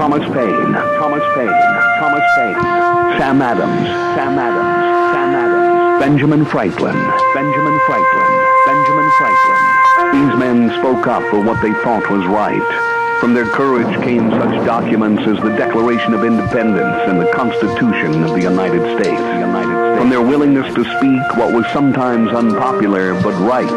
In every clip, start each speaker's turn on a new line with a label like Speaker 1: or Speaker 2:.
Speaker 1: Thomas Paine, Sam Adams, Benjamin Franklin. These men spoke up for what they thought was right. From their courage came such documents as the Declaration of Independence and the Constitution of the United States. From their willingness to speak what was sometimes unpopular but right,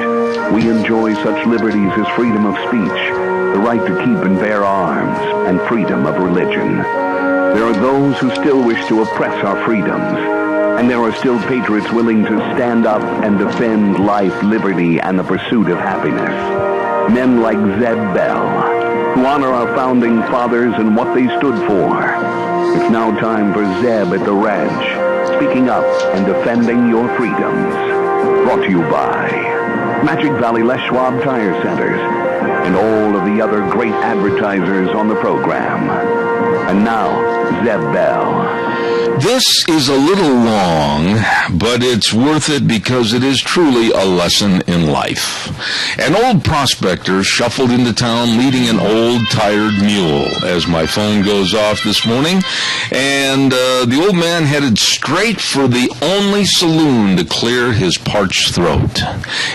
Speaker 1: we enjoy such liberties as freedom of speech, the right to keep and bear arms, and freedom of religion. There are those who still wish to oppress our freedoms, and there are still patriots willing to stand up and defend life, liberty, and the pursuit of happiness. Men like Zeb Bell, who honor our founding fathers and what they stood for. It's now time for Zeb at the ranch, speaking up and defending your freedoms. Brought to you by Magic Valley Les Schwab Tire Centers and all of the other great advertisers on the program. And now, Zeb Bell.
Speaker 2: This is a little long, but it's worth it because it is truly a lesson in life. An old prospector shuffled into town leading an old, tired mule as my phone goes off this morning, and the old man headed straight for the only saloon to clear his parched throat.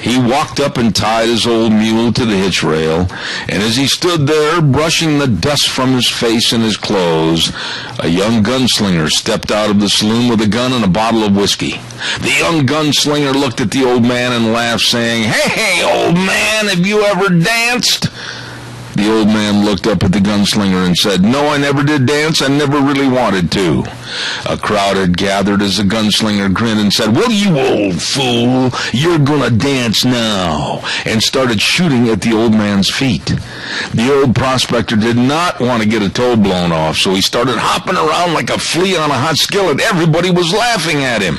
Speaker 2: He walked up and tied his old mule to the hitch rail, and as he stood there, brushing the dust from his face and his clothes, a young gunslinger stepped out of the saloon with a gun and a bottle of whiskey. The young gunslinger looked at the old man and laughed, saying, "Hey, old man, have you ever danced?" The old man looked up at the gunslinger and said, "No, I never did dance. I never really wanted to." A crowd had gathered as the gunslinger grinned and said, "Well, you old fool, you're gonna dance now," and started shooting at the old man's feet. The old prospector did not want to get a toe blown off, so he started hopping around like a flea on a hot skillet. Everybody was laughing at him.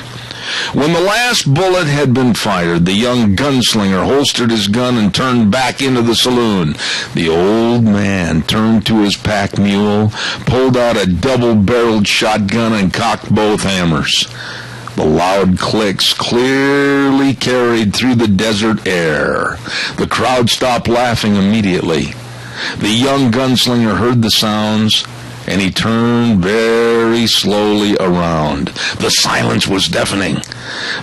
Speaker 2: When the last bullet had been fired, the young gunslinger holstered his gun and turned back into the saloon. The old man turned to his pack mule, pulled out a double-barreled shotgun, and cocked both hammers. The loud clicks clearly carried through the desert air. The crowd stopped laughing immediately. The young gunslinger heard the sounds, and he turned very slowly around. The silence was deafening.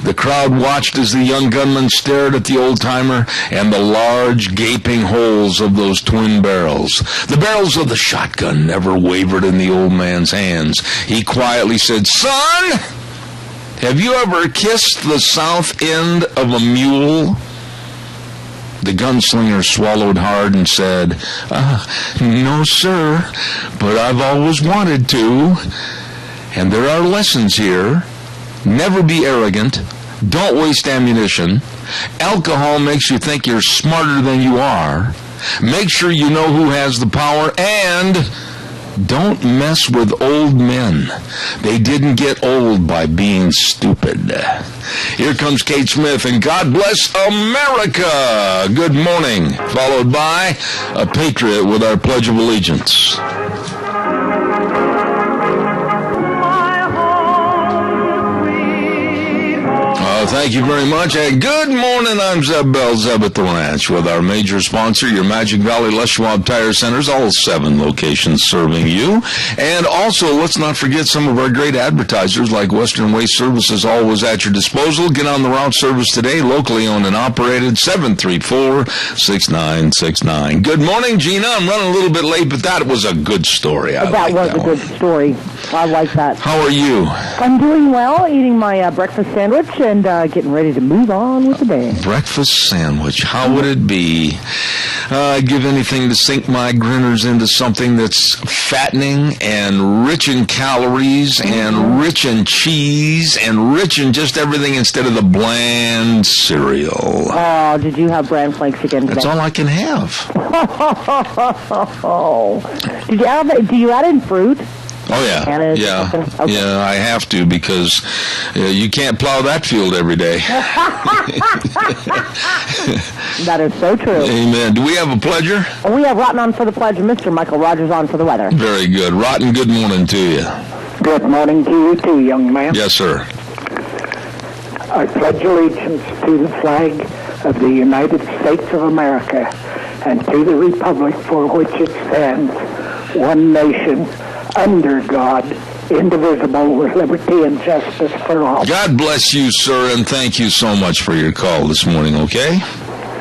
Speaker 2: The crowd watched as the young gunman stared at the old-timer and the large gaping holes of those twin barrels. The barrels of the shotgun never wavered in the old man's hands. He quietly said, "Son, have you ever kissed the south end of a mule?" The gunslinger swallowed hard and said, "No, sir, but I've always wanted to." And there are lessons here. Never be arrogant. Don't waste ammunition. Alcohol makes you think you're smarter than you are. Make sure you know who has the power, and don't mess with old men. They didn't get old by being stupid. Here comes Kate Smith, and God bless America. Good morning, followed by a patriot with our Pledge of Allegiance. Thank you very much, and good morning. I'm Zeb Bell, Zeb at the Ranch, with our major sponsor, your Magic Valley Les Schwab Tire Centers, all 7 locations serving you. And also, let's not forget some of our great advertisers like Western Waste Services, always at your disposal. Get on the route service today, locally owned and operated, 734-6969. Good morning, Gina. I'm running a little bit late, but that was a good story.
Speaker 3: That was a good story. I like that.
Speaker 2: How are you?
Speaker 3: I'm doing well, eating my breakfast sandwich and getting ready to move on with the day.
Speaker 2: Breakfast sandwich. How would it be? I'd give anything to sink my grinners into something that's fattening and rich in calories and rich in cheese and rich in just everything instead of the bland cereal.
Speaker 3: Oh, did you have bran flakes again today?
Speaker 2: That's all I can have.
Speaker 3: Do you add in fruit?
Speaker 2: Oh, yeah. Okay. Yeah, I have to, because you can't plow that field every day.
Speaker 3: That is so true.
Speaker 2: Amen. Do we have a pledger?
Speaker 3: We have Rotten on for the pledge and Mr. Michael Rogers on for the weather.
Speaker 2: Very good. Rotten, good morning to you.
Speaker 4: Good morning to you, too, young man.
Speaker 2: Yes, sir.
Speaker 4: I pledge allegiance to the flag of the United States of America and to the republic for which it stands, one nation, under God, indivisible, with liberty and justice for all.
Speaker 2: God bless you, sir, and thank you so much for your call this morning, okay?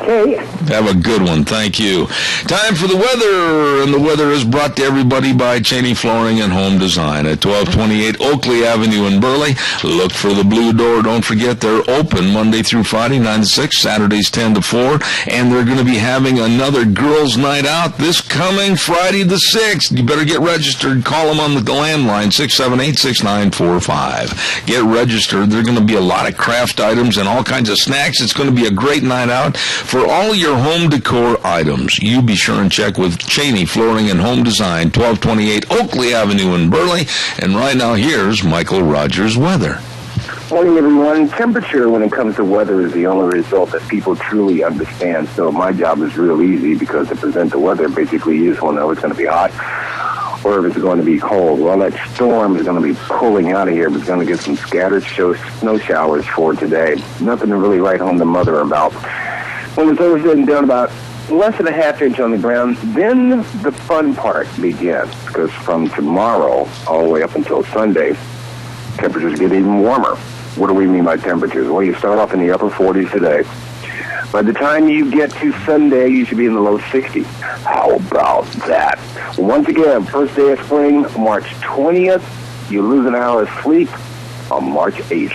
Speaker 4: Okay.
Speaker 2: Have a good one. Thank you. Time for the weather, and the weather is brought to everybody by Cheney Flooring and Home Design at 1228 Oakley Avenue in Burley. Look for the blue door. Don't forget they're open Monday through Friday, 9 to 6, Saturdays 10 to 4, and they're going to be having another girls' night out this coming Friday the 6th. You better get registered. Call them on the landline, 678-6945. Get registered. There are going to be a lot of craft items and all kinds of snacks. It's going to be a great night out. For all your home decor items, you be sure and check with Cheney Flooring and Home Design, 1228 Oakley Avenue in Burley. And right now, here's Michael Rogers' weather.
Speaker 5: Morning, everyone. Temperature, when it comes to weather, is the only result that people truly understand. So my job is real easy because to present the weather, basically, you just want to know it's going to be hot or if it's going to be cold. Well, that storm is going to be pulling out of here, but it's going to get some scattered snow showers for today. Nothing to really write home to mother about. When it's over and done, about less than a half inch on the ground, then the fun part begins, because from tomorrow all the way up until Sunday, temperatures get even warmer. What do we mean by temperatures? Well, you start off in the upper 40s today. By the time you get to Sunday, you should be in the low 60s. How about that? Once again, first day of spring, March 20th. You lose an hour of sleep on March 8th.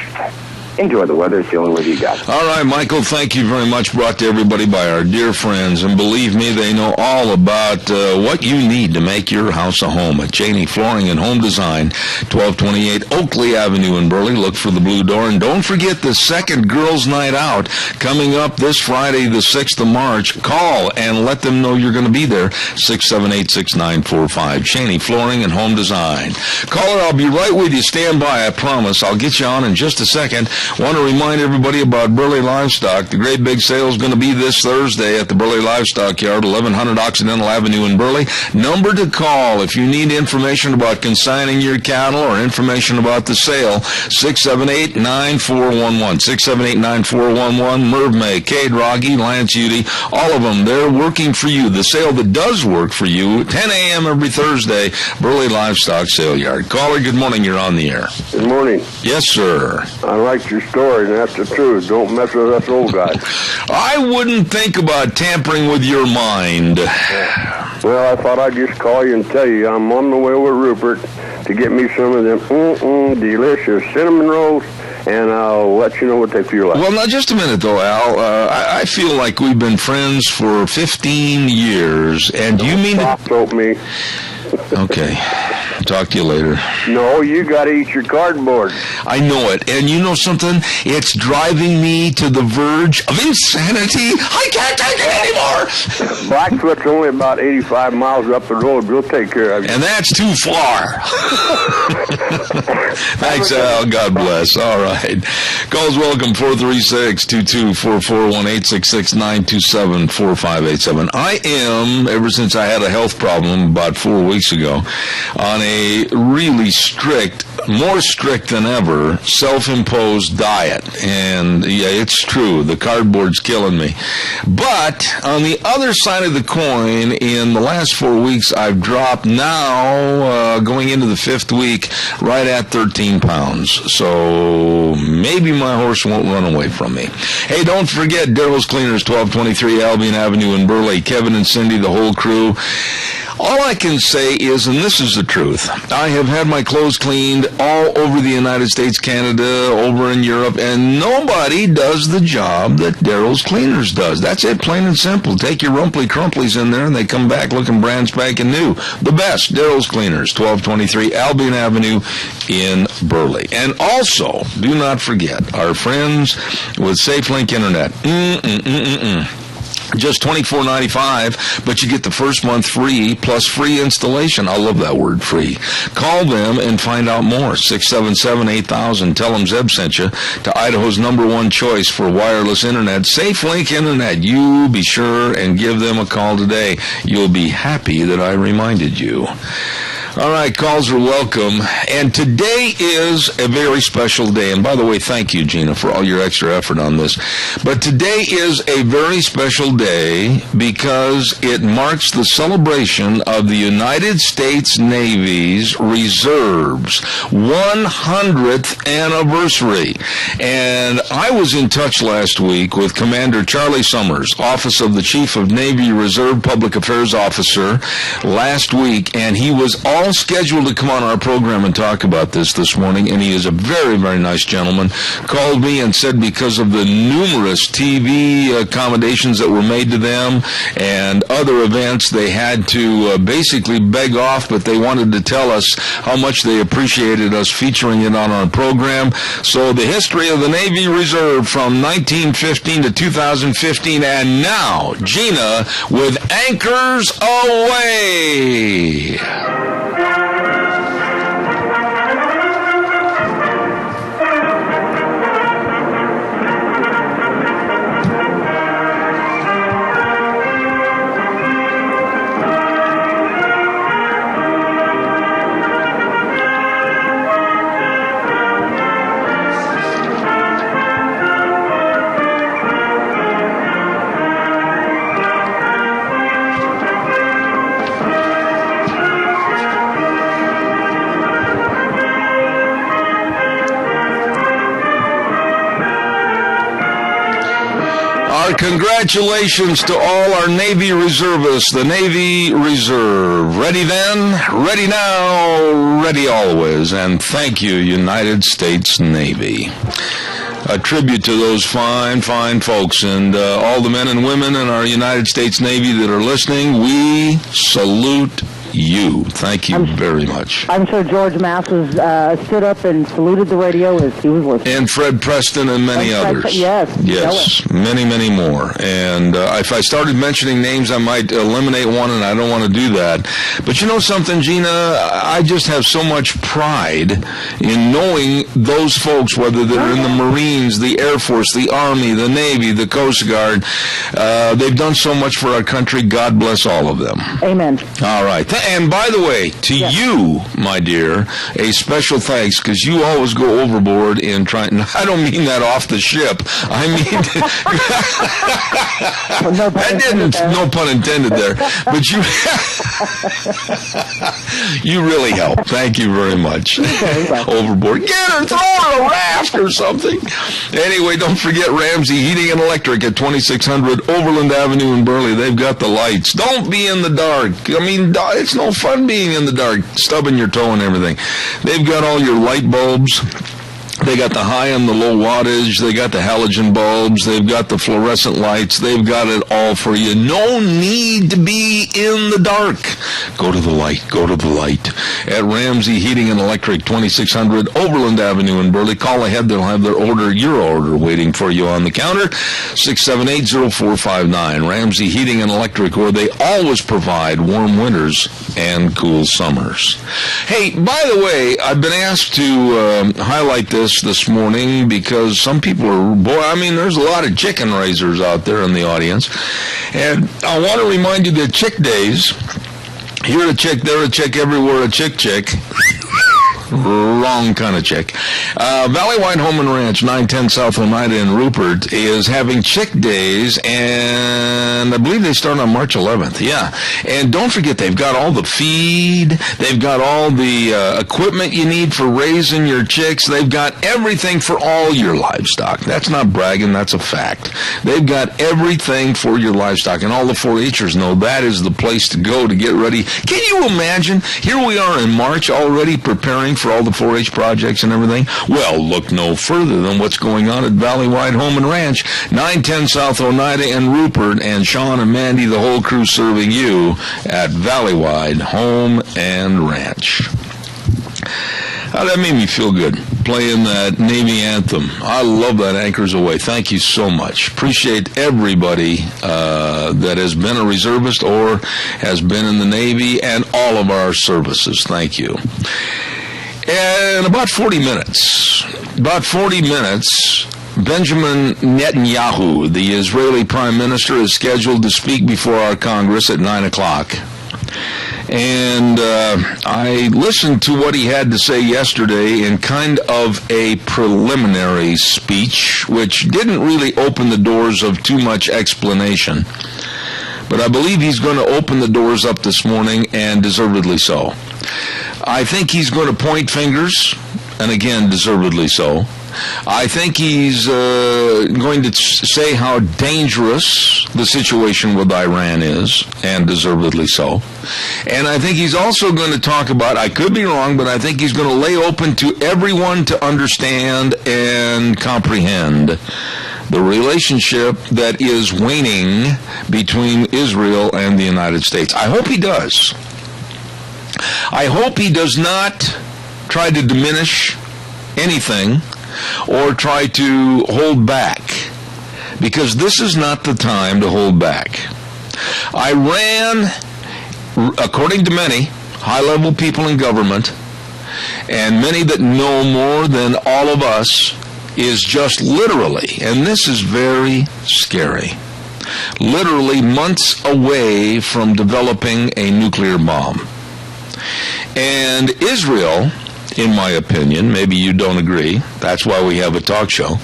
Speaker 5: Enjoy the weather. It's the only way you got.
Speaker 2: All right, Michael, thank you very much. Brought to everybody by our dear friends. And believe me, they know all about what you need to make your house a home at Cheney Flooring and Home Design, 1228 Oakley Avenue in Burley. Look for the blue door. And don't forget the second girls' night out coming up this Friday, the 6th of March. Call and let them know you're going to be there, 678-6945. Cheney Flooring and Home Design. Caller, I'll be right with you. Stand by, I promise. I'll get you on in just a second. Want to remind everybody about Burley Livestock. The great big sale is going to be this Thursday at the Burley Livestock Yard, 1100 Occidental Avenue in Burley. Number to call if you need information about consigning your cattle or information about the sale, 678-9411. 678-9411. Merv May, Cade Rogge, Lance Udy, all of them, they're working for you. The sale that does work for you, 10 a.m. every Thursday, Burley Livestock Sale Yard. Caller, good morning. You're on the air.
Speaker 6: Good morning.
Speaker 2: Yes, sir.
Speaker 6: I like your story, and that's the truth. Don't mess with us old guys.
Speaker 2: I wouldn't think about tampering with your mind.
Speaker 6: Well, I thought I'd just call you and tell you I'm on the way with Rupert to get me some of them delicious cinnamon rolls, and I'll let you know what they feel like.
Speaker 2: Well, now, just a minute, though, Al. I feel like we've been friends for 15 years, and you mean to...
Speaker 6: Soap me.
Speaker 2: Okay. Talk to you later.
Speaker 6: No, you got to eat your cardboard.
Speaker 2: I know it. And you know something? It's driving me to the verge of insanity. I can't take it anymore.
Speaker 6: Blackfoot's only about 85 miles up the road. We'll take care of you.
Speaker 2: And that's too far. Thanks, Al. God bless. All right. Calls welcome, 436-2244-1866-927-4587. I am, ever since I had a health problem about 4 weeks ago, on a really strict, more strict than ever, self-imposed diet. And yeah, it's true, the cardboard's killing me. But on the other side of the coin, in the last 4 weeks, I've dropped now, going into the 5th week, right at 13 pounds. So maybe my horse won't run away from me. Hey, don't forget Daryl's Cleaners, 1223 Albion Avenue in Burley. Kevin and Cindy, the whole crew. All I can say is, and this is the truth, I have had my clothes cleaned all over the United States, Canada, over in Europe, and nobody does the job that Daryl's Cleaners does. That's it, plain and simple. Take your rumply crumplies in there, and they come back looking brand spanking new. The best, Daryl's Cleaners, 1223 Albion Avenue in Burley. And also, do not forget, our friends with SafeLink Internet. Just $24.95, but you get the first month free, plus free installation. I love that word, free. Call them and find out more. 677-8000. Tell them Zeb sent you to Idaho's #1 choice for wireless internet, SafeLink Internet. You be sure and give them a call today. You'll be happy that I reminded you. All right, calls are welcome. And today is a very special day. And by the way, thank you, Gina, for all your extra effort on this. But today is a very special day because it marks the celebration of the United States Navy's Reserve's 100th anniversary. And I was in touch last week with Commander Charlie Summers, Office of the Chief of Navy Reserve Public Affairs Officer, last week, and he was all scheduled to come on our program and talk about this morning, and he is a very, very nice gentleman. Called me and said because of the numerous TV accommodations that were made to them and other events, they had to basically beg off, but they wanted to tell us how much they appreciated us featuring it on our program. So the history of the Navy Reserve from 1915 to 2015, and now Gina with Anchors Away. Congratulations to all our Navy reservists, the Navy Reserve. Ready then, ready now, ready always. And thank you, United States Navy. A tribute to those fine, fine folks and all the men and women in our United States Navy that are listening. We salute you. Thank you very much.
Speaker 3: I'm sure George Masses stood up and saluted the radio as he was listening.
Speaker 2: And Fred Preston and many others. Yes, many, many more. And if I started mentioning names, I might eliminate one, and I don't want to do that. But you know something, Gina? I just have so much pride in knowing those folks, whether they're in the Marines, the Air Force, the Army, the Navy, the Coast Guard. They've done so much for our country. God bless all of them.
Speaker 3: Amen.
Speaker 2: All right. And by the way, to you, my dear, a special thanks, because you always go overboard in trying. I don't mean that off the ship. I mean, no pun intended there. But you really help. Thank you very much. Overboard. Get her, throw her a raft or something. Anyway, don't forget Ramsey Heating and Electric at 2600 Overland Avenue in Burley. They've got the lights. Don't be in the dark. I mean, it's no fun being in the dark, stubbing your toe and everything. They've got all your light bulbs. They got the high and the low wattage. They got the halogen bulbs. They've got the fluorescent lights. They've got it all for you. No need to be in the dark. Go to the light. Go to the light. At Ramsey Heating and Electric, 2600 Overland Avenue in Burley. Call ahead. They'll have your order waiting for you on the counter. 678-0459. Ramsey Heating and Electric, where they always provide warm winters and cool summers. Hey, by the way, I've been asked to highlight this morning because some people are, there's a lot of chicken raisers out there in the audience. And I want to remind you that Chick Days, here a chick, there a chick, everywhere a chick. Wrong kind of chick. Valley White Home and Ranch, 910 South Oneida in Rupert, is having Chick Days, and I believe they start on March 11th. Yeah. And don't forget, they've got all the feed. They've got all the equipment you need for raising your chicks. They've got everything for all your livestock. That's not bragging. That's a fact. They've got everything for your livestock, and all the 4-H'ers know that is the place to go to get ready. Can you imagine? Here we are in March already preparing for all the 4-H projects and everything. Well, look no further than what's going on at Valley Wide Home and Ranch, 910 South Oneida and Rupert, and Sean and Mandy, the whole crew serving you at Valley Wide Home and Ranch. That made me feel good, playing that Navy anthem. I love that, Anchors Away. Thank you so much. Appreciate everybody that has been a reservist or has been in the Navy and all of our services. Thank you. In about 40 minutes, Benjamin Netanyahu, the Israeli Prime Minister, is scheduled to speak before our Congress at 9 o'clock. And I listened to what he had to say yesterday in kind of a preliminary speech, which didn't really open the doors of too much explanation. But I believe he's going to open the doors up this morning, and deservedly so. I think he's going to point fingers, and again, deservedly so. I think he's going to say how dangerous the situation with Iran is, and deservedly so. And I think he's also going to talk about, I could be wrong, but I think he's going to lay open to everyone to understand and comprehend the relationship that is waning between Israel and the United States. I hope he does. I hope he does not try to diminish anything or try to hold back, because this is not the time to hold back. Iran, according to many high-level people in government, and many that know more than all of us, is just literally, and this is very scary, literally months away from developing a nuclear bomb. And Israel, in my opinion, maybe you don't agree, that's why we have a talk show,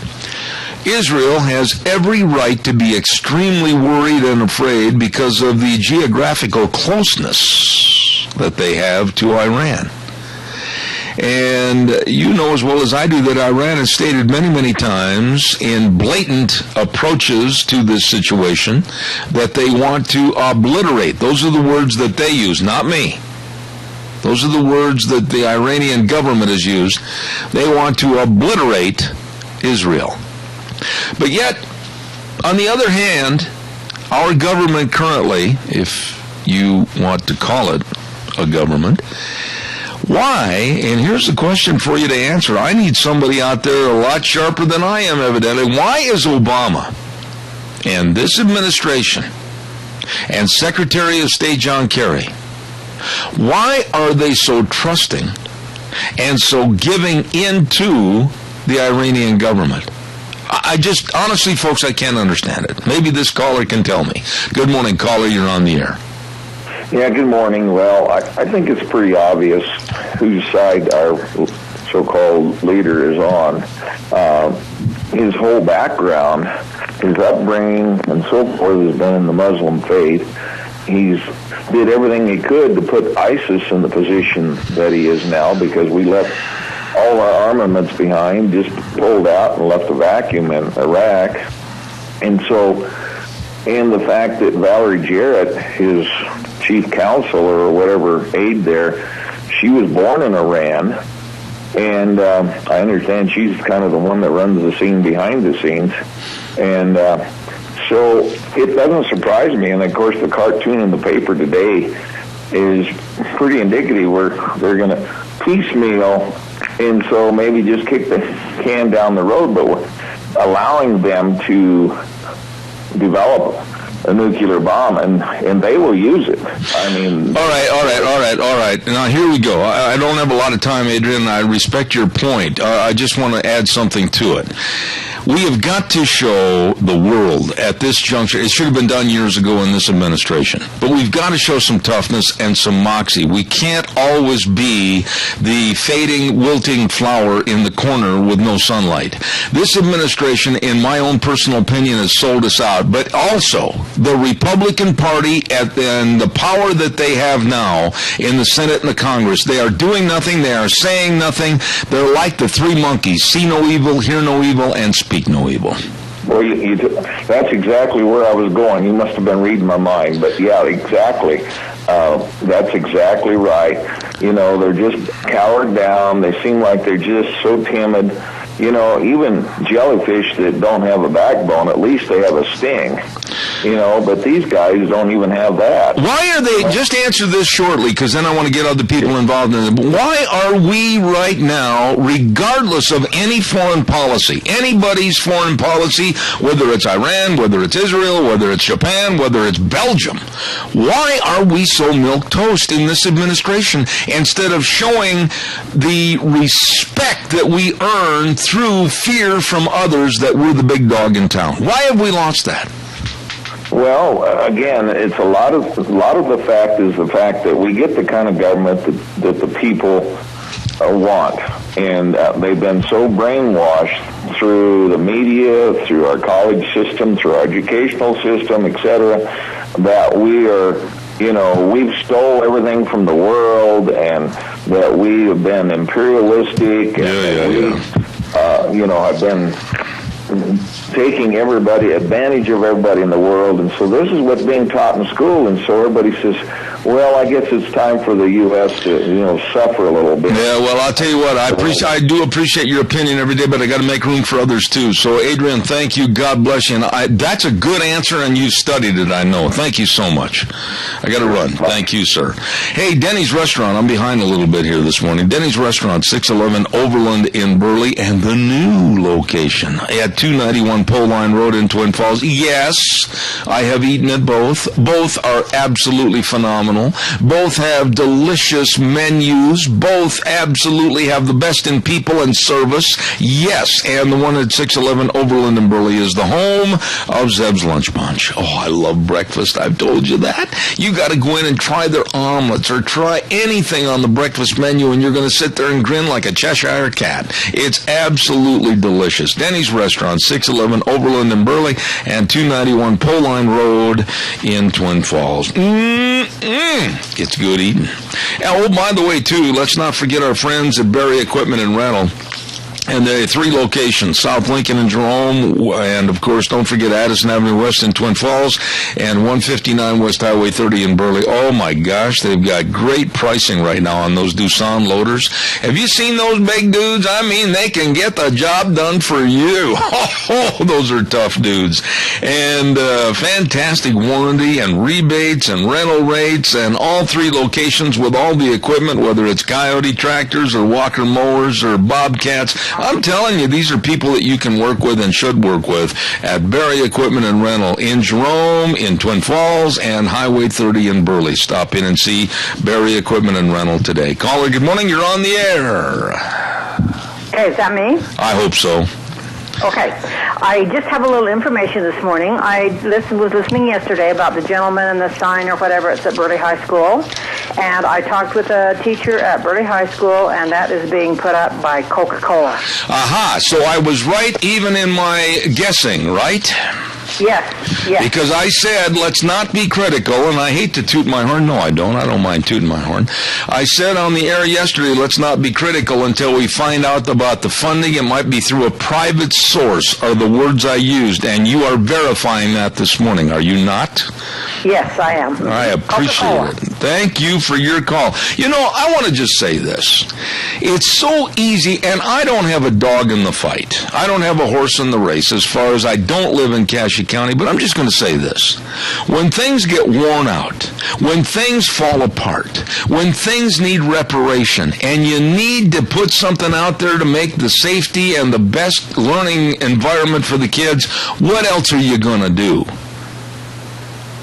Speaker 2: Israel has every right to be extremely worried and afraid because of the geographical closeness that they have to Iran. And you know as well as I do that Iran has stated many, many times in blatant approaches to this situation that they want to obliterate. Those are the words that they use, not me. Those are the words that the Iranian government has used. They want to obliterate Israel. But yet, on the other hand, our government currently, if you want to call it a government, why, and here's the question for you to answer, I need somebody out there a lot sharper than I am evidently, why is Obama and this administration and Secretary of State John Kerry, why are they so trusting and so giving into the Iranian government? I just, honestly, folks, I can't understand it. Maybe this caller can tell me. Good morning, caller. You're on the air.
Speaker 7: Yeah, good morning. Well, I think it's pretty obvious whose side our so-called leader is on. His whole background, his upbringing, and so forth has been in the Muslim faith. He's did everything he could to put ISIS in the position that he is now, because we left all our armaments behind, just pulled out and left a vacuum in Iraq. And so, and the fact that Valerie Jarrett, his chief counselor or whatever aide there, she was born in Iran, and I understand she's kind of the one that runs the scene behind the scenes. And so it doesn't surprise me. And of course, the cartoon in the paper today is pretty indicative where they're going to piecemeal, and so maybe just kick the can down the road, but allowing them to develop a nuclear bomb, and they will use it. I mean... All
Speaker 2: right. Now, here we go. I don't have a lot of time, Adrian. I respect your point. I just want to add something to it. We have got to show the world at this juncture, it should have been done years ago in this administration, but we've got to show some toughness and some moxie. We can't always be the fading, wilting flower in the corner with no sunlight. This administration, in my own personal opinion, has sold us out, but also the Republican Party and the power that they have now in the Senate and the Congress, they are doing nothing, they are saying nothing. They're like the three monkeys: see no evil, hear no evil, and speak no evil.
Speaker 7: Well, that's exactly where I was going. You must have been reading my mind. But yeah, exactly. That's exactly right. You know, they're just cowered down. They seem like they're just so timid. You know, even jellyfish that don't have a backbone, at least they have a sting. You know, but these guys don't even have that.
Speaker 2: Why are they, just answer this shortly, because then I want to get other people involved in it. Why are we right now, regardless of any foreign policy, anybody's foreign policy, whether it's Iran, whether it's Israel, whether it's Japan, whether it's Belgium, why are we so milquetoast in this administration instead of showing the respect that we earn through fear from others that we're the big dog in town? Why have we lost that?
Speaker 7: Well, again, it's a lot of the fact is the fact that we get the kind of government that the people want, and they've been so brainwashed through the media, through our college system, through our educational system, etc., that we are, we've stole everything from the world, and that we have been imperialistic, and have been taking advantage of everybody in the world. And so this is what's being taught in school, and so everybody says, well, I guess it's time for the U.S. to, suffer a little bit.
Speaker 2: Yeah, well, I'll tell you what, I do appreciate your opinion every day, but I got to make room for others too. So, Adrian, thank you. God bless you. And that's a good answer, and you studied it, I know. Thank you so much. I got to run. Thank you, sir. Hey, Denny's Restaurant. I'm behind a little bit here this morning. Denny's Restaurant, 611 Overland in Burley, and the new location at 291 Pole Line Road in Twin Falls. Yes, I have eaten at both. Both are absolutely phenomenal. Both have delicious menus. Both absolutely have the best in people and service. Yes, and the one at 611 Overland in Burley is the home of Zeb's Lunch Bunch. Oh, I love breakfast. I've told you that. You got to go in and try their omelets or try anything on the breakfast menu, and you're going to sit there and grin like a Cheshire cat. It's absolutely delicious. Denny's Restaurant, 611 Overland in Burley and 291 Pole Line Road in Twin Falls. It's good eating. And, oh, by the way, too, let's not forget our friends at Berry Equipment and Rental. And there are 3 locations, South Lincoln and Jerome, and, of course, don't forget Addison Avenue West in Twin Falls, and 159 West Highway 30 in Burley. Oh, my gosh, they've got great pricing right now on those Doosan loaders. Have you seen those big dudes? I mean, they can get the job done for you. Oh, those are tough dudes. And fantastic warranty and rebates and rental rates, and all 3 locations with all the equipment, whether it's Coyote tractors or Walker mowers or Bobcats. I'm telling you, these are people that you can work with and should work with at Berry Equipment and Rental in Jerome, in Twin Falls, and Highway 30 in Burley. Stop in and see Berry Equipment and Rental today. Caller, good morning. You're on the air.
Speaker 8: Hey, is that me?
Speaker 2: I hope so.
Speaker 8: Okay. I just have a little information this morning. I was listening yesterday about the gentleman and the sign or whatever. It's at Burley High School. And I talked with a teacher at Burley High School, and that is being put up by Coca-Cola.
Speaker 2: Aha. So I was right even in my guessing, right?
Speaker 8: Yes.
Speaker 2: Because I said, let's not be critical, and I hate to toot my horn. No, I don't. I don't mind tooting my horn. I said on the air yesterday, let's not be critical until we find out about the funding. It might be through a private source, are the words I used, and you are verifying that this morning, are you not?
Speaker 8: Yes, I am.
Speaker 2: I appreciate it. Thank you for your call. I want to just say this. It's so easy, and I don't have a dog in the fight. I don't have a horse in the race as far as I don't live in Cassia County, but I'm just going to say this. When things get worn out, when things fall apart, when things need reparation, and you need to put something out there to make the safety and the best learning environment for the kids, what else are you going to do?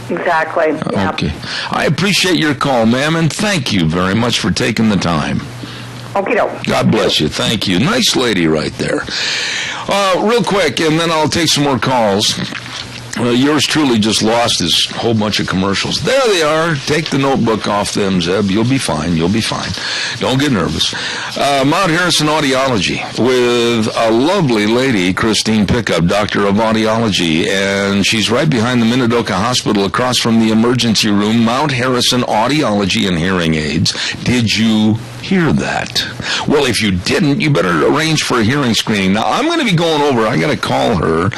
Speaker 8: Exactly. Yep.
Speaker 2: Okay. I appreciate your call, ma'am, and thank you very much for taking the time.
Speaker 8: Okie doke.
Speaker 2: God bless you. Thank you. Nice lady right there. Real quick, and then I'll take some more calls. Yours truly just lost his whole bunch of commercials. There they are. Take the notebook off them, Zeb. You'll be fine. You'll be fine. Don't get nervous. Mount Harrison Audiology with a lovely lady, Christine Pickup, doctor of audiology, and she's right behind the Minidoka Hospital across from the emergency room. Mount Harrison Audiology and Hearing Aids. Did you hear that? Well, if you didn't, you better arrange for a hearing screening. Now, I'm going to be going over. I got to call her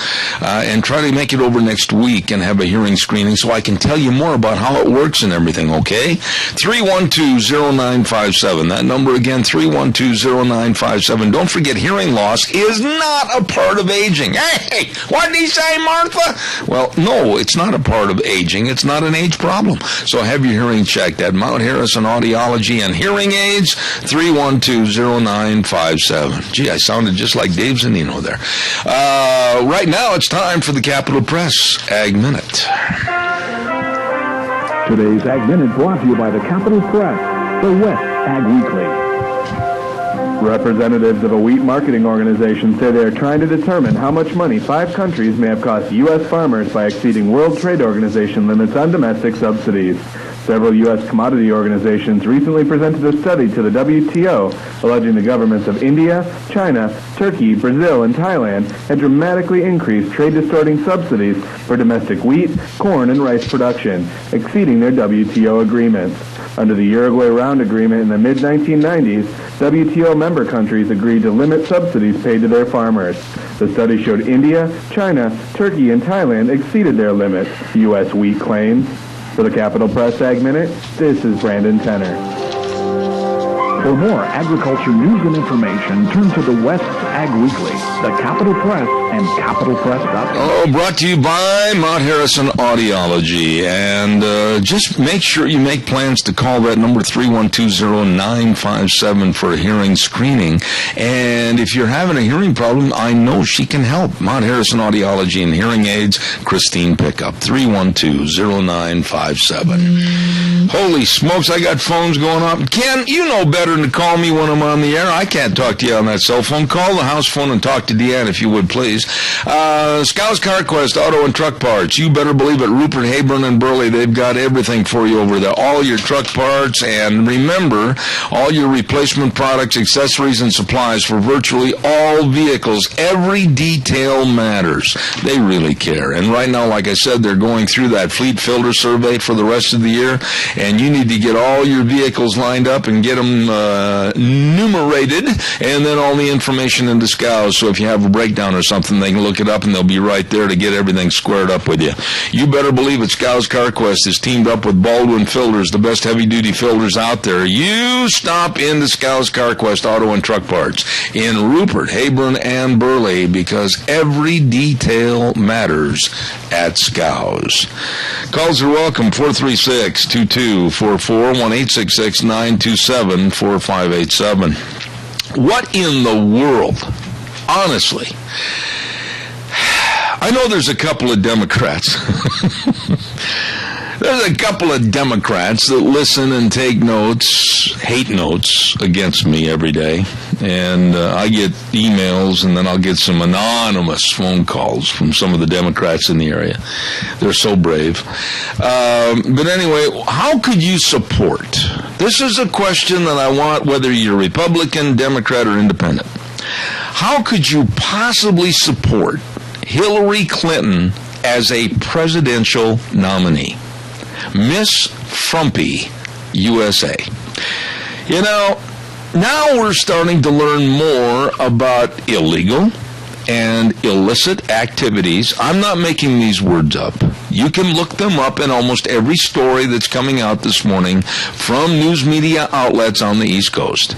Speaker 2: and try to make it over next week and have a hearing screening so I can tell you more about how it works and everything, okay? 312-0957. That number again, 312-0957. Don't forget, hearing loss is not a part of aging. Hey, what did he say, Martha? Well, no, it's not a part of aging. It's not an age problem. So have your hearing checked at Mount Harrison Audiology and Hearing Aids, 312-0957. Gee, I sounded just like Dave Zanino there. Right now, it's time for the Capital Press Ag Minute.
Speaker 9: Today's Ag Minute brought to you by the Capital Press, the West Ag Weekly. Representatives of a wheat marketing organization say they are trying to determine how much money 5 countries may have cost U.S. farmers by exceeding World Trade Organization limits on domestic subsidies. Several U.S. commodity organizations recently presented a study to the WTO alleging the governments of India, China, Turkey, Brazil, and Thailand had dramatically increased trade-distorting subsidies for domestic wheat, corn, and rice production, exceeding their WTO agreements. Under the Uruguay Round Agreement in the mid-1990s, WTO member countries agreed to limit subsidies paid to their farmers. The study showed India, China, Turkey, and Thailand exceeded their limits, U.S. wheat claims. For the Capital Press Ag Minute, this is Brandon Tenner.
Speaker 10: For more agriculture news and information, turn to the West's Ag Weekly, the Capital Press, and capitalpress.com.
Speaker 2: Oh, brought to you by Mount Harrison Audiology. And just make sure you make plans to call that number 3120957 for a hearing screening. And if you're having a hearing problem, I know she can help. Mount Harrison Audiology and Hearing Aids, Christine Pickup, 3120957. Holy smokes, I got phones going up. Ken, you know better than to call me when I'm on the air. I can't talk to you on that cell phone. Call the house phone and talk to Deanne if you would, please. Scout's CarQuest Auto and Truck Parts. You better believe it. Rupert, Hayburn, and Burley, they've got everything for you over there. All your truck parts, and remember, all your replacement products, accessories, and supplies for virtually all vehicles. Every detail matters. They really care. And right now, like I said, they're going through that fleet filter survey for the rest of the year, and you need to get all your vehicles lined up and get them numerated, and then all the information into Scows, so if you have a breakdown or something, they can look it up and they'll be right there to get everything squared up with you. You better believe it. Scows CarQuest is teamed up with Baldwin Filters, the best heavy-duty filters out there. You stop into Scows CarQuest Auto and Truck Parts in Rupert, Hayburn, and Burley, because every detail matters at Scows. Calls are welcome, 436-2244, 1-866-927-4587. What in the world? Honestly, I know there's a couple of Democrats. There's a couple of Democrats that listen and take notes, hate notes against me every day. And I get emails, and then I'll get some anonymous phone calls from some of the Democrats in the area. They're so brave. But anyway, how could you support? This is a question that I want, whether you're Republican, Democrat, or Independent. How could you possibly support Hillary Clinton as a presidential nominee? Miss Frumpy, USA. You know, now we're starting to learn more about illegal and illicit activities. I'm not making these words up. You can look them up in almost every story that's coming out this morning from news media outlets on the East Coast.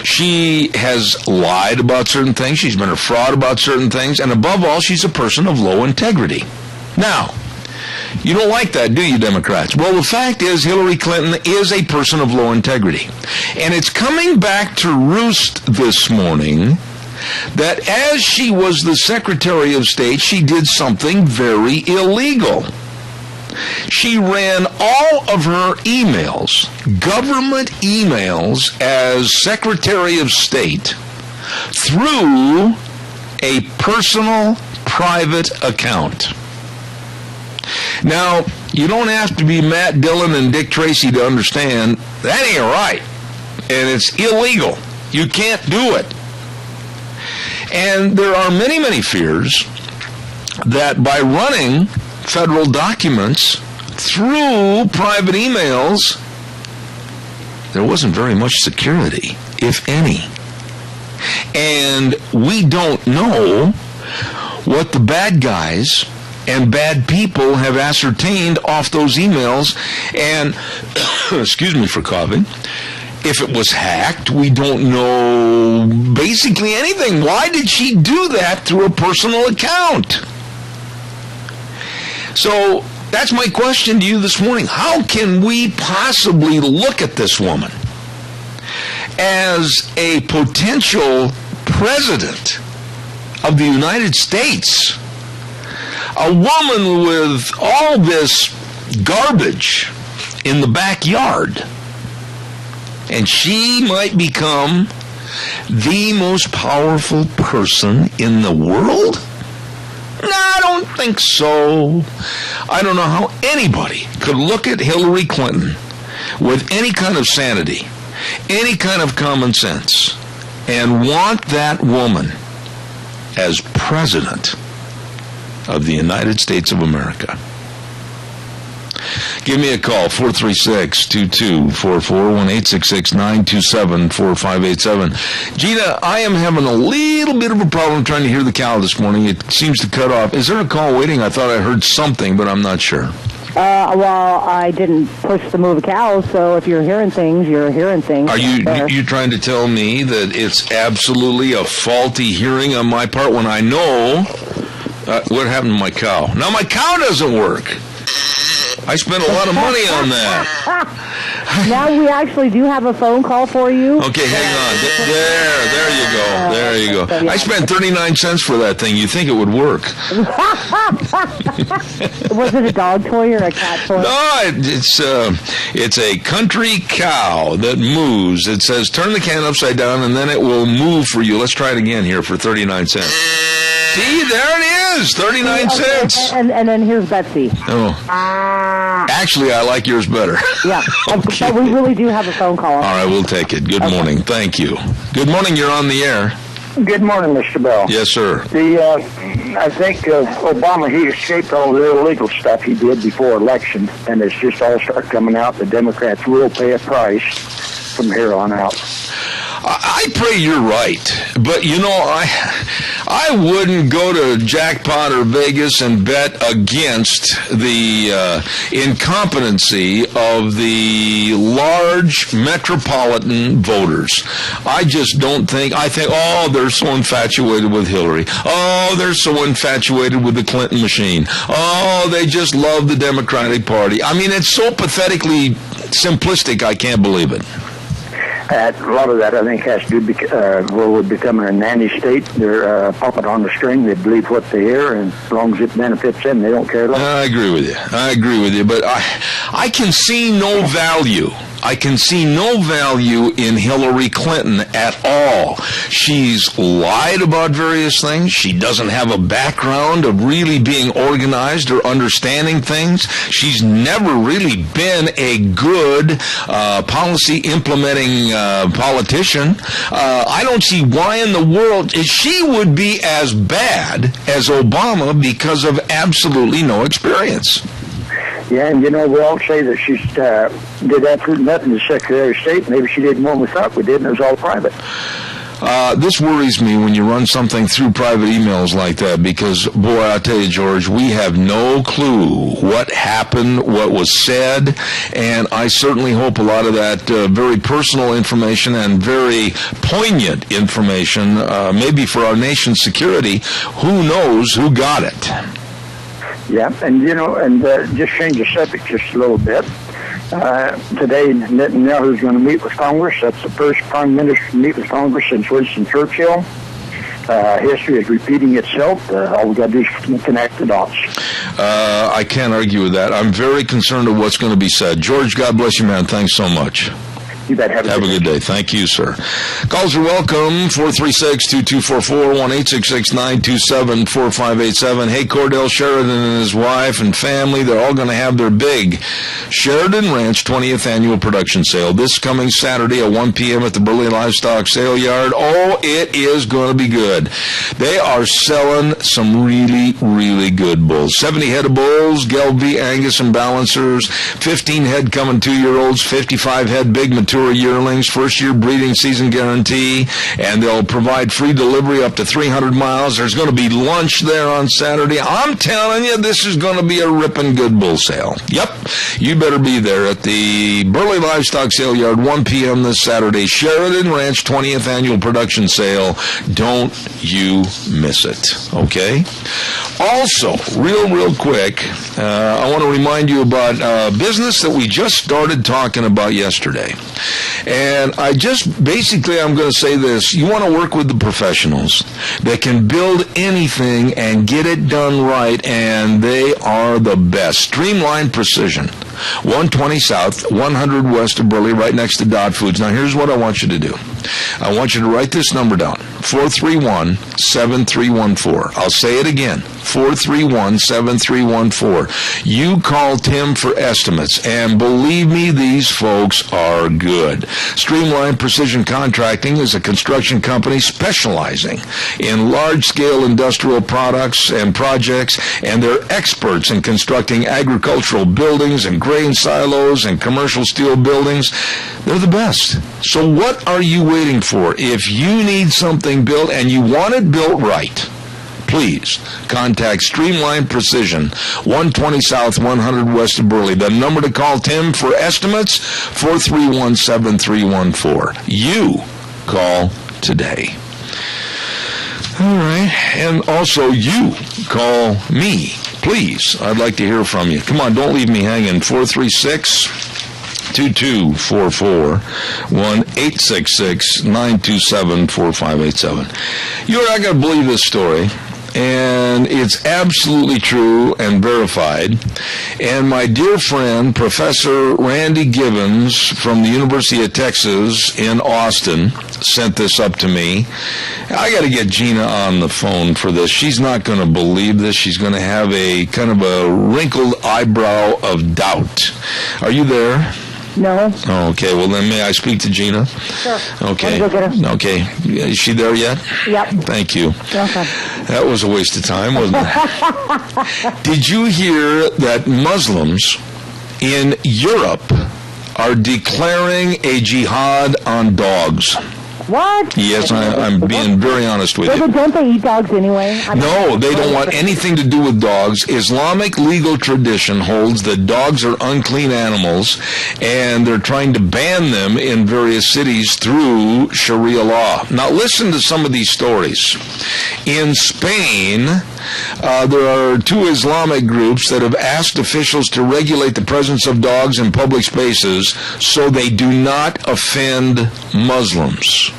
Speaker 2: She has lied about certain things. She's been a fraud about certain things. And above all, she's a person of low integrity. Now, you don't like that, do you, Democrats? Well, the fact is Hillary Clinton is a person of low integrity. And it's coming back to roost this morning that as she was the Secretary of State, she did something very illegal. She ran all of her emails, government emails, as Secretary of State through a personal private account. Now, you don't have to be Matt Dillon and Dick Tracy to understand that ain't right. And it's illegal. You can't do it. And there are many, many fears that by running federal documents through private emails, there wasn't very much security, if any. And we don't know what the bad guys and bad people have ascertained off those emails. And, excuse me for coughing, if it was hacked, we don't know basically anything. Why did she do that through a personal account? So that's my question to you this morning. How can we possibly look at this woman as a potential president of the United States? A woman with all this garbage in the backyard. And she might become the most powerful person in the world? No, I don't think so. I don't know how anybody could look at Hillary Clinton with any kind of sanity, any kind of common sense, and want that woman as president of the United States of America. Give me a call, 436-2244, 1-866-927-4587. Gina, I am having a little bit of a problem trying to hear the cow this morning. It seems to cut off. Is there a call waiting? I thought I heard something, but I'm not sure.
Speaker 3: Well, I didn't push the move of cows, so if you're hearing things, you're hearing things.
Speaker 2: Are you trying to tell me that it's absolutely a faulty hearing on my part when I know what happened to my cow? Now my cow doesn't work. I spent a lot of money on that.
Speaker 3: Now we actually do have a phone call for you.
Speaker 2: Okay, hang on. There you go. I spent 39 cents for that thing. You think it would work?
Speaker 3: Was it a dog toy or a cat toy?
Speaker 2: No, it's a country cow that moves. It says turn the can upside down and then it will move for you. Let's try it again here for 39 cents. See, there it is, 39 cents.
Speaker 3: And then here's Betsy.
Speaker 2: Oh. Actually, I like yours better.
Speaker 3: Yeah,
Speaker 2: Okay.
Speaker 3: but we really do have a phone call.
Speaker 2: All right, we'll take it. Good morning. Thank you. Good morning. You're on the air.
Speaker 11: Good morning, Mr. Bell.
Speaker 2: Yes, sir.
Speaker 11: I think Obama, he escaped all the illegal stuff he did before election, and it's just all start coming out. The Democrats will pay a price from here on out.
Speaker 2: I pray you're right, but you know, I wouldn't go to Jackpot or Vegas and bet against the incompetency of the large metropolitan voters. I just don't think. I think, oh, they're so infatuated with Hillary. Oh, they're so infatuated with the Clinton machine. Oh, they just love the Democratic Party. I mean, it's so pathetically simplistic, I can't believe it.
Speaker 11: A lot of that, I think, has to do with we're becoming a nanny state. They're puppet on the string. They believe what they hear, and as long as it benefits them, they don't care.
Speaker 2: I agree with you, but I can see no value. I can see no value in Hillary Clinton at all. She's lied about various things. She doesn't have a background of really being organized or understanding things. She's never really been a good policy implementing politician. I don't see why in the world she would be as bad as Obama because of absolutely no experience.
Speaker 11: Yeah, and you know, we all say that she did absolutely nothing as Secretary of State. Maybe she did more than we thought we did, and it was all private.
Speaker 2: This worries me when you run something through private emails like that because, boy, I'll tell you, George, we have no clue what happened, what was said, and I certainly hope a lot of that very personal information and very poignant information, maybe for our nation's security, who knows who got it.
Speaker 11: Yeah, and you know, and just change the subject just a little bit. Today, Netanyahu is going to meet with Congress. That's the first prime minister to meet with Congress since Winston Churchill. History is repeating itself. All we got to do is connect the dots.
Speaker 2: I can't argue with that. I'm very concerned of what's going to be said. George, God bless you, man. Thanks so much.
Speaker 11: You bet. Have a
Speaker 2: good day. Thank you, sir. Calls are welcome. 436-2244, 1-866-927-4587. Hey, Cordell Sheridan and his wife and family, they're all going to have their big Sheridan Ranch 20th annual production sale this coming Saturday at 1 p.m. at the Burley Livestock Sale Yard. Oh, it is going to be good. They are selling some really, really good bulls. 70 head of bulls, Gelbvieh, Angus, and Balancers. 15 head coming 2-year-olds, 55 head big mature yearlings, first-year breeding season guarantee, and they'll provide free delivery up to 300 miles. There's going to be lunch there on Saturday. I'm telling you, this is going to be a ripping good bull sale. Yep, you better be there at the Burley Livestock Sale Yard, 1 p.m. this Saturday. Sheridan Ranch 20th Annual Production Sale. Don't you miss it, okay? Also, real quick, I want to remind you about business that we just started talking about yesterday. And I'm going to say this. You want to work with the professionals that can build anything and get it done right, and they are the best. Streamline Precision, 120 South, 100 West of Burley, right next to Dodd Foods. Now, here's what I want you to do. I want you to write this number down, 431-7314. I'll say it again, 431-7314. You call Tim for estimates, and believe me, these folks are good. Streamline Precision Contracting is a construction company specializing in large-scale industrial products and projects, and they're experts in constructing agricultural buildings and grain silos and commercial steel buildings. They're the best. So what are you waiting for? If you need something built and you want it built right, please contact Streamline Precision, 120 South, 100 West of Burley. The number to call Tim for estimates, 431-7314. You call today. All right. And also, you call me, please. I'd like to hear from you. Come on, don't leave me hanging. 436-2244, 1-866-927-4587. You're not going to believe this story, and it's absolutely true and verified. And my dear friend, Professor Randy Gibbons from the University of Texas in Austin, sent this up to me. I got to get Gina on the phone for this. She's not going to believe this. She's going to have a kind of a wrinkled eyebrow of doubt. Are you there?
Speaker 3: No.
Speaker 2: Oh, okay. Well, then may I speak to Gina?
Speaker 3: Sure.
Speaker 2: Okay.
Speaker 3: Go get her.
Speaker 2: Okay. Is she there yet?
Speaker 3: Yep.
Speaker 2: Thank you.
Speaker 3: Okay.
Speaker 2: That was a waste of time, wasn't it? Did you hear that Muslims in Europe are declaring a jihad on dogs?
Speaker 3: What?
Speaker 2: Yes, I'm being very honest with you.
Speaker 3: Don't they eat dogs anyway?
Speaker 2: No, they don't want anything to do with dogs. Islamic legal tradition holds that dogs are unclean animals, and they're trying to ban them in various cities through Sharia law. Now, listen to some of these stories. In Spain, there are two Islamic groups that have asked officials to regulate the presence of dogs in public spaces so they do not offend Muslims.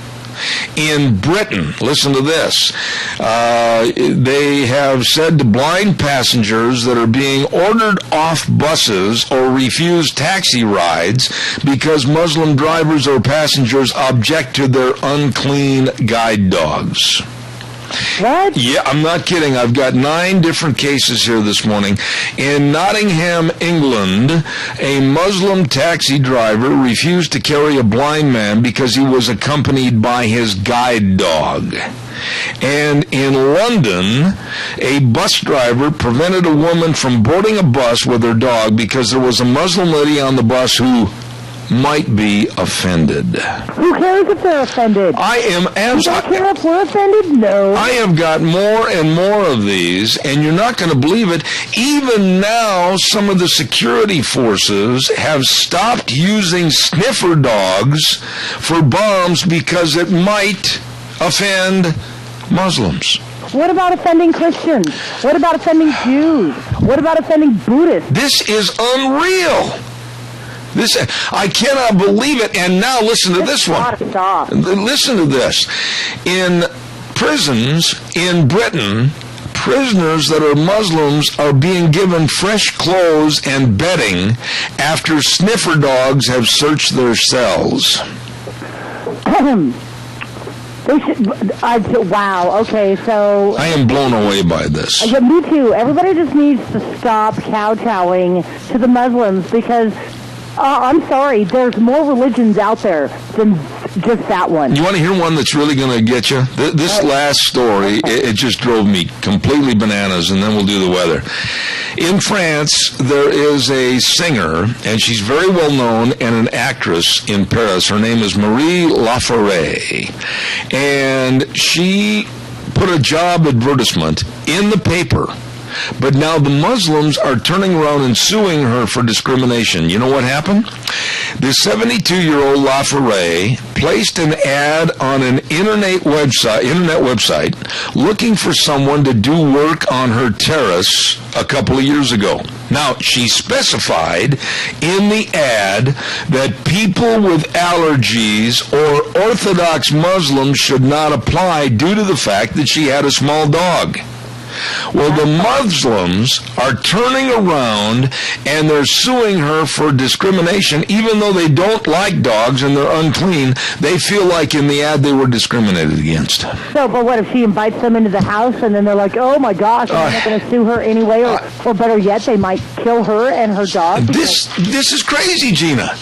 Speaker 2: In Britain, listen to this, they have said to blind passengers that are being ordered off buses or refuse taxi rides because Muslim drivers or passengers object to their unclean guide dogs.
Speaker 3: What?
Speaker 2: Yeah, I'm not kidding. I've got 9 different cases here this morning. In Nottingham, England, a Muslim taxi driver refused to carry a blind man because he was accompanied by his guide dog. And in London, a bus driver prevented a woman from boarding a bus with her dog because there was a Muslim lady on the bus who might be offended.
Speaker 3: Who cares if they're offended?
Speaker 2: I am absolutely...
Speaker 3: You don't care if we're offended? No.
Speaker 2: I have got more and more of these, and you're not going to believe it. Even now, some of the security forces have stopped using sniffer dogs for bombs because it might offend Muslims.
Speaker 3: What about offending Christians? What about offending Jews? What about offending Buddhists?
Speaker 2: This is unreal. I cannot believe it. And now listen to this one. Listen to this. In prisons in Britain, prisoners that are Muslims are being given fresh clothes and bedding after sniffer dogs have searched their cells.
Speaker 3: Wow, okay, so...
Speaker 2: I am blown away by this.
Speaker 3: Yeah, me too. Everybody just needs to stop kowtowing to the Muslims because... I'm sorry, there's more religions out there than just that one.
Speaker 2: You want to hear one that's really going to get you? This last story, it just drove me completely bananas, and then we'll do the weather. In France, there is a singer, and she's very well known, and an actress in Paris. Her name is Marie Laforêt, and she put a job advertisement in the paper. But now the Muslims are turning around and suing her for discrimination. You know what happened? The 72-year-old Laforêt placed an ad on an internet website looking for someone to do work on her terrace a couple of years ago. Now, she specified in the ad that people with allergies or Orthodox Muslims should not apply due to the fact that she had a small dog. Well, the Muslims are turning around and they're suing her for discrimination, even though they don't like dogs and they're unclean. They feel like in the ad they were discriminated against.
Speaker 3: So, but what if she invites them into the house and then they're like, oh my gosh, I'm not going to sue her anyway, or better yet, they might kill her and her dog?
Speaker 2: This is crazy, Gina.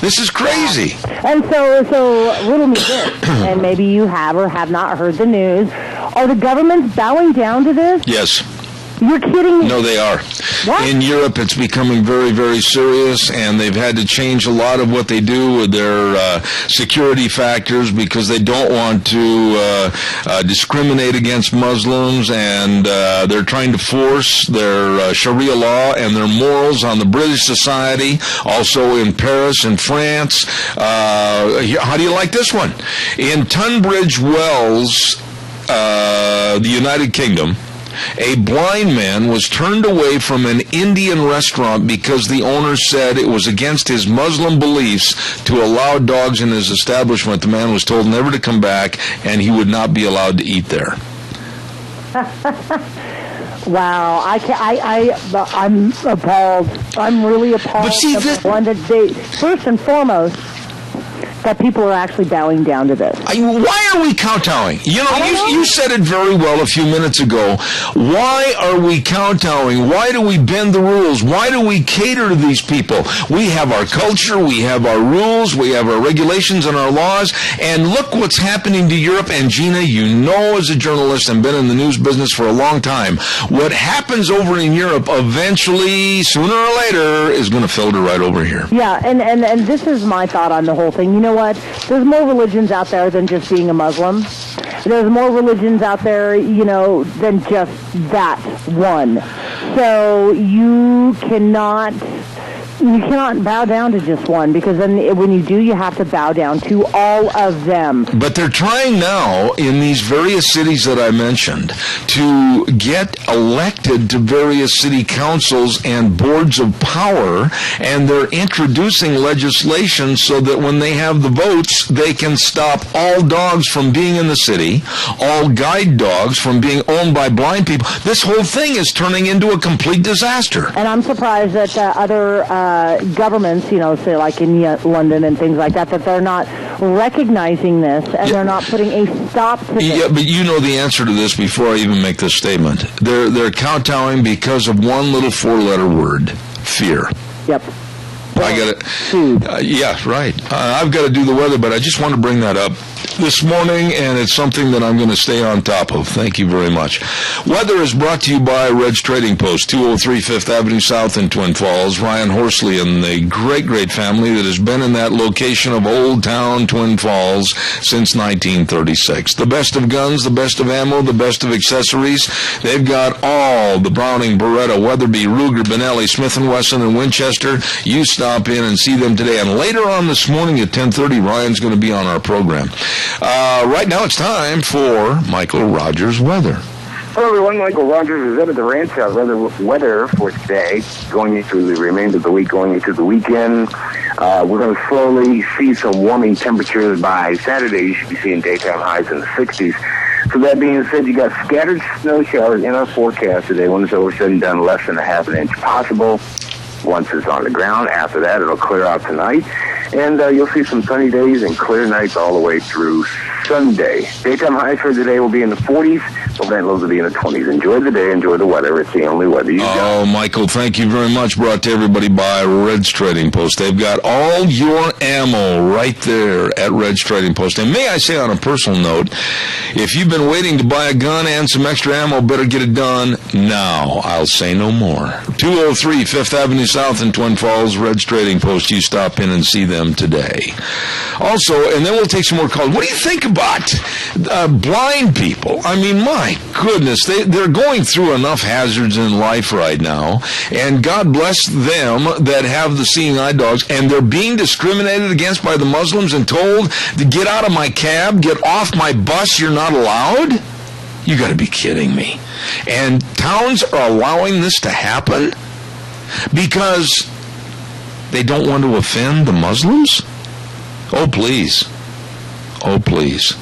Speaker 2: This is crazy.
Speaker 3: And so riddle me this, and maybe you have or have not heard the news. Are the governments bowing down to this?
Speaker 2: Yes.
Speaker 3: You're kidding me?
Speaker 2: No, they are.
Speaker 3: What?
Speaker 2: In Europe, it's becoming very, very serious, and they've had to change a lot of what they do with their security factors because they don't want to discriminate against Muslims, and they're trying to force their Sharia law and their morals on the British society, also in Paris and France. How do you like this one? In Tunbridge Wells, the United Kingdom, a blind man was turned away from an Indian restaurant because the owner said it was against his Muslim beliefs to allow dogs in his establishment. The man was told never to come back, and he would not be allowed to eat there.
Speaker 3: Wow, I'm appalled. I'm really appalled.
Speaker 2: But see,
Speaker 3: first and foremost, that people are actually bowing down to this.
Speaker 2: Why are we kowtowing? You said it very well a few minutes ago. Why are we kowtowing? Why do we bend the rules? Why do we cater to these people? We have our culture, we have our rules, we have our regulations and our laws, and look what's happening to Europe. And Gina, you know as a journalist and been in the news business for a long time, what happens over in Europe eventually, sooner or later, is going to filter right over here.
Speaker 3: Yeah, and this is my thought on the whole thing. You know what? There's more religions out there than just being a Muslim. There's more religions out there, than just that one. So you cannot bow down to just one, because then when you do, you have to bow down to all of them.
Speaker 2: But they're trying now in these various cities that I mentioned to get elected to various city councils and boards of power, and they're introducing legislation so that when they have the votes, they can stop all dogs from being in the city, all guide dogs from being owned by blind people. This whole thing is turning into a complete disaster.
Speaker 3: And I'm surprised that other governments, say like in London and things like that, that they're not recognizing this and they're not putting a stop to this.
Speaker 2: Yeah, but you know the answer to this before I even make this statement. They're kowtowing because of one little four-letter word: fear.
Speaker 3: Yep.
Speaker 2: I got it. Yeah, right. I've got to do the weather, but I just want to bring that up this morning, and it's something that I'm going to stay on top of. Thank you very much. Weather is brought to you by Red's Trading Post, 203 5th Avenue South in Twin Falls. Ryan Horsley and the great family that has been in that location of Old Town Twin Falls since 1936. The best of guns, the best of ammo, the best of accessories. They've got all the Browning, Beretta, Weatherby, Ruger, Benelli, Smith & Wesson, and Winchester. You stop in and see them today. And later on this morning at 10:30, Ryan's going to be on our program. Right now it's time for Michael Rogers' weather.
Speaker 5: Hello, everyone. Michael Rogers is at the ranch. Weather for today, going into the remainder of the week, going into the weekend. We're going to slowly see some warming temperatures by Saturday. You should be seeing daytime highs in the 60s. So that being said, you got scattered snow showers in our forecast today. When it's over said and done, less than a half an inch possible. Once it's on the ground, after that, it'll clear out tonight. And you'll see some sunny days and clear nights all the way through Sunday. Daytime highs for today will be in the 40s. Overnight lows will be in the 20s. Enjoy the day. Enjoy the weather. It's the only weather you got.
Speaker 2: Oh, Michael, thank you very much. Brought to everybody by Red's Trading Post. They've got all your ammo right there at Red's Trading Post. And may I say on a personal note, if you've been waiting to buy a gun and some extra ammo, better get it done now. I'll say no more. 203 5th Avenue South in Twin Falls, Red's Trading Post. You stop in and see them today. Also, and then we'll take some more calls. What do you think about blind people? I mean, my goodness, they're going through enough hazards in life right now, and God bless them that have the seeing eye dogs, and they're being discriminated against by the Muslims and told to get out of my cab, get off my bus, you're not allowed? You got to be kidding me. And towns are allowing this to happen because they don't want to offend the Muslims? Oh, please. Oh, please.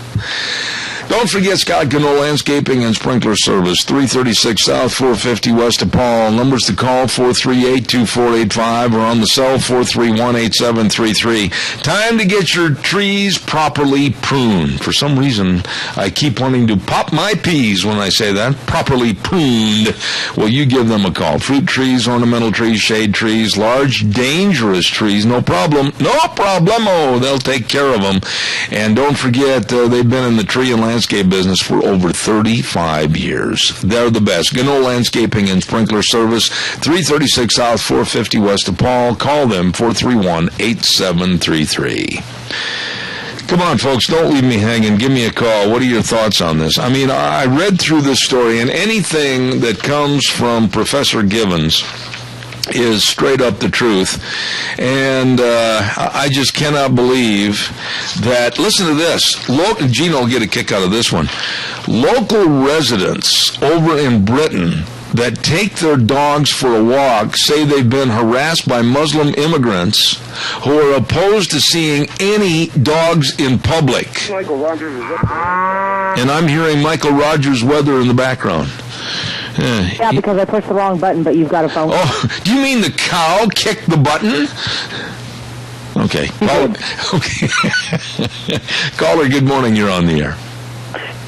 Speaker 2: Don't forget Scott Gano Landscaping and Sprinkler Service, 336 South, 450 West of Paul. Numbers to call, 438-2485, or on the cell, 431-8733. Time to get your trees properly pruned. For some reason, I keep wanting to pop my peas when I say that. Properly pruned. Well, you give them a call. Fruit trees, ornamental trees, shade trees, large, dangerous trees, no problem. No problemo. They'll take care of them. And don't forget, they've been in the tree and landscape business for over 35 years. They're the best. Gano Landscaping and Sprinkler Service, 336 South, 450 West of Paul. Call them, 431-8733. Come on, folks, don't leave me hanging. Give me a call. What are your thoughts on this? I mean, I read through this story, and anything that comes from Professor Givens is straight up the truth. And I just cannot believe that. Listen to this. Gino will get a kick out of this one. Local residents over in Britain that take their dogs for a walk say they've been harassed by Muslim immigrants who are opposed to seeing any dogs in public. And I'm hearing Michael Rogers' weather in the background.
Speaker 3: Yeah, because I pushed the wrong button, but you've got a phone.
Speaker 2: Oh, do you mean the cow kicked the button? Okay. Okay. Caller, good morning. You're on the air.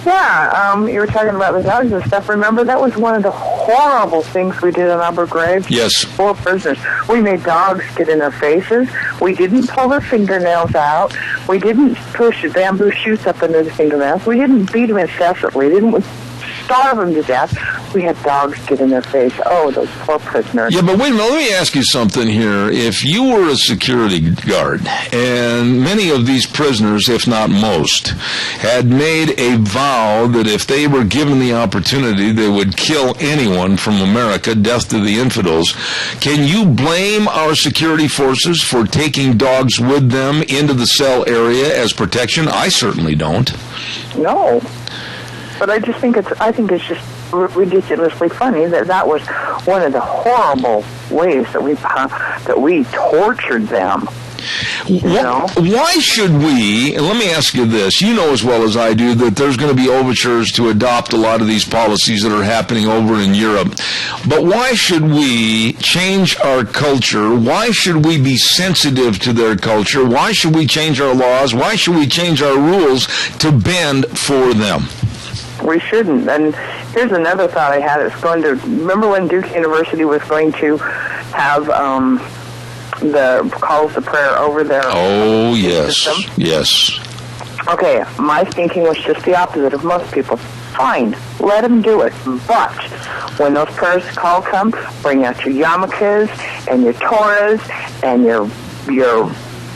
Speaker 12: Yeah, you were talking about the dogs and stuff. Remember, that was one of the horrible things we did in Abu Ghraib?
Speaker 2: Yes.
Speaker 12: For prisoners. We made dogs get in their faces. We didn't pull their fingernails out. We didn't push bamboo shoots up into the fingernails. We didn't beat them incessantly. We didn't starve them to death. We had dogs get in their face. Oh, those poor prisoners.
Speaker 2: Yeah, but wait a minute. Let me ask you something here. If you were a security guard, and many of these prisoners, if not most, had made a vow that if they were given the opportunity, they would kill anyone from America, death to the infidels, can you blame our security forces for taking dogs with them into the cell area as protection? I certainly don't.
Speaker 12: No. But I just think it's just ridiculously funny that was one of the horrible ways that we tortured them.
Speaker 2: Why should we, and let me ask you this, you know as well as I do that there's going to be overtures to adopt a lot of these policies that are happening over in Europe, but why should we change our culture? Why should we be sensitive to their culture? Why should we change our laws? Why should we change our rules to bend for them?
Speaker 12: We shouldn't. And here's another thought I had. Remember when Duke University was going to have the calls to prayer over their system? Yes. Okay, my thinking was just the opposite of most people. Fine, let them do it. But when those prayers call come, bring out your yarmulkes and your Torahs and your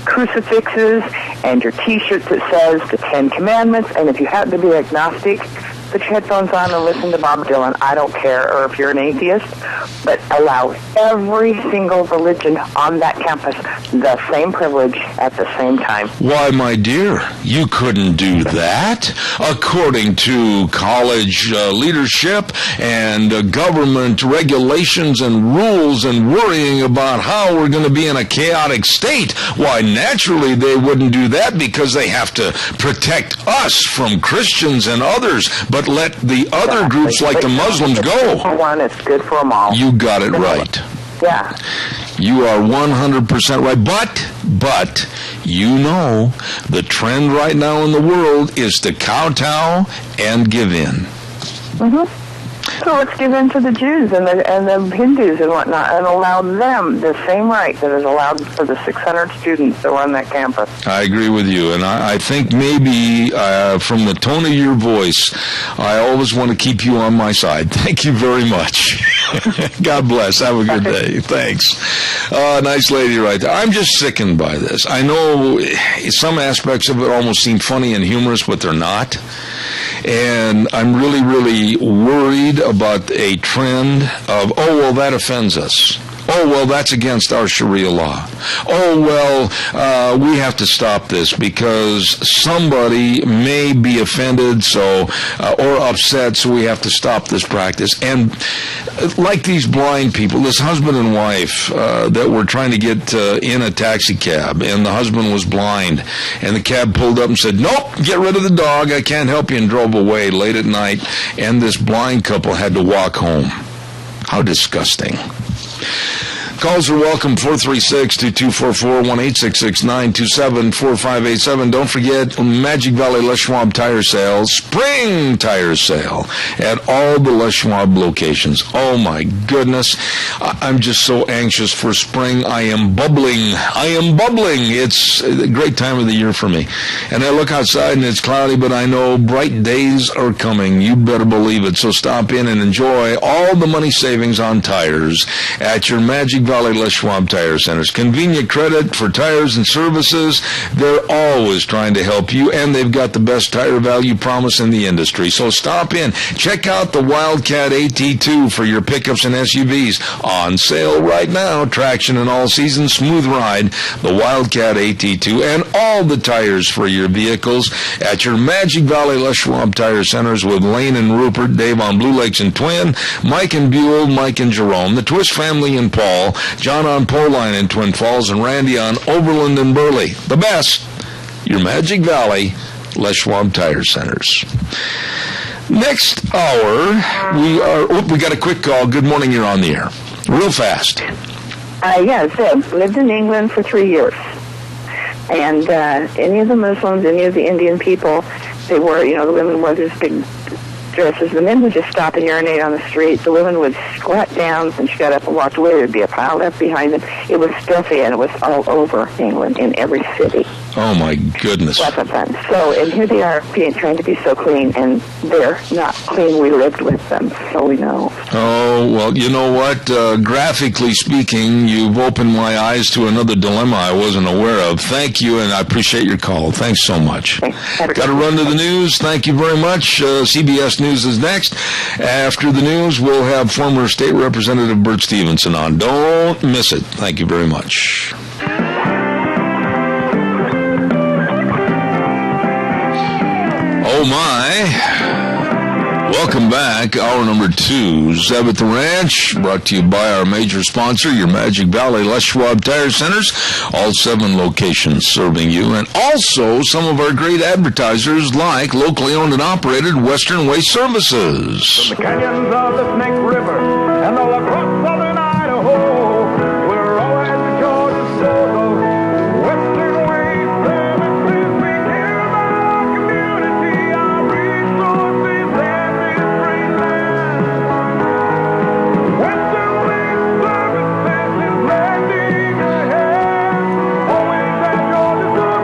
Speaker 12: crucifixes and your T-shirt that says the Ten Commandments, and if you happen to be agnostic, put your headphones on and listen to Bob Dylan. I don't care, or if you're an atheist, but allow every single religion on that campus the same privilege at the same time.
Speaker 2: Why, my dear, you couldn't do that. According to college leadership and government regulations and rules and worrying about how we're going to be in a chaotic state, why, naturally they wouldn't do that because they have to protect us from Christians and others, but let the other groups like the Muslims go.
Speaker 12: For one, it's good for them all.
Speaker 2: You got it right.
Speaker 12: Yeah.
Speaker 2: You are 100% right. But, you know, the trend right now in the world is to kowtow and give in.
Speaker 12: Mm-hmm. So let's give in to the Jews and the Hindus and whatnot and allow them the same right that is allowed for the 600 students that were on that campus.
Speaker 2: I agree with you, and I think maybe from the tone of your voice, I always want to keep you on my side. Thank you very much. God bless. Have a good day. Thanks. Nice lady right there. I'm just sickened by this. I know some aspects of it almost seem funny and humorous, but they're not. And I'm really, really worried about a trend of, that offends us. Oh, well, that's against our Sharia law. Oh, well, we have to stop this because somebody may be offended or upset, so we have to stop this practice. And like these blind people, this husband and wife that were trying to get in a taxi cab, and the husband was blind, and the cab pulled up and said, nope, get rid of the dog, I can't help you, and drove away late at night, and this blind couple had to walk home. How disgusting. Calls are welcome, 436-2244, 1-866-927-4587. Don't forget, Magic Valley Les Schwab Tire Sale, Spring Tire Sale at all the Les Schwab locations. Oh, my goodness. I'm just so anxious for spring. I am bubbling. It's a great time of the year for me. And I look outside and it's cloudy, but I know bright days are coming. You better believe it. So stop in and enjoy all the money savings on tires at your Magic Valley Les Schwab Tire Centers. Convenient credit for tires and services. They're always trying to help you, and they've got the best tire value promise in the industry. So stop in. Check out the Wildcat AT2 for your pickups and SUVs. On sale right now. Traction in all seasons. Smooth ride. The Wildcat AT2 and all the tires for your vehicles at your Magic Valley Les Schwab Tire Centers with Lane and Rupert, Dave on Blue Lakes and Twin, Mike and Buell, Mike and Jerome, the Twist family and Paul, John on Poline in Twin Falls, and Randy on Overland and Burley. The best, your Magic Valley Les Schwab Tire Centers. Next hour, we got a quick call. Good morning, you're on the air. Real fast.
Speaker 12: Yes, I've lived in England for 3 years. And any of the Muslims, any of the Indian people, they wore, the women wore these big dresses. The men would just stop and urinate on the street. The women would squat down, and she got up and walked away. There'd be a pile left behind them. It was filthy, and it was all over England, in every city.
Speaker 2: Oh, my goodness.
Speaker 12: Wasn't fun. So, and here they are trying to be so clean, and they're not clean. We lived with them, so we know.
Speaker 2: Oh, well, you know what? Graphically speaking, you've opened my eyes to another dilemma I wasn't aware of. Thank you, and I appreciate your call. Thanks so much. Got to run to the news. Thank you very much. CBS News is next. After the news, we'll have former State Representative Bert Stevenson on. Don't miss it. Thank you very much. Oh, my. Welcome back. Hour number 2, Zeb at the Ranch, brought to you by our major sponsor, your Magic Valley Les Schwab Tire Centers, all 7 locations serving you, and also some of our great advertisers like locally owned and operated Western Waste Services.
Speaker 13: From the canyons of the Snake River and all across southern Idaho, we're always the Georgia soul. Western Waste Services, we care about our community, our resources, and this great land. Western Waste Services is lending a hand, always at Georgia soul.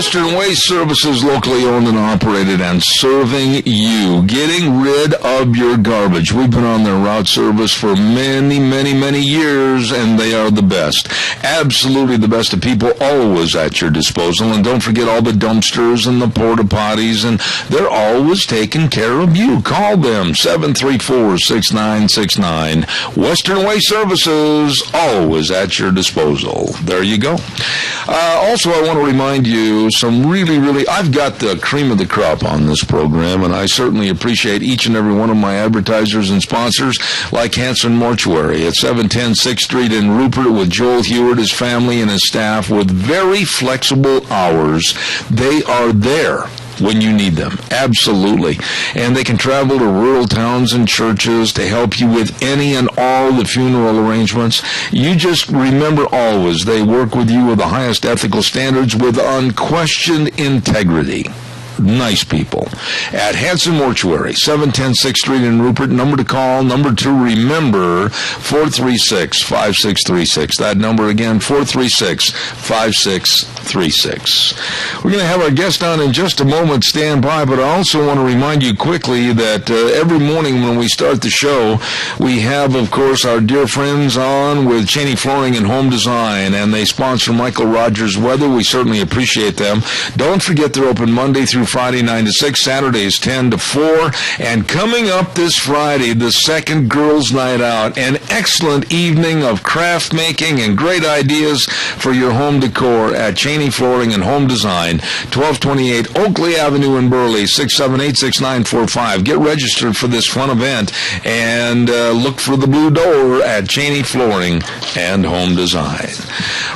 Speaker 2: Western Waste Services, locally owned and operated and serving you, getting rid of your garbage. We've been on their route service for many, many, many years, and they are the best. Absolutely the best of people, always at your disposal. And don't forget all the dumpsters and the porta potties, and they're always taking care of you. Call them, 734-6969. Western Waste Services, always at your disposal. There you go. Also, I want to remind you some really, I've got the cream of the crop on this program, and I certainly appreciate each and every one of my advertisers and sponsors, like Hanson Mortuary at 710 6th Street in Rupert, with Joel Heward, his family, and his staff with very flexible hours. They are there when you need them. Absolutely. And they can travel to rural towns and churches to help you with any and all the funeral arrangements. You just remember always, they work with you with the highest ethical standards with unquestioned integrity. Nice people. At Hanson Mortuary, 710 6th Street in Rupert. Number to call, number to remember, 436-5636. That number again, 436-5636. We're going to have our guest on in just a moment. Stand by, but I also want to remind you quickly that every morning when we start the show, we have, of course, our dear friends on with Cheney Flooring and Home Design, and they sponsor Michael Rogers Weather. We certainly appreciate them. Don't forget they're open Monday through through Friday, 9 to 6, Saturdays, 10 to 4. And coming up this Friday, the second Girls' Night Out, an excellent evening of craft making and great ideas for your home decor at Cheney Flooring and Home Design, 1228 Oakley Avenue in Burley, 678-6945. Get registered for this fun event and look for the blue door at Cheney Flooring and Home Design.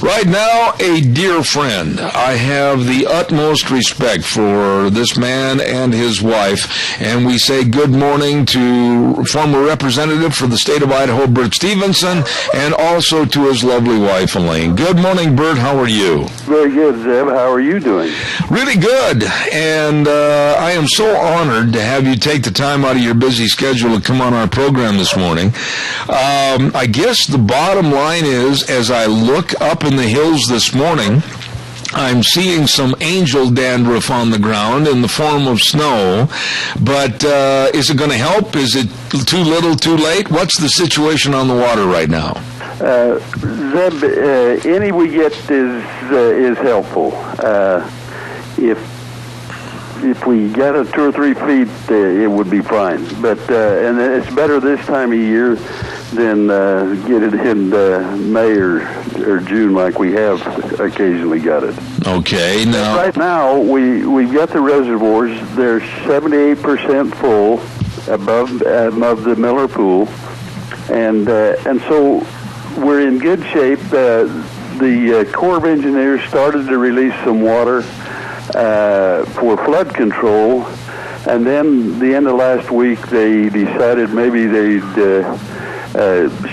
Speaker 2: Right now, a dear friend. I have the utmost respect for this man and his wife, and we say good morning to former representative for the state of Idaho, Bert Stevenson, and also to his lovely wife, Elaine. Good morning, Bert. How are you?
Speaker 6: Very good, Zeb. How are you doing?
Speaker 2: Really good, and I am so honored to have you take the time out of your busy schedule to come on our program this morning. I guess the bottom line is, as I look up in the hills this morning, I'm seeing some angel dandruff on the ground in the form of snow, but is it going to help? Is it too little, too late? What's the situation on the water right now?
Speaker 6: Zeb, any we get is helpful. If we got it 2 or 3 feet, it would be fine. But and it's better this time of year than get it in May or June like we have occasionally got it.
Speaker 2: Okay, now
Speaker 6: right now we've got the reservoirs. They're 78% full above the Miller Pool, and so we're in good shape. The Corps of Engineers started to release some water for flood control, and then the end of last week they decided maybe they'd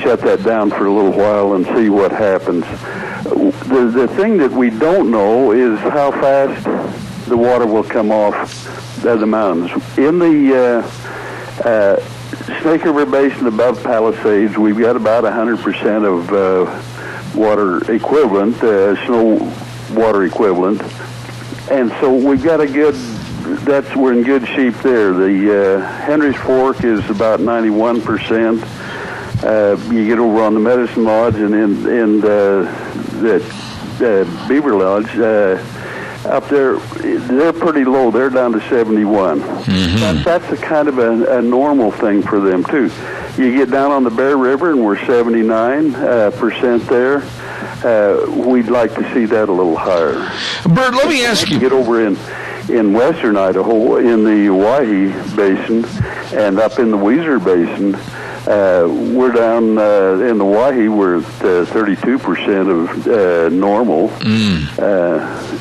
Speaker 6: shut that down for a little while and see what happens. The thing that we don't know is how fast the water will come off the mountains. In the Snake River Basin above Palisades, we've got about 100% of water equivalent, snow water equivalent. And so we've got we're in good shape there. The Henry's Fork is about 91%. You get over on the Medicine Lodge and in the Beaver Lodge, up there, they're pretty low. They're down to 71. Mm-hmm. That's a kind of a normal thing for them, too. You get down on the Bear River, and we're 79% there. We'd like to see that a little higher.
Speaker 2: Bert, let me ask you.
Speaker 6: Get over in western Idaho, in the Owyhee Basin, and up in the Weiser Basin, we're down in the Owyhee, we're at 32% of normal,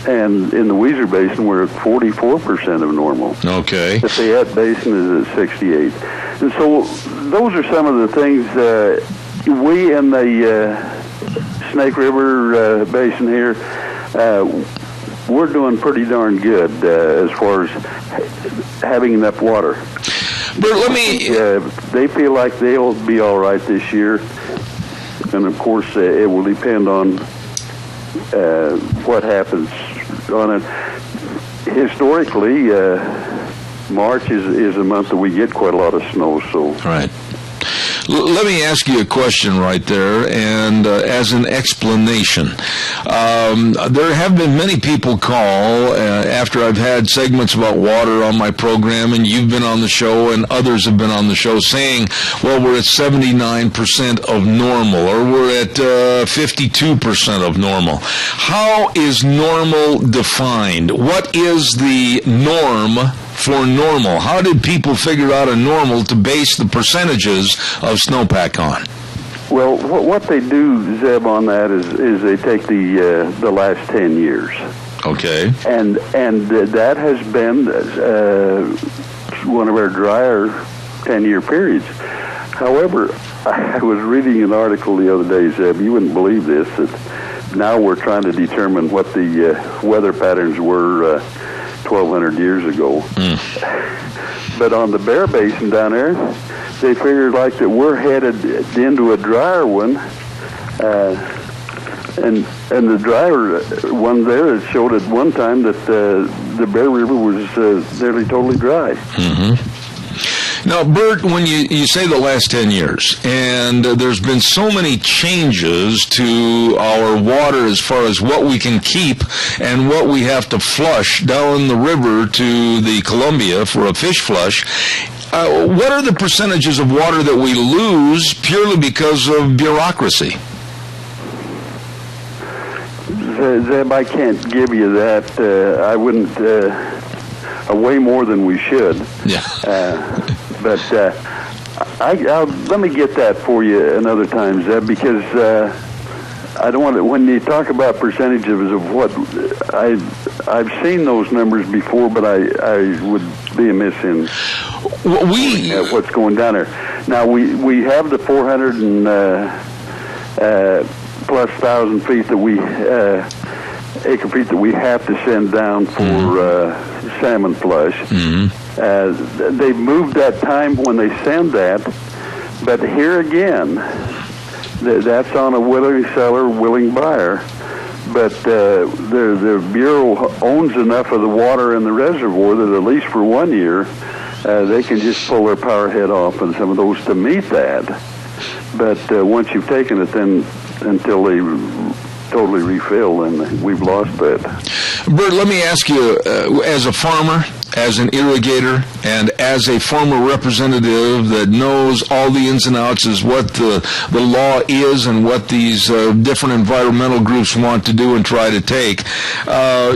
Speaker 6: and in the Weiser Basin, we're at 44% of normal.
Speaker 2: Okay.
Speaker 6: The Fayette Basin is at 68. And so those are some of the things we in the Snake River Basin here, we're doing pretty darn good as far as having enough water.
Speaker 2: But let me...
Speaker 6: they feel like they'll be all right this year. And, of course, it will depend on what happens on it. Historically, March is a month that we get quite a lot of snow. So.
Speaker 2: Right. Let me ask you a question right there, and as an explanation. There have been many people call after I've had segments about water on my program, and you've been on the show, and others have been on the show, saying, well, we're at 79% of normal, or we're at 52% of normal. How is normal defined? What is the norm for normal? How did people figure out a normal to base the percentages of snowpack on?
Speaker 6: Well, what they do, Zeb, on that is they take the last 10 years.
Speaker 2: Okay.
Speaker 6: And that has been one of our drier 10-year periods. However, I was reading an article the other day, Zeb, you wouldn't believe this, that now we're trying to determine what the weather patterns were 1,200 years ago. But on the Bear Basin down there, they figured like that we're headed into a drier one, and the drier one there, it showed at one time that the Bear River was nearly totally dry.
Speaker 2: Now, Bert, when you say the last 10 years, and there's been so many changes to our water as far as what we can keep and what we have to flush down the river to the Columbia for a fish flush, what are the percentages of water that we lose purely because of bureaucracy?
Speaker 6: Zeb, I can't give you that. I wouldn't. Way more than we should.
Speaker 2: Yeah.
Speaker 6: But let me get that for you another time, Zeb, because I don't want to. When you talk about percentages of what I've seen those numbers before, but I would be amiss in what's going down there. Now we have the 400 and plus thousand feet that we acre feet that we have to send down for salmon flush.
Speaker 2: Mm-hmm.
Speaker 6: They've moved that time when they send that, but here again, that's on a willing seller, willing buyer. But the Bureau owns enough of the water in the reservoir that at least for 1 year, they can just pull their power head off and some of those to meet that. But once you've taken it, then until they totally refill, and we've lost that.
Speaker 2: Bert, let me ask you, as a farmer, as an irrigator, and as a former representative that knows all the ins and outs as what the law is and what these different environmental groups want to do and try to take,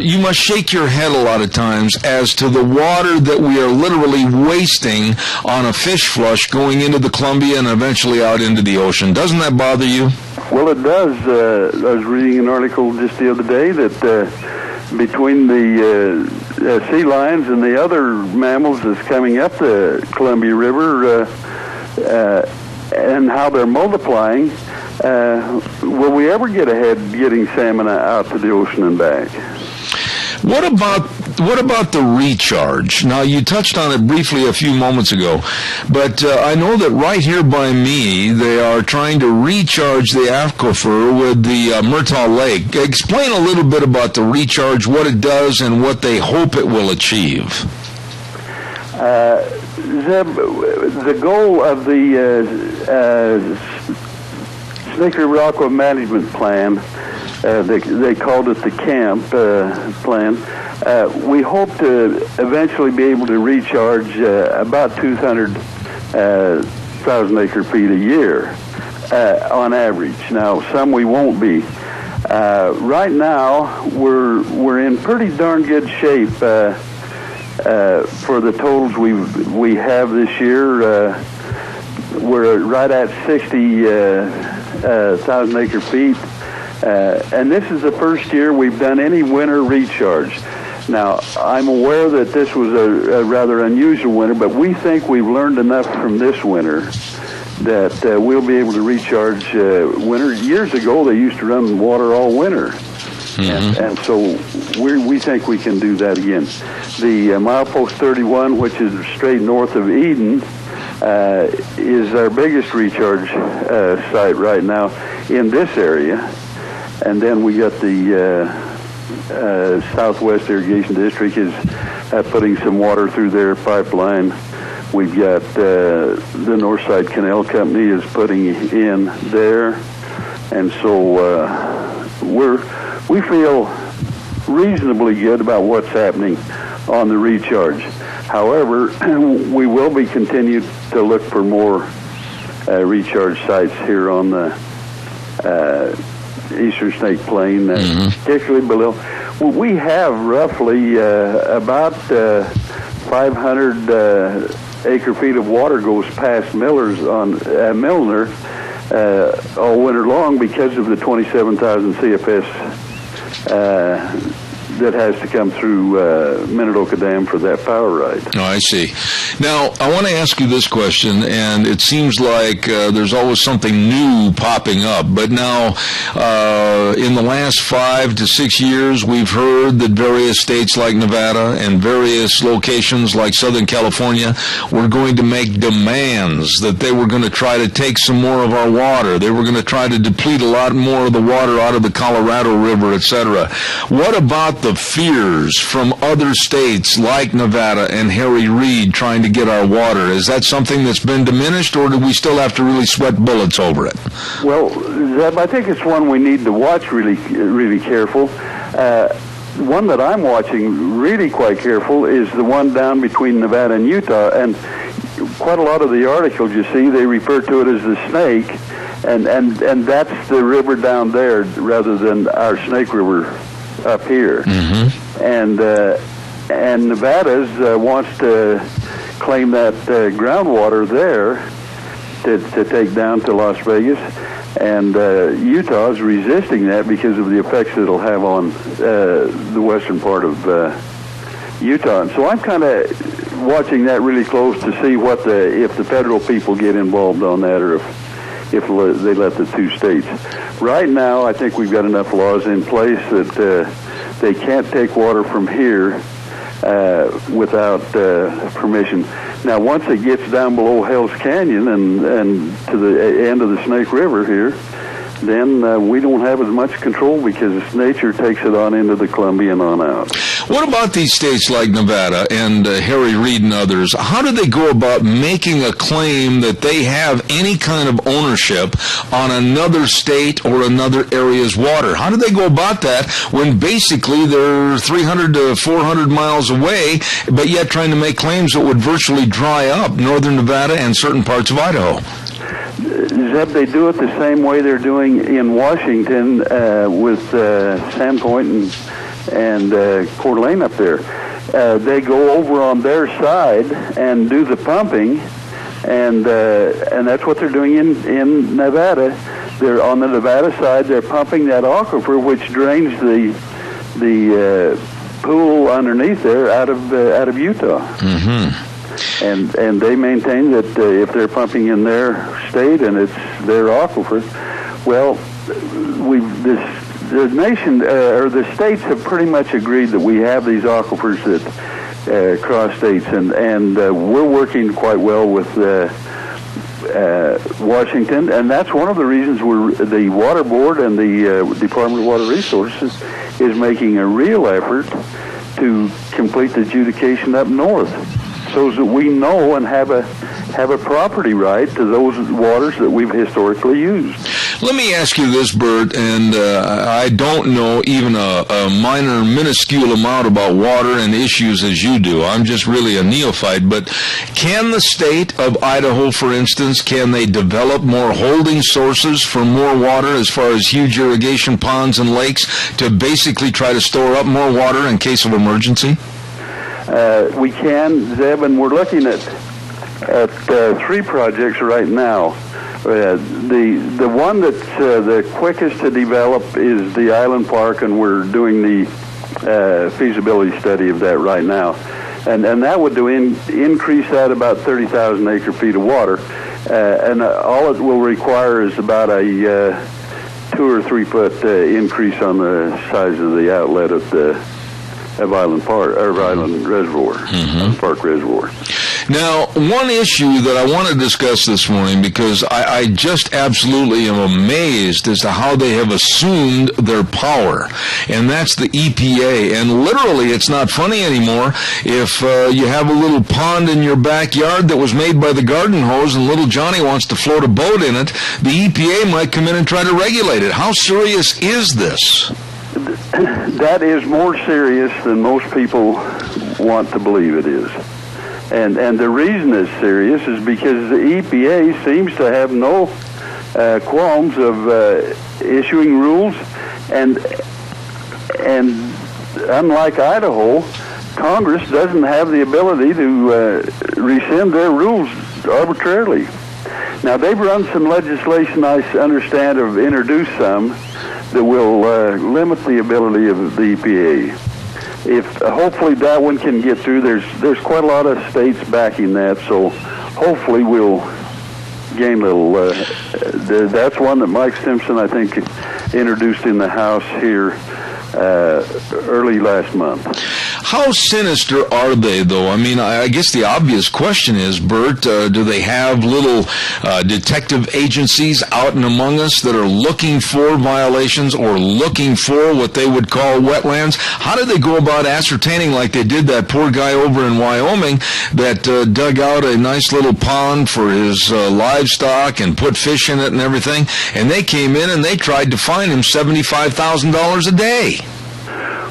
Speaker 2: you must shake your head a lot of times as to the water that we are literally wasting on a fish flush going into the Columbia and eventually out into the ocean. Doesn't that bother you?
Speaker 6: Well, it does. I was reading an article just the other day that between the sea lions and the other mammals that's coming up the Columbia River and how they're multiplying, will we ever get ahead getting salmon out to the ocean and back?
Speaker 2: What about the recharge? Now, you touched on it briefly a few moments ago, but I know that right here by me, they are trying to recharge the aquifer with the Murtaugh Lake. Explain a little bit about the recharge, what it does, and what they hope it will achieve.
Speaker 6: Zeb, the goal of the Snake River Aqua Management Plan, they called it the CAMP plan. We hope to eventually be able to recharge about 200,000 acre feet a year on average. Now, some we won't be. Right now, we're in pretty darn good shape for the totals we have this year. We're right at 60,000 acre feet. And this is the first year we've done any winter recharge. Now, I'm aware that this was a rather unusual winter, but we think we've learned enough from this winter that we'll be able to recharge winter. Years ago, they used to run water all winter. Mm-hmm. And so we think we can do that again. The Milepost 31, which is straight north of Eden, is our biggest recharge site right now in this area. And then we got the Southwest Irrigation District is putting some water through their pipeline. We've got the Northside Canal Company is putting in there. And so we feel reasonably good about what's happening on the recharge. However, we will be continued to look for more recharge sites here on the Eastern Snake Plain, particularly below. We have roughly about 500 acre feet of water goes past Miller's on Milner all winter long because of the 27,000 CFS that has to come through Minidoka Dam for that power right.
Speaker 2: Oh, I see. Now, I want to ask you this question, and it seems like there's always something new popping up. But now, in the last 5 to 6 years, we've heard that various states like Nevada and various locations like Southern California were going to make demands that they were going to try to take some more of our water. They were going to try to deplete a lot more of the water out of the Colorado River, etc. What about about the fears from other states like Nevada and Harry Reid trying to get our water? Is that something that's been diminished, or do we still have to really sweat bullets over it?
Speaker 6: Well, Zeb, I think it's one we need to watch really careful. One that I'm watching really quite careful is the one down between Nevada and Utah, and quite a lot of the articles you see, they refer to it as the Snake, and that's the river down there rather than our Snake River up here.
Speaker 2: Mm-hmm.
Speaker 6: And Nevada's wants to claim that groundwater there to take down to Las Vegas, and Utah is resisting that because of the effects it'll have on the western part of Utah. And so I'm kind of watching that really close to see if the federal people get involved on that, or if they let the two states. Right now, I think we've got enough laws in place that they can't take water from here without permission. Now, once it gets down below Hell's Canyon and to the end of the Snake River here, then we don't have as much control because nature takes it on into the Columbia and on out.
Speaker 2: What about these states like Nevada and Harry Reid and others? How do they go about making a claim that they have any kind of ownership on another state or another area's water? How do they go about that when basically they're 300 to 400 miles away, but yet trying to make claims that would virtually dry up northern Nevada and certain parts of Idaho?
Speaker 6: Zeb, they do it the same way they're doing in Washington with Sandpoint and Coeur d'Alene up there. They go over on their side and do the pumping, and that's what they're doing in Nevada. They're on the Nevada side. They're pumping that aquifer, which drains the pool underneath there out of Utah.
Speaker 2: Mm-hmm.
Speaker 6: And they maintain that if they're pumping in their state and it's their aquifer, well, the nation or the states have pretty much agreed that we have these aquifers that cross states, and we're working quite well with Washington, and that's one of the reasons the Water Board and the Department of Water Resources is making a real effort to complete the adjudication up north, so that we know and have a property right to those waters that we've historically used.
Speaker 2: Let me ask you this, Bert, and I don't know even a minuscule amount about water and issues as you do. I'm just really a neophyte, but can the state of Idaho, for instance, can they develop more holding sources for more water as far as huge irrigation ponds and lakes to basically try to store up more water in case of emergency?
Speaker 6: We can, Zeb, and we're looking at three projects right now. The one that's the quickest to develop is the Island Park, and we're doing the feasibility study of that right now. And that would increase that about 30,000 acre-feet of water. And all it will require is about a 2 or 3 foot increase on the size of the outlet of Island Park, or Island Reservoir, Island Park Reservoir.
Speaker 2: Now, one issue that I want to discuss this morning, because I just absolutely am amazed as to how they have assumed their power, and that's the EPA. And literally, it's not funny anymore. If you have a little pond in your backyard that was made by the garden hose and little Johnny wants to float a boat in it, the EPA might come in and try to regulate it. How serious is this?
Speaker 6: That is more serious than most people want to believe it is. And the reason it's serious is because the EPA seems to have no qualms of issuing rules, and unlike Idaho, Congress doesn't have the ability to rescind their rules arbitrarily. Now, they've run some legislation, I understand, have introduced some that will limit the ability of the EPA. If hopefully that one can get through, there's quite a lot of states backing that, so hopefully we'll gain a little. That's one that Mike Simpson, I think, introduced in the House here early last month.
Speaker 2: How sinister are they, though? I mean, I guess the obvious question is, Bert, do they have little detective agencies out and among us that are looking for violations or looking for what they would call wetlands? How do they go about ascertaining, like they did that poor guy over in Wyoming that dug out a nice little pond for his livestock and put fish in it and everything, and they came in and they tried to fine him $75,000 a day?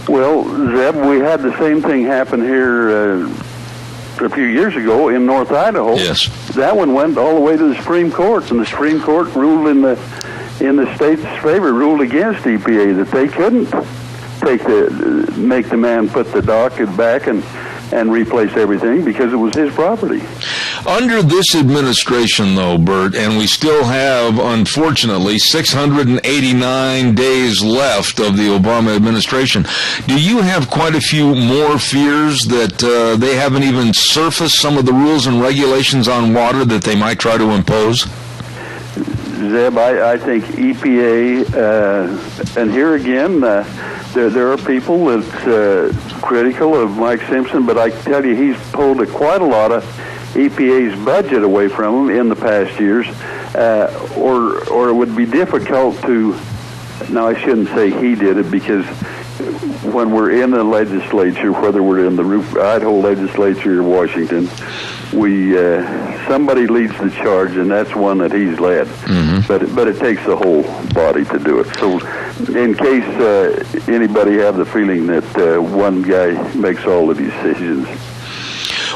Speaker 6: Well, Zeb, we had the same thing happen here a few years ago in North Idaho.
Speaker 2: Yes. That
Speaker 6: one went all the way to the Supreme Court, and the Supreme Court ruled in the state's favor, ruled against EPA that they couldn't make the man put the dock back and replace everything because it was his property.
Speaker 2: Under this administration, though, Bert, and we still have, unfortunately, 689 days left of the Obama administration, do you have quite a few more fears that they haven't even surfaced some of the rules and regulations on water that they might try to impose?
Speaker 6: Zeb, I think EPA, and here again, there are people that's critical of Mike Simpson, but I tell you, he's pulled quite a lot of EPA's budget away from him in the past years, or it would be difficult to, now I shouldn't say he did it, because when we're in the legislature, whether we're in the Idaho legislature or Washington, somebody leads the charge, and that's one that he's led. Mm-hmm. But it takes the whole body to do it. So, in case anybody have the feeling that one guy makes all the decisions.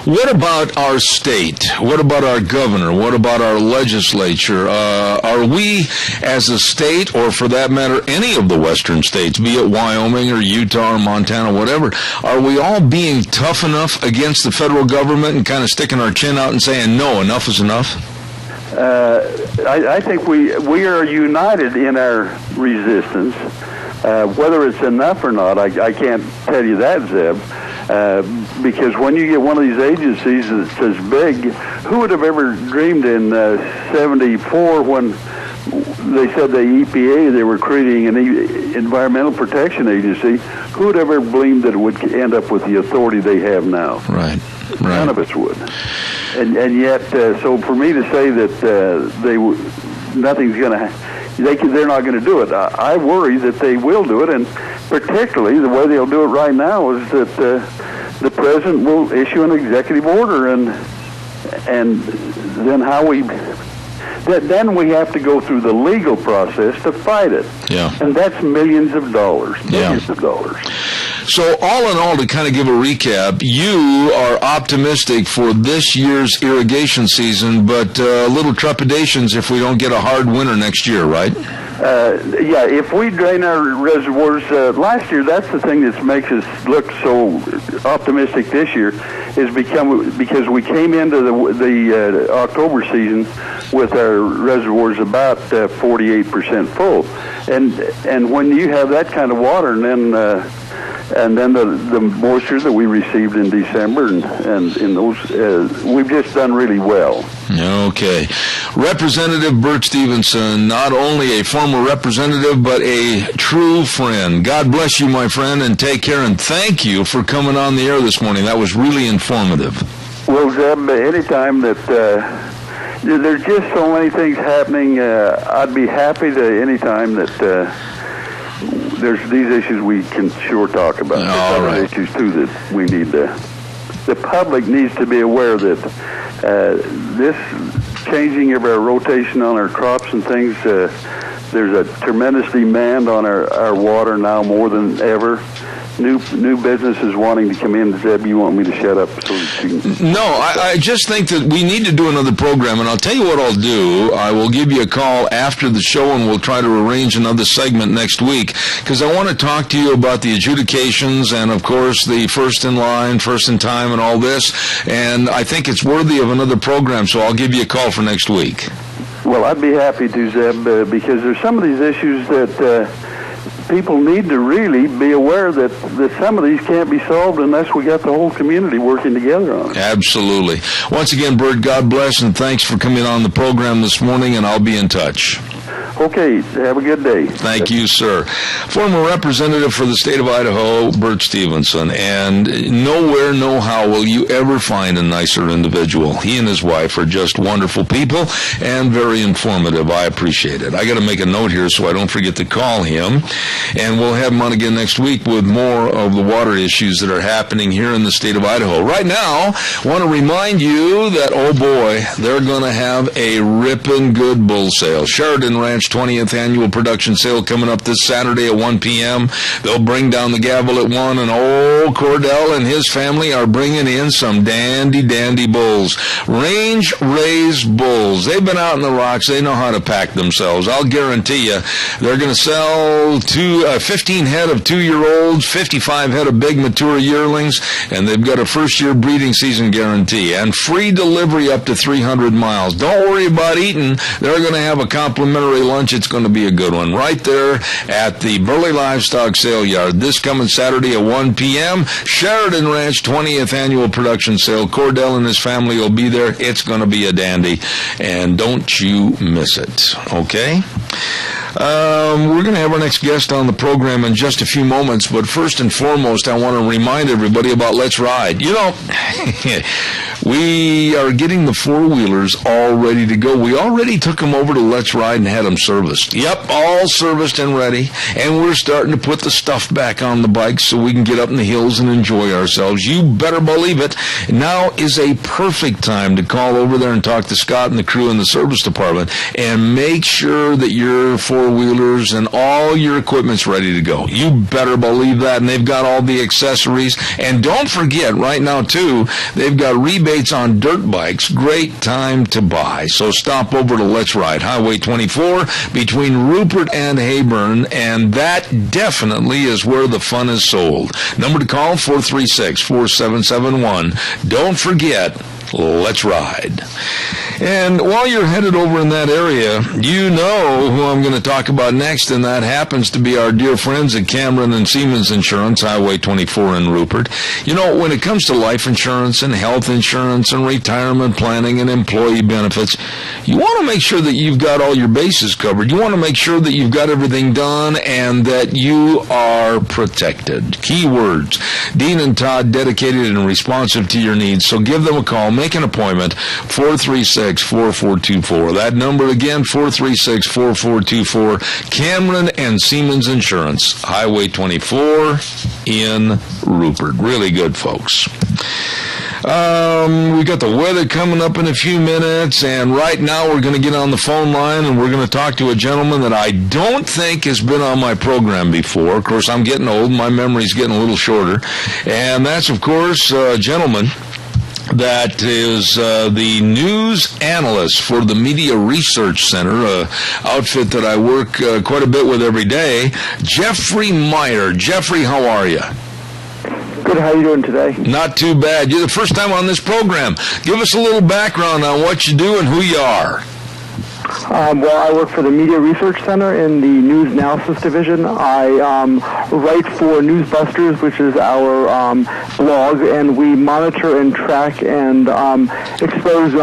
Speaker 2: What about our state? What about our governor? What about our legislature? Are we, as a state, or for that matter, any of the western states, be it Wyoming or Utah or Montana, whatever, are we all being tough enough against the federal government and kind of sticking our chin out and saying, no, enough is enough?
Speaker 6: I think we are united in our resistance. Whether it's enough or not, I can't tell you that, Zeb. Because when you get one of these agencies that's as big, who would have ever dreamed in 74 when they said the EPA, they were creating an environmental protection agency, who would have ever believed that it would end up with the authority they have now?
Speaker 2: Right.
Speaker 6: None of us would. And yet, so for me to say that nothing's going to they're not going to do it. I worry that they will do it, and particularly the way they'll do it right now is that the president will issue an executive order, and then then we have to go through the legal process to fight it.
Speaker 2: Yeah.
Speaker 6: And that's millions of dollars.
Speaker 2: So all in all, to kind of give a recap, you are optimistic for this year's irrigation season, but little trepidations if we don't get a hard winter next year, right?
Speaker 6: Yeah, if we drain our reservoirs, last year, that's the thing that makes us look so optimistic this year, is because we came into the October season with our reservoirs about 48% full. And when you have that kind of water, and then the moisture that we received in December, and in those, we've just done really well.
Speaker 2: Okay. Representative Bert Stevenson, not only a former representative, but a true friend. God bless you, my friend, and take care, and thank you for coming on the air this morning. That was really informative.
Speaker 6: Well, Zeb, anytime that there's just so many things happening, I'd be happy to anytime that there's these issues we can sure talk about. There's other issues, too, that we need the public needs to be aware that this changing of our rotation on our crops and things, there's a tremendous demand on our water now more than ever. New businesses wanting to come in. Zeb, you want me to shut up? So you can...
Speaker 2: No, I just think that we need to do another program, and I'll tell you what I'll do. I will give you a call after the show, and we'll try to arrange another segment next week, because I want to talk to you about the adjudications and, of course, the first in line, first in time, and all this, and I think it's worthy of another program, so I'll give you a call for next week.
Speaker 6: Well, I'd be happy to, Zeb, because there's some of these issues that people need to really be aware that some of these can't be solved unless we got the whole community working together on it.
Speaker 2: Absolutely. Once again, Bert, God bless, and thanks for coming on the program this morning, and I'll be in touch.
Speaker 6: Okay, have a good day.
Speaker 2: Thank you, sir. Former representative for the state of Idaho, Bert Stevenson, and nowhere, no how will you ever find a nicer individual. He and his wife are just wonderful people and very informative. I appreciate it. I got to make a note here so I don't forget to call him, and we'll have him on again next week with more of the water issues that are happening here in the state of Idaho. Right now, I want to remind you that, oh boy, they're going to have a ripping good bull sale. Sheridan Ranch 20th annual production sale coming up this Saturday at 1 p.m. They'll bring down the gavel at 1, and old Cordell and his family are bringing in some dandy bulls. Range-raised bulls. They've been out in the rocks. They know how to pack themselves. I'll guarantee you they're going to sell 15 head of 2-year-olds, 55 head of big mature yearlings, and they've got a first-year breeding season guarantee and free delivery up to 300 miles. Don't worry about eating. They're going to have a complimentary lunch. It's going to be a good one right there at the Burley Livestock Sale Yard this coming Saturday at 1 p.m. Sheridan Ranch 20th annual production sale. Cordell and his family will be there. It's going to be a dandy, and don't you miss it, okay? We're going to have our next guest on the program in just a few moments, but first and foremost, I want to remind everybody about Let's Ride. You know, we are getting the four-wheelers all ready to go. We already took them over to Let's Ride and had them serviced. Yep, all serviced and ready, and we're starting to put the stuff back on the bikes so we can get up in the hills and enjoy ourselves. You better believe it. Now is a perfect time to call over there and talk to Scott and the crew in the service department and make sure that your four-wheelers and all your equipment's ready to go. You better believe that, and they've got all the accessories. And don't forget, right now, too, they've got rebates on dirt bikes. Great time to buy. So stop over to Let's Ride, Highway 24, between Rupert and Hayburn, and that definitely is where the fun is sold. Number to call, 436-4771. Don't forget, Let's Ride. And while you're headed over in that area, you know who I'm going to talk about next, and that happens to be our dear friends at Cameron and Siemens Insurance, Highway 24 in Rupert. You know, when it comes to life insurance and health insurance and retirement planning and employee benefits, you want to make sure that you've got all your bases covered. You want to make sure that you've got everything done and that you are protected. Keywords: Dean and Todd, dedicated and responsive to your needs. So give them a call. Make an appointment, 436-4424. That number again, 436-4424. Cameron and Siemens Insurance, Highway 24 in Rupert. Really good, folks. We got the weather coming up in a few minutes, and right now we're going to get on the phone line and we're going to talk to a gentleman that I don't think has been on my program before. Of course, I'm getting old. My memory's getting a little shorter. And that's, of course, a gentleman that is the news analyst for the Media Research Center, an outfit that I work quite a bit with every day, Jeffrey Meyer. Jeffrey, how are you?
Speaker 14: Good. How are you doing today?
Speaker 2: Not too bad. You're the first time on this program. Give us a little background on what you do and who you are.
Speaker 14: Well, I work for the Media Research Center in the News Analysis Division. I write for Newsbusters, which is our blog, and we monitor and track and expose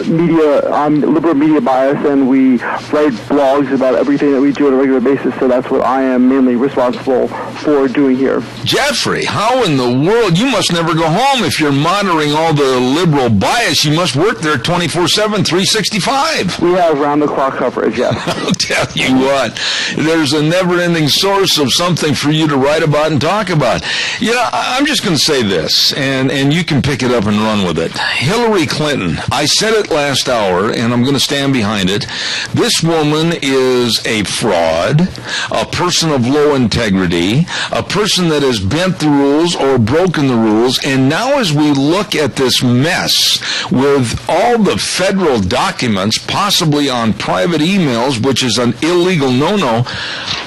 Speaker 14: liberal media bias, and we write blogs about everything that we do on a regular basis, so that's what I am mainly responsible for doing here.
Speaker 2: Jeffrey, how in the world? You must never go home if you're monitoring all the liberal bias. You must work there 24/7, 365.
Speaker 14: We have round-the-clock coverage, yes.
Speaker 2: I'll tell you what, there's a never-ending source of something for you to write about and talk about. You know, I'm just going to say this, and you can pick it up and run with it. Hillary Clinton, I said it last hour, and I'm going to stand behind it. This woman is a fraud, a person of low integrity, a person that has bent the rules or broken the rules, and now as we look at this mess with all the federal documents, possibly on private emails, which is an illegal no-no,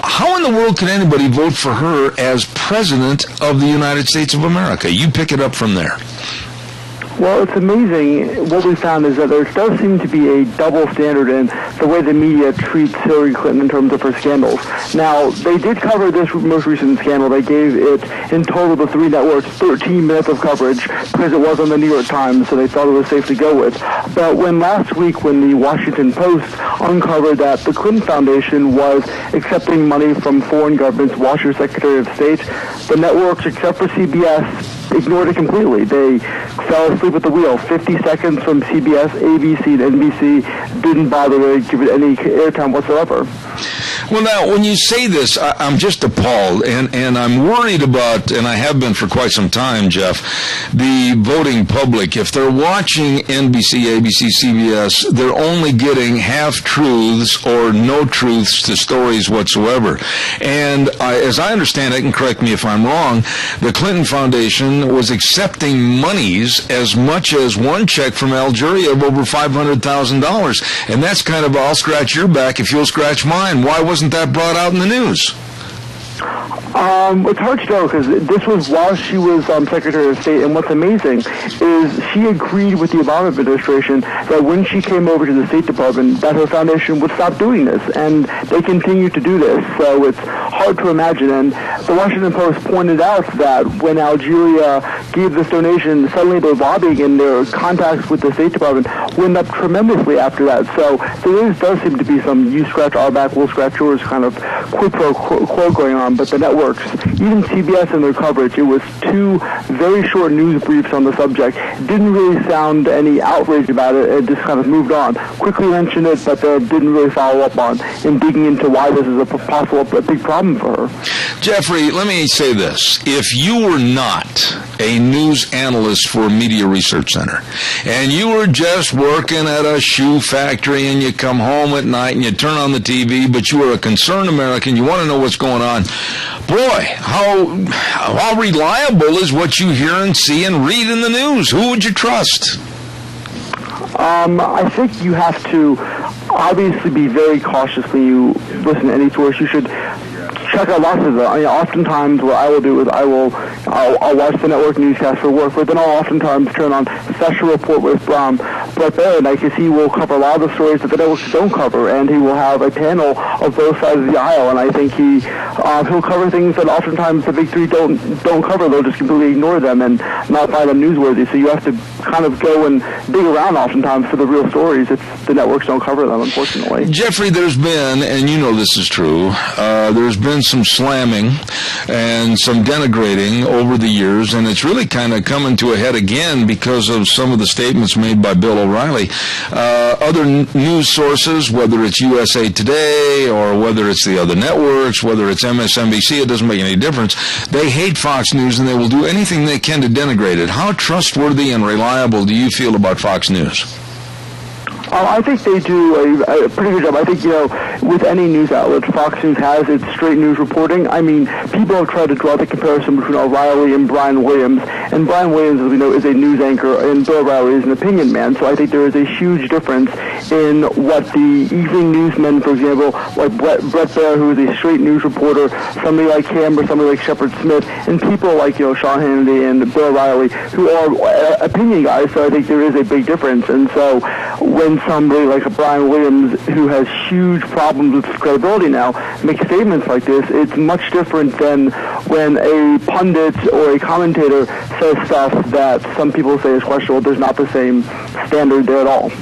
Speaker 2: how in the world can anybody vote for her as President of the United States of America? You pick it up from there.
Speaker 14: Well, it's amazing. What we found is that there does seem to be a double standard in the way the media treats Hillary Clinton in terms of her scandals. Now, they did cover this most recent scandal. They gave it, in total, the three networks, 13 minutes of coverage because it was on the New York Times, so they thought it was safe to go with. But when last week, when the Washington Post uncovered that the Clinton Foundation was accepting money from foreign governments, Washington Secretary of State, the networks, except for CBS, ignored it completely. They fell asleep at the wheel. 50 seconds from CBS, ABC, and NBC didn't bother to give it any airtime whatsoever.
Speaker 2: Well, now, when you say this, I'm just appalled, and I'm worried about, and I have been for quite some time, Jeff, the voting public. If they're watching NBC, ABC, CBS, they're only getting half-truths or no truths to stories whatsoever. And as I understand it, and correct me if I'm wrong, the Clinton Foundation was accepting monies as much as one check from Algeria of over $500,000. And that's kind of, I'll scratch your back if you'll scratch mine. Why wasn't that brought out in the news?
Speaker 14: It's hard to know because this was while she was Secretary of State, and what's amazing is she agreed with the Obama administration that when she came over to the State Department that her foundation would stop doing this, and they continue to do this, so it's hard to imagine. And the Washington Post pointed out that when Algeria gave this donation, suddenly their lobbying and their contacts with the State Department went up tremendously after that. So there does seem to be some you scratch our back, we'll scratch yours kind of quid pro quo going on, but the networks, even CBS in their coverage, it was two very short news briefs on the subject. It didn't really sound any outrage about it. It just kind of moved on. Quickly mentioned it, but they didn't really follow up on in digging into why this is a big problem for her.
Speaker 2: Jeffrey, let me say this. If you were not a news analyst for a media research center, and you were just working at a shoe factory and you come home at night and you turn on the TV, but you are a concerned American, you want to know what's going on, boy, how reliable is what you hear and see and read in the news? Who would you trust?
Speaker 14: I think you have to obviously be very cautious when you listen to any source. You should check out lots of them. I mean, oftentimes what I will do is I'll watch the network newscast for work, but then I'll oftentimes turn on Special Report with Brett Baer, and I can see he will cover a lot of the stories that the networks don't cover, and he will have a panel of both sides of the aisle, and I think he'll cover things that oftentimes the big three don't cover. They'll just completely ignore them and not find them newsworthy. So you have to kind of go and dig around oftentimes for the real stories if the networks don't cover them, unfortunately.
Speaker 2: Jeffrey, there's been, and you know this is true, there's been some slamming and some denigrating over the years, and it's really kind of coming to a head again because of some of the statements made by Bill O'Reilly. Other news sources, whether it's USA Today or whether it's the other networks, whether it's MSNBC, it doesn't make any difference. They hate Fox News, and they will do anything they can to denigrate it. How trustworthy and reliable do you feel about Fox News?
Speaker 14: I think they do a pretty good job. I think, with any news outlet, Fox News has its straight news reporting. I mean, people have tried to draw the comparison between O'Reilly and Brian Williams. And Brian Williams, as we know, is a news anchor, and Bill O'Reilly is an opinion man. So I think there is a huge difference in what the evening newsmen, for example, like Brett Baer, who is a straight news reporter, somebody like him or somebody like Shepard Smith, and people like, Sean Hannity and Bill O'Reilly, who are opinion guys. So I think there is a big difference. And so when somebody like a Brian Williams, who has huge problems with his credibility now, makes statements like this, it's much different than when a pundit or a commentator says stuff that some people say is questionable. There's not the same standard there at all.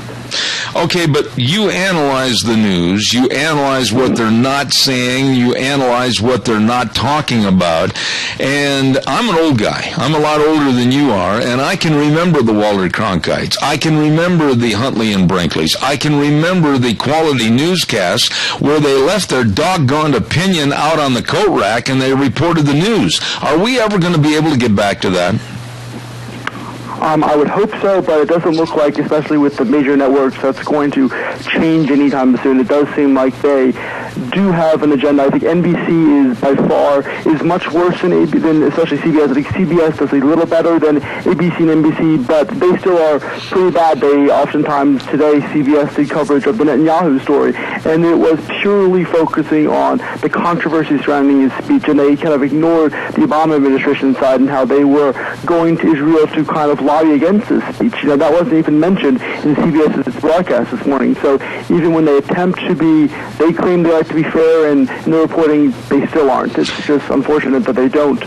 Speaker 2: Okay, but you analyze the news, you analyze what they're not saying, you analyze what they're not talking about, and I'm an old guy. I'm a lot older than you are, and I can remember the Walter Cronkites. I can remember the Huntley and Brinkley's. I can remember the quality newscasts where they left their doggone opinion out on the coat rack and they reported the news. Are we ever going to be able to get back to that?
Speaker 14: I would hope so, but it doesn't look like, especially with the major networks, that's going to change anytime soon. It does seem like they do have an agenda. I think NBC is much worse than especially CBS. I think CBS does a little better than ABC and NBC, but they still are pretty bad. They oftentimes, today, CBS did coverage of the Netanyahu story, and it was purely focusing on the controversy surrounding his speech, and they kind of ignored the Obama administration side and how they were going to Israel to kind of lobby against his speech. That wasn't even mentioned in CBS's broadcast this morning. So even when they attempt to be, they claim they like to be fair, and in the reporting, they still aren't. It's just unfortunate that they don't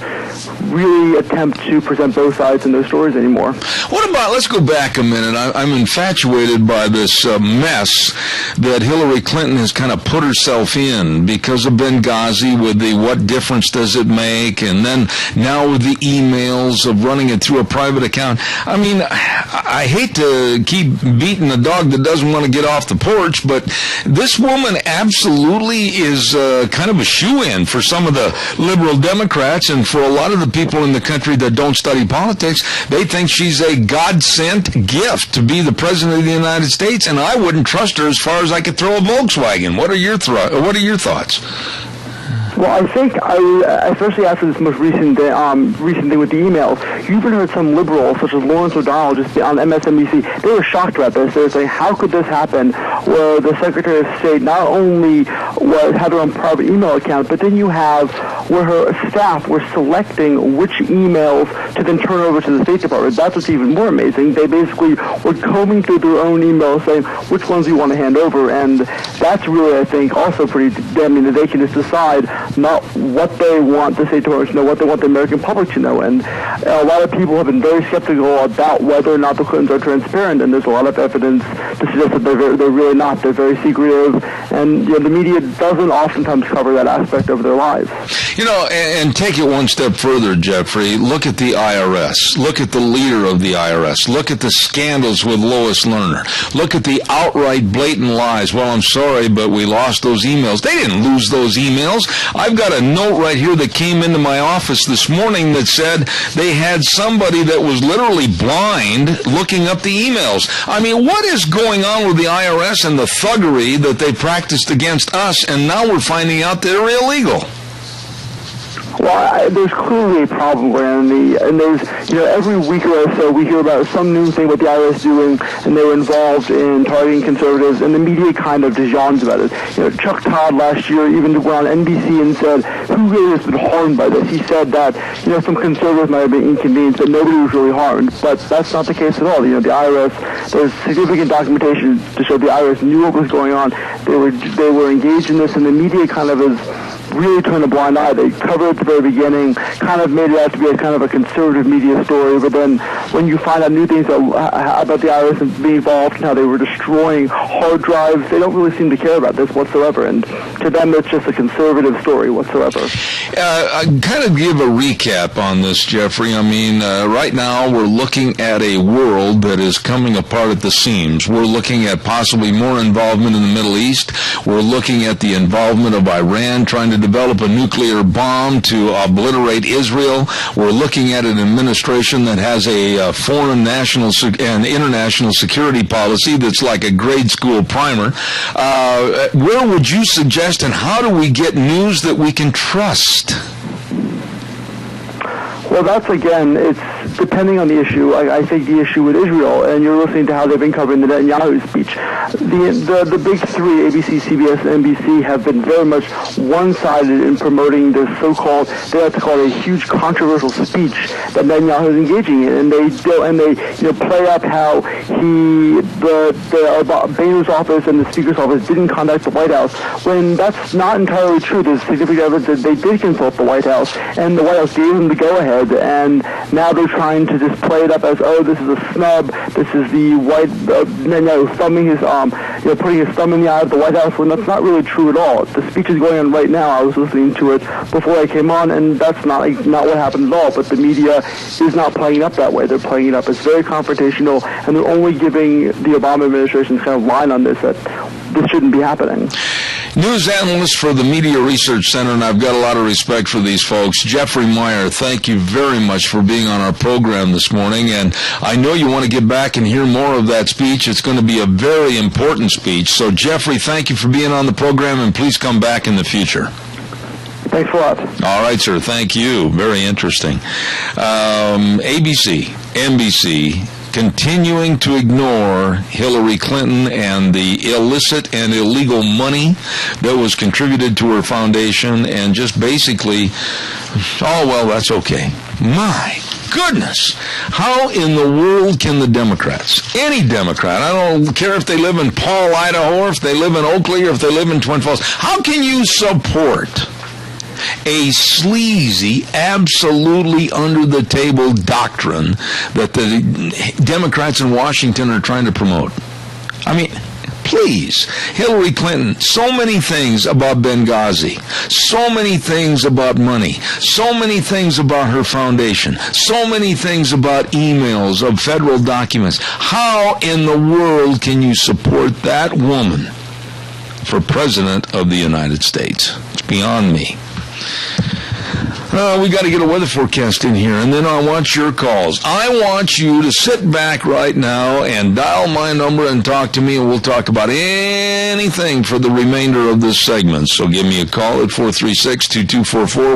Speaker 14: really attempt to present both sides in their stories anymore.
Speaker 2: What about, let's go back a minute. I'm infatuated by this mess that Hillary Clinton has kind of put herself in because of Benghazi with the what difference does it make, and then now with the emails of running it through a private account. I mean, I hate to keep beating a dog that doesn't want to get off the porch, but this woman absolutely is kind of a shoo-in for some of the liberal Democrats, and for a lot of the people in the country that don't study politics. They think she's a God-sent gift to be the president of the United States, and I wouldn't trust her as far as I could throw a Volkswagen. What are your thoughts?
Speaker 14: Well, I think, especially after this most recent thing with the emails, you even heard some liberals, such as Lawrence O'Donnell, just on MSNBC, they were shocked about this. They were saying, how could this happen, where the Secretary of State not only had her own private email account, but then you have where her staff were selecting which emails to then turn over to the State Department. That's what's even more amazing. They basically were combing through their own emails, saying which ones you want to hand over, and that's really, I think, also pretty damning, that they can just decide not what they want the State Department to know, what they want the American public to know. And a lot of people have been very skeptical about whether or not the Clintons are transparent, and there's a lot of evidence to suggest that they're really not. They're very secretive, and the media doesn't oftentimes cover that aspect of their lives.
Speaker 2: And take it one step further, Jeffrey. Look at the IRS. Look at the leader of the IRS. Look at the scandals with Lois Lerner. Look at the outright blatant lies. Well, I'm sorry, but we lost those emails. They didn't lose those emails. I've got a note right here that came into my office this morning that said they had somebody that was literally blind looking up the emails. I mean, what is going on with the IRS and the thuggery that they practiced against us, and now we're finding out they're illegal?
Speaker 14: Well, there's clearly a problem going on, and there's, every week or so we hear about some new thing what the IRS doing, and they were involved in targeting conservatives, and the media kind of disjoins about it. Chuck Todd last year even went on NBC and said, who really has been harmed by this? He said that, some conservatives might have been inconvenienced, but nobody was really harmed. But that's not the case at all. The IRS, there's significant documentation to show the IRS knew what was going on. They were engaged in this, and the media kind of is really turned a blind eye. They covered it at the very beginning, kind of made it out to be a kind of a conservative media story, but then when you find out new things about the IRS and being involved and how they were destroying hard drives, they don't really seem to care about this whatsoever, and to them it's just a conservative story whatsoever.
Speaker 2: I kind of give a recap on this, Jeffrey. I mean, right now we're looking at a world that is coming apart at the seams. We're looking at possibly more involvement in the Middle East. We're looking at the involvement of Iran trying to develop a nuclear bomb to obliterate Israel. We're looking at an administration that has a foreign national and international security policy that's like a grade school primer. Where would you suggest, and how do we get news that we can trust?
Speaker 14: Well, that's, again, it's depending on the issue. I think the issue with Israel, and you're listening to how they've been covering the Netanyahu speech. The big three, ABC, CBS, and NBC, have been very much one-sided in promoting this so-called, they like to call it a huge controversial speech that Netanyahu is engaging in, and they play up how Boehner's office and the Speaker's office didn't contact the White House, when that's not entirely true. There's significant evidence that they did consult the White House, and the White House gave them the go-ahead, and now they're trying to just play it up as, this is a snub, this is the Netanyahu thumbing his putting his thumb in the eye of the White House, when that's not really true at all. The speech is going on right now. I was listening to it before I came on, and that's not what happened at all. But the media is not playing it up that way. They're playing it up as very confrontational, and they're only giving the Obama administration's kind of line on this, that this shouldn't be happening.
Speaker 2: News analyst for the Media Research Center, and I've got a lot of respect for these folks. Jeffrey Meyer, thank you very much for being on our program this morning, and I know you want to get back and hear more of that speech. It's going to be a very important speech. So, Jeffrey, thank you for being on the program, and please come back in the future.
Speaker 14: Thanks a lot.
Speaker 2: All right, sir. Thank you. Very interesting. ABC, NBC, continuing to ignore Hillary Clinton and the illicit and illegal money that was contributed to her foundation, and just basically, oh, well, that's okay. My goodness. How in the world can the Democrats, any Democrat, I don't care if they live in Paul, Idaho, or if they live in Oakley, or if they live in Twin Falls, how can you support a sleazy, absolutely under-the-table doctrine that the Democrats in Washington are trying to promote? I mean, please, Hillary Clinton, so many things about Benghazi, so many things about money, so many things about her foundation, so many things about emails of federal documents. How in the world can you support that woman for President of the United States? It's beyond me. We got to get a weather forecast in here, and then I want your calls. I want you to sit back right now and dial my number and talk to me, and we'll talk about anything for the remainder of this segment. So give me a call at 436-2244,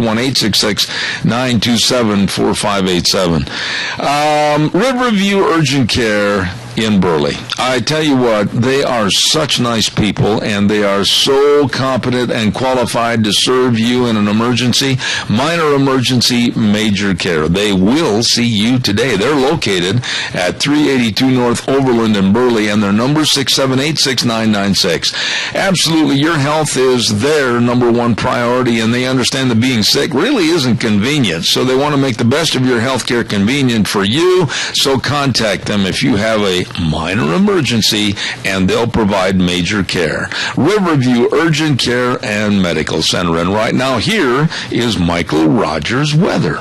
Speaker 2: 1-866-927-4587. Riverview Urgent Care in Burley. I tell you what, they are such nice people, and they are so competent and qualified to serve you in an emergency, minor emergency, major care. They will see you today. They're located at 382 North Overland in Burley, and their number is 678-6996. Absolutely, your health is their number one priority, and they understand that being sick really isn't convenient, so they want to make the best of your health care convenient for you. So contact them if you have a minor emergency, and they'll provide major care. Riverview Urgent Care and Medical Center. And right now, here is Michael Rogers' weather.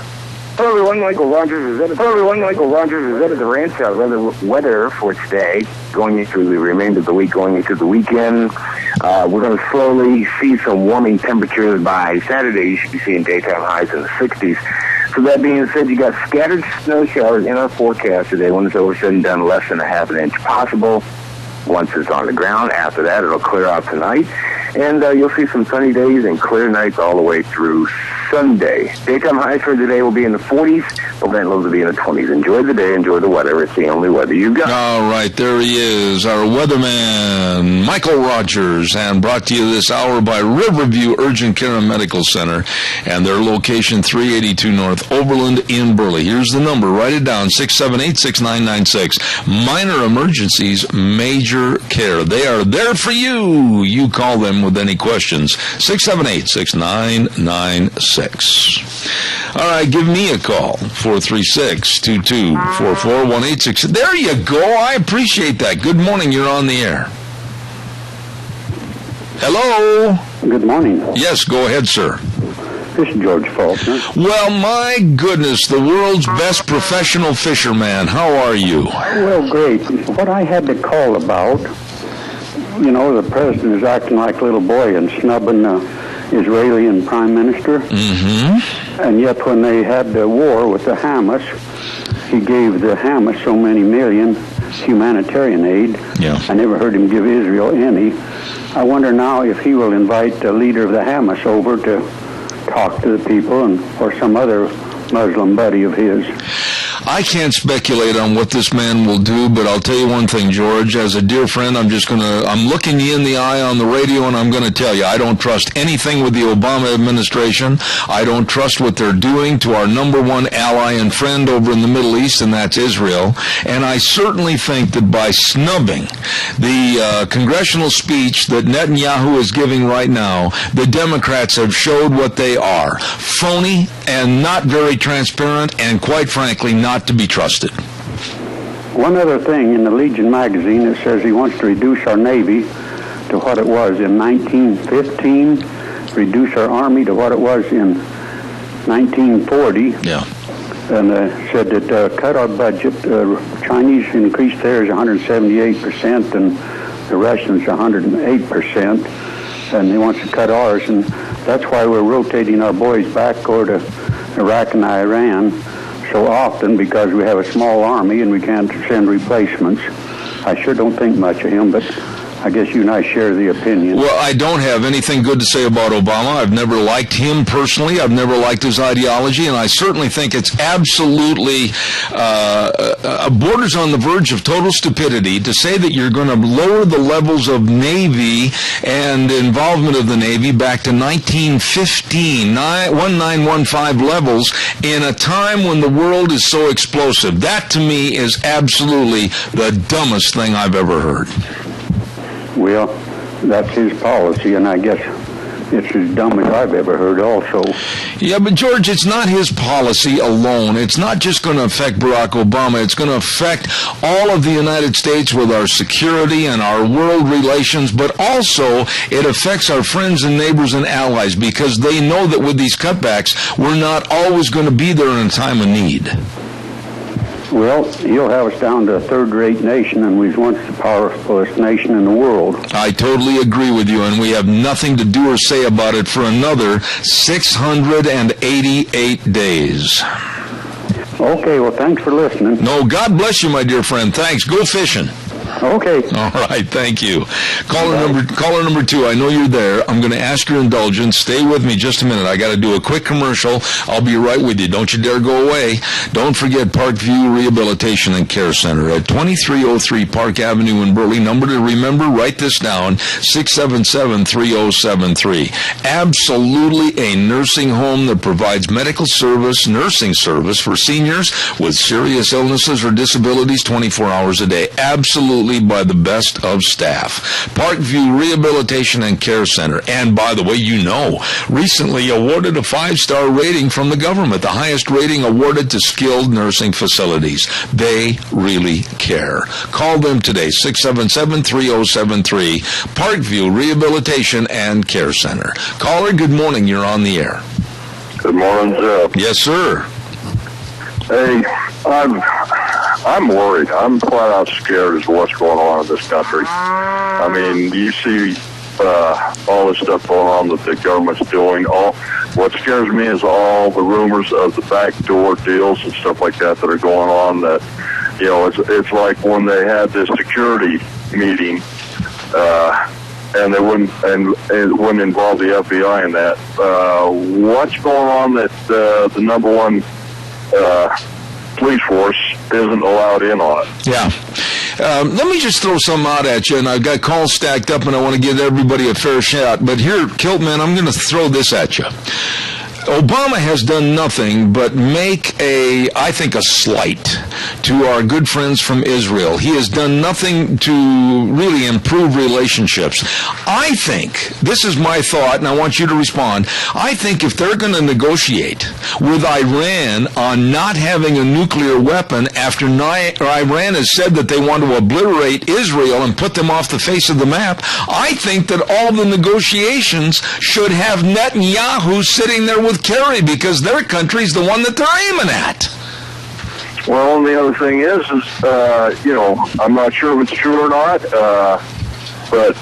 Speaker 5: Hello everyone, Michael Rogers is at the ranch. Weather for today, going into the remainder of the week, going into the weekend. We're going to slowly see some warming temperatures by Saturday. You should be seeing daytime highs in the 60s. So that being said, you got scattered snow showers in our forecast today. When it's over said and done, less than a half an inch possible. Once it's on the ground, after that, it'll clear out tonight. And you'll see some sunny days and clear nights all the way through Sunday. Daytime highs for today will be in the 40s. Overnight lows will be in the 20s. Enjoy the day. Enjoy the weather. It's the only weather you've got.
Speaker 2: All right, there he is, our weatherman, Michael Rogers, and brought to you this hour by Riverview Urgent Care and Medical Center, and their location 382 North Overland in Burley. Here's the number. Write it down, 678-6996. Minor emergencies, major care. They are there for you. You call them with any questions. 678-6996. All right, give me a call, 436-2244-186. There you go. I appreciate that. Good morning. You're on the air. Hello.
Speaker 15: Good morning.
Speaker 2: Yes, go ahead, sir.
Speaker 15: This is George Faulkner.
Speaker 2: Well, my goodness, the world's best professional fisherman. How are you?
Speaker 15: Well, great. What I had to call about, you know, the president is acting like a little boy and snubbing the Israeli and prime minister.
Speaker 2: Mm-hmm.
Speaker 15: And yet when they had the war with the Hamas, he gave the Hamas so many million humanitarian aid.
Speaker 2: Yeah.
Speaker 15: I never heard him give Israel any. I wonder now if he will invite the leader of the Hamas over to talk to the people, and or some other Muslim buddy of his.
Speaker 2: I can't speculate on what this man will do, but I'll tell you one thing, George. As a dear friend, I'm looking you in the eye on the radio, and I'm going to tell you, I don't trust anything with the Obama administration. I don't trust what they're doing to our number one ally and friend over in the Middle East, and that's Israel. And I certainly think that by snubbing the congressional speech that Netanyahu is giving right now, the Democrats have showed what they are. Phony and not very transparent, and quite frankly, not to be trusted.
Speaker 15: One other thing, in the Legion magazine, it says he wants to reduce our Navy to what it was in 1915, reduce our Army to what it was in 1940.
Speaker 2: Yeah.
Speaker 15: And said that cut our budget. Chinese increased theirs 178%, and the Russians 108%. and he wants to cut ours, and that's why we're rotating our boys back over to Iraq and Iran so often, because we have a small army and we can't send replacements. I sure don't think much of him, but I guess you and I share the opinion.
Speaker 2: Well, I don't have anything good to say about Obama. I've never liked him personally. I've never liked his ideology, and I certainly think it's absolutely borders on the verge of total stupidity to say that you're going to lower the levels of Navy and involvement of the Navy back to 1915, 1915 levels in a time when the world is so explosive. That, to me, is absolutely the dumbest thing I've ever heard.
Speaker 15: Well, that's his policy, and I guess it's as dumb as I've ever heard also.
Speaker 2: Yeah, but George, it's not his policy alone. It's not just going to affect Barack Obama. It's going to affect all of the United States with our security and our world relations, but also it affects our friends and neighbors and allies, because they know that with these cutbacks, we're not always going to be there in a time of need.
Speaker 15: Well, he'll have us down to a third-rate nation, and we was once the powerfulest nation in the world.
Speaker 2: I totally agree with you, and we have nothing to do or say about it for another 688 days.
Speaker 15: Okay, well, thanks for listening.
Speaker 2: No, God bless you, my dear friend. Thanks. Go fishing.
Speaker 15: Okay.
Speaker 2: All right, thank you. Caller number 2, I know you're there. I'm going to ask your indulgence. Stay with me just a minute. I got to do a quick commercial. I'll be right with you. Don't you dare go away. Don't forget Parkview Rehabilitation and Care Center at 2303 Park Avenue in Burley. Number to remember, write this down, 677-3073. Absolutely a nursing home that provides medical service, nursing service for seniors with serious illnesses or disabilities 24 hours a day. Absolutely by the best of staff. Parkview Rehabilitation and Care Center. And by the way, recently awarded a 5-star rating from the government, the highest rating awarded to skilled nursing facilities. They really care. Call them today, 677-3073, Parkview Rehabilitation and Care Center. Caller, good morning. You're on the air.
Speaker 16: Good morning, Jeff.
Speaker 2: Yes, sir.
Speaker 16: Hey, I'm worried. I'm flat out scared as to what's going on in this country. I mean, you see all this stuff going on that the government's doing. What scares me is all the rumors of the backdoor deals and stuff like that are going on. That, it's like when they had this security meeting, and they wouldn't involve the FBI in that. What's going on that the number one police force isn't allowed in on it?
Speaker 2: Yeah. Let me just throw some out at you, and I've got calls stacked up, and I want to give everybody a fair shot. But here, Kiltman, I'm going to throw this at you. Obama has done nothing but make a slight to our good friends from Israel. He has done nothing to really improve relationships. I think, this is my thought, and I want you to respond, I think if they're going to negotiate with Iran on not having a nuclear weapon after Iran has said that they want to obliterate Israel and put them off the face of the map, I think that all the negotiations should have Netanyahu sitting there with Kerry, because their country's the one that they're aiming at.
Speaker 16: Well, and the other thing is I'm not sure if it's true or not, but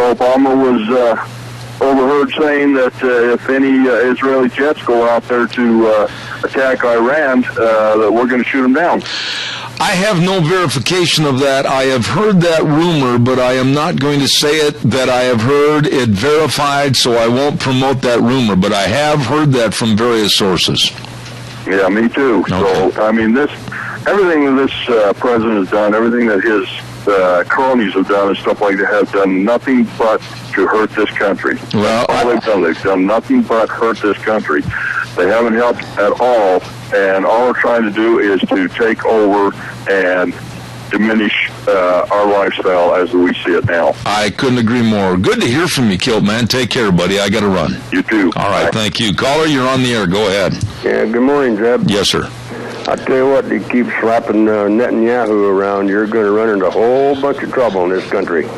Speaker 16: Obama was overheard saying that if any Israeli jets go out there to attack Iran, that we're going to shoot them down.
Speaker 2: I have no verification of that. I have heard that rumor, but I am not going to say it that I have heard it verified, so I won't promote that rumor. But I have heard that from various sources.
Speaker 16: Yeah, me too. Okay. So, I mean, everything that this president has done, everything that his cronies have done and stuff like that have done nothing but to hurt this country.
Speaker 2: Well,
Speaker 16: they've done nothing but hurt this country. They haven't helped at all, and all they're trying to do is to take over and diminish our lifestyle as we see it now.
Speaker 2: I couldn't agree more. Good to hear from you, Kilt, man. Take care, buddy. I got to run.
Speaker 16: You too.
Speaker 2: All right, thank you. Caller, you're on the air. Go ahead.
Speaker 17: Yeah, good morning, Jeb.
Speaker 2: Yes, sir.
Speaker 17: I tell you what, you keep slapping Netanyahu around, you're going to run into a whole bunch of trouble in this country.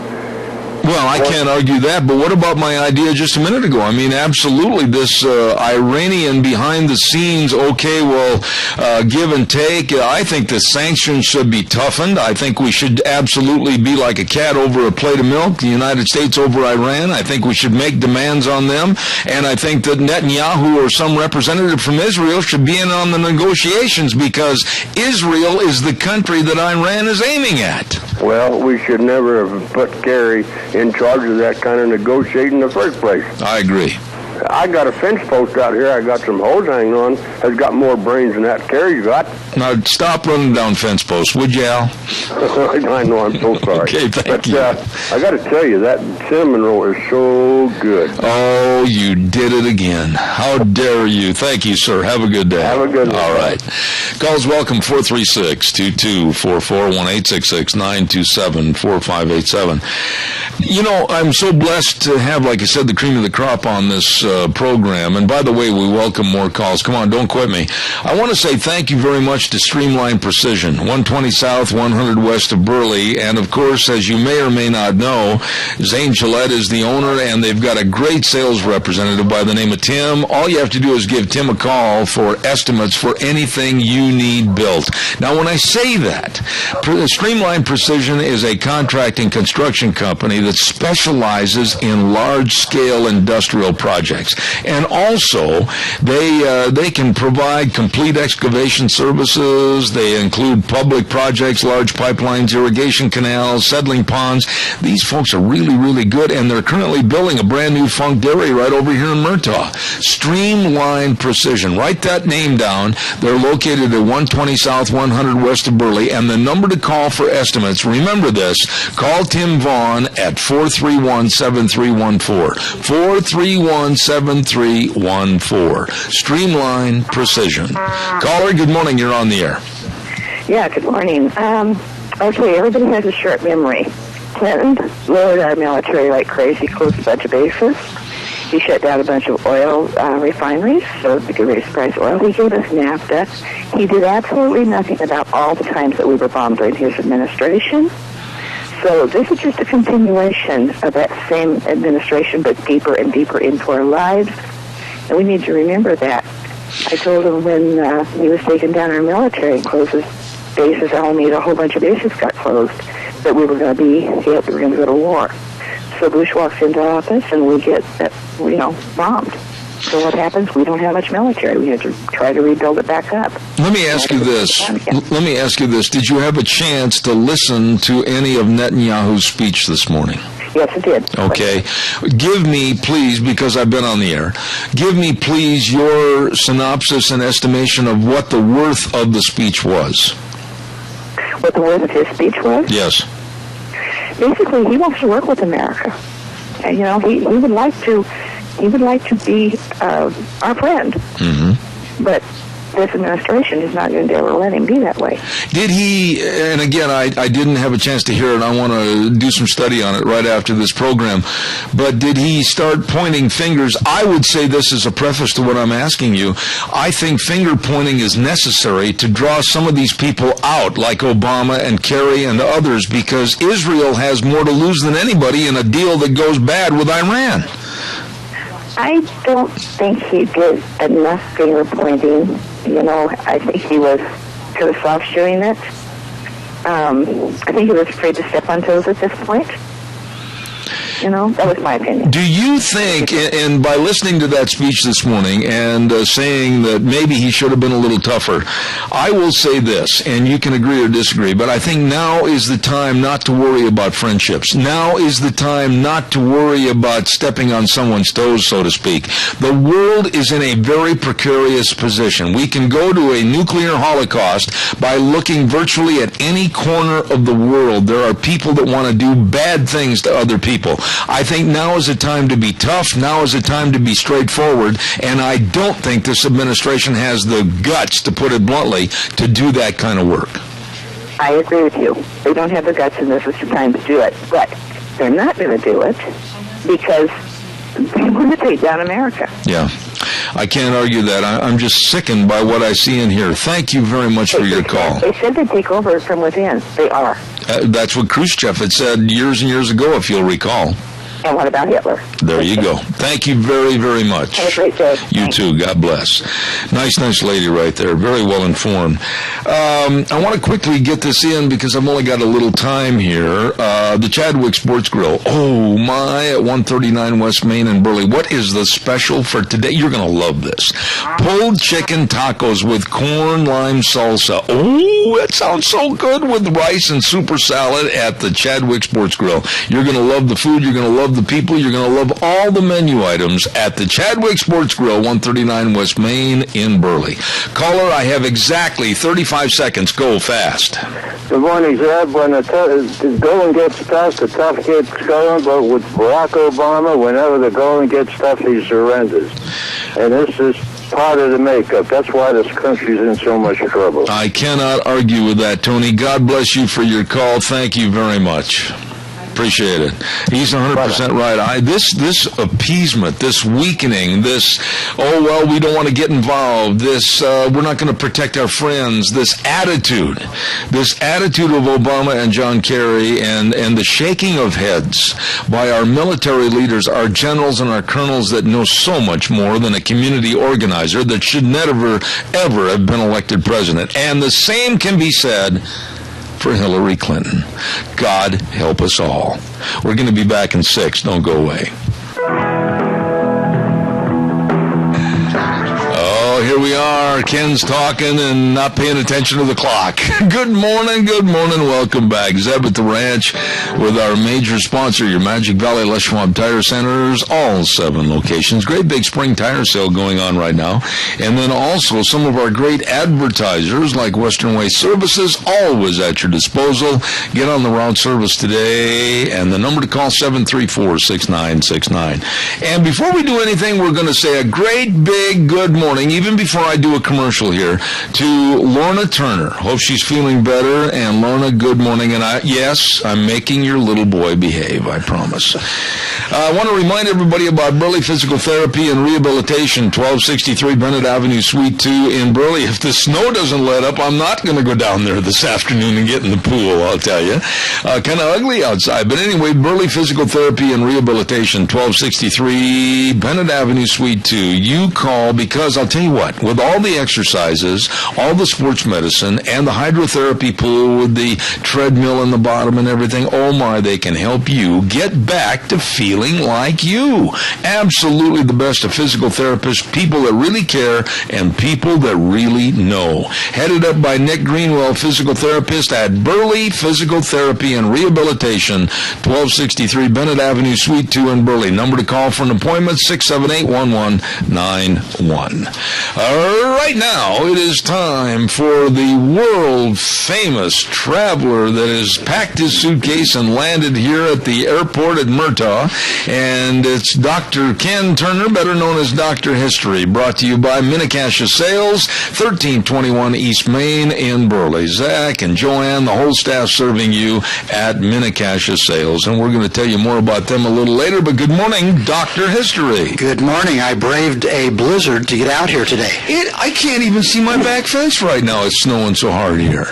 Speaker 2: Well, I can't argue that, but what about my idea just a minute ago? I mean, absolutely, this Iranian behind the scenes, give and take. I think the sanctions should be toughened. I think we should absolutely be like a cat over a plate of milk, the United States over Iran. I think we should make demands on them, and I think that Netanyahu or some representative from Israel should be in on the negotiations, because Israel is the country that Iran is aiming at.
Speaker 17: Well, we should never have put Kerry in charge of that kind of negotiating in the first place.
Speaker 2: I agree.
Speaker 17: I got a fence post out here I got some hose hanging on, has got more brains than that Kerry's got.
Speaker 2: Now, stop running down fence posts, would you, Al?
Speaker 17: I know, I'm so sorry.
Speaker 2: Okay, thank you.
Speaker 17: I got to tell you, that cinnamon roll is so good.
Speaker 2: Oh, you did it again. How dare you. Thank you, sir. Have a good day.
Speaker 17: Have a good day.
Speaker 2: All right. Calls welcome, 436-2244, 1-866-927-4587. You know, I'm so blessed to have, like I said, the cream of the crop on this program. And by the way, we welcome more calls. Come on, don't quit me. I want to say thank you very much to Streamline Precision, 120 South, 100 West of Burley. And, of course, as you may or may not know, Zane Gillette is the owner, and they've got a great sales representative by the name of Tim. All you have to do is give Tim a call for estimates for anything you need built. Now, when I say that, Streamline Precision is a contracting construction company that specializes in large-scale industrial projects. And also, they can provide complete excavation services. They include public projects, large pipelines, irrigation canals, settling ponds. These folks are really, really good, and they're currently building a brand new Funk Dairy right over here in Murtaugh. Streamline Precision. Write that name down. They're located at 120 South, 100 West of Burley, and the number to call for estimates, remember this, call Tim Vaughn at 431-7314. 431-7314. Streamline Precision. Caller, good morning. You're on the air.
Speaker 18: Yeah, good morning. Okay, everybody has a short memory. Clinton lowered our military like crazy, closed a bunch of bases. He shut down a bunch of oil refineries so they could raise price oil. He gave us NAFTA. He did absolutely nothing about all the times that we were bombed during his administration. So this is just a continuation of that same administration, but deeper and deeper into our lives. And we need to remember that. I told him when he was taking down our military and closed his bases, Alameda, a whole bunch of bases got closed, that we were going to be hit, we were going to go to war. So Bush walks into office and we get, bombed. So what happens? We don't have much military. We have to try to rebuild it back up.
Speaker 2: Let me ask you this. Did you have a chance to listen to any of Netanyahu's speech this morning?
Speaker 18: Yes, I did.
Speaker 2: Okay. Give me, please, because I've been on the air, give me, please, your synopsis and estimation of what the worth of the speech was.
Speaker 18: What the worth of his speech was?
Speaker 2: Yes.
Speaker 18: Basically, he wants to work with America. And, he would like to be our friend.
Speaker 2: Mm-hmm.
Speaker 18: But this administration is not going to ever let him be that way.
Speaker 2: Did he, and again, I didn't have a chance to hear it. I want to do some study on it right after this program. But did he start pointing fingers? I would say this as a preface to what I'm asking you. I think finger pointing is necessary to draw some of these people out, like Obama and Kerry and others, because Israel has more to lose than anybody in a deal that goes bad with Iran.
Speaker 18: I don't think he did enough finger pointing. I think he was to the soft doing it. I think he was afraid to step on toes at this point. That was my opinion.
Speaker 2: Do you think, and by listening to that speech this morning and saying that maybe he should have been a little tougher, I will say this, and you can agree or disagree, but I think now is the time not to worry about friendships. Now is the time not to worry about stepping on someone's toes, so to speak. The world is in a very precarious position. We can go to a nuclear holocaust by looking virtually at any corner of the world. There are people that want to do bad things to other people. I think now is a time to be tough. Now is a time to be straightforward. And I don't think this administration has the guts, to put it bluntly, to do that kind of work.
Speaker 18: I agree with you. They don't have the guts, and this is the time to do it. But they're not going to do it because they want to take down America.
Speaker 2: Yeah. I can't argue that. I'm just sickened by what I see in here. Thank you very much for your call.
Speaker 18: They said they take over from within. They are.
Speaker 2: That's what Khrushchev had said years and years ago, if you'll recall.
Speaker 18: And what about Hitler?
Speaker 2: There you go. Thank you very, very much.
Speaker 18: Have a great day.
Speaker 2: You too. God bless. Nice lady right there. Very well informed. I want to quickly get this in because I've only got a little time here. The Chadwick Sports Grill. Oh, my, at 139 West Main in Burley. What is the special for today? You're going to love this. Pulled chicken tacos with corn lime salsa. Oh, that sounds so good with rice and super salad at the Chadwick Sports Grill. You're going to love the food. You're going to love the people. You're going to love all the menu items at the Chadwick Sports Grill, 139 West Main in Burley. Caller, I have exactly 35 seconds. Go fast.
Speaker 19: Good morning, Zeb. When the going gets tough, the tough gets going, but with Barack Obama, whenever the going gets tough, he surrenders. And this is part of the makeup. That's why this country's in so much trouble.
Speaker 2: I cannot argue with that, Tony. God bless you for your call. Thank you very much. Appreciate it. He's 100% right. This appeasement, this weakening, this, we don't want to get involved, this, we're not going to protect our friends, this attitude of Obama and John Kerry and the shaking of heads by our military leaders, our generals and our colonels that know so much more than a community organizer that should never, ever have been elected president. And the same can be said for Hillary Clinton. God help us all. We're going to be back in 6. Don't go away. Oh, here we are. Ken's talking and not paying attention to the clock. Good morning. Welcome back. Zeb at the Ranch with our major sponsor, your Magic Valley Les Schwab Tire Centers, all 7 locations. Great big spring tire sale going on right now. And then also some of our great advertisers like Western Way Services, always at your disposal. Get on the route service today. And the number to call, 734-6969. And before we do anything, we're going to say a great big good morning, even before I do a commercial here, to Lorna Turner. Hope she's feeling better. And Lorna, good morning. And I'm making your little boy behave, I promise. I want to remind everybody about Burley Physical Therapy and Rehabilitation, 1263 Bennett Avenue, Suite 2 in Burley. If the snow doesn't let up, I'm not going to go down there this afternoon and get in the pool, I'll tell you. Kind of ugly outside. But anyway, Burley Physical Therapy and Rehabilitation, 1263 Bennett Avenue, Suite 2. You call because I'll tell you what, with all the exercises, all the sports medicine, and the hydrotherapy pool with the treadmill in the bottom and everything, oh my, they can help you get back to feeling like you. Absolutely the best of physical therapists, people that really care, and people that really know. Headed up by Nick Greenwell, physical therapist at Burley Physical Therapy and Rehabilitation, 1263 Bennett Avenue, Suite 2 in Burley. Number to call for an appointment, 678-1191. Right now, it is time for the world-famous traveler that has packed his suitcase and landed here at the airport at Murtaugh, and it's Dr. Ken Turner, better known as Dr. History, brought to you by Minnecasia Sales, 1321 East Main in Burley. Zach and Joanne, the whole staff serving you at Minnecasia Sales, and we're going to tell you more about them a little later, but good morning, Dr. History.
Speaker 20: Good morning. I braved a blizzard to get out here today.
Speaker 2: I can't even see my back fence right now. It's snowing so hard here.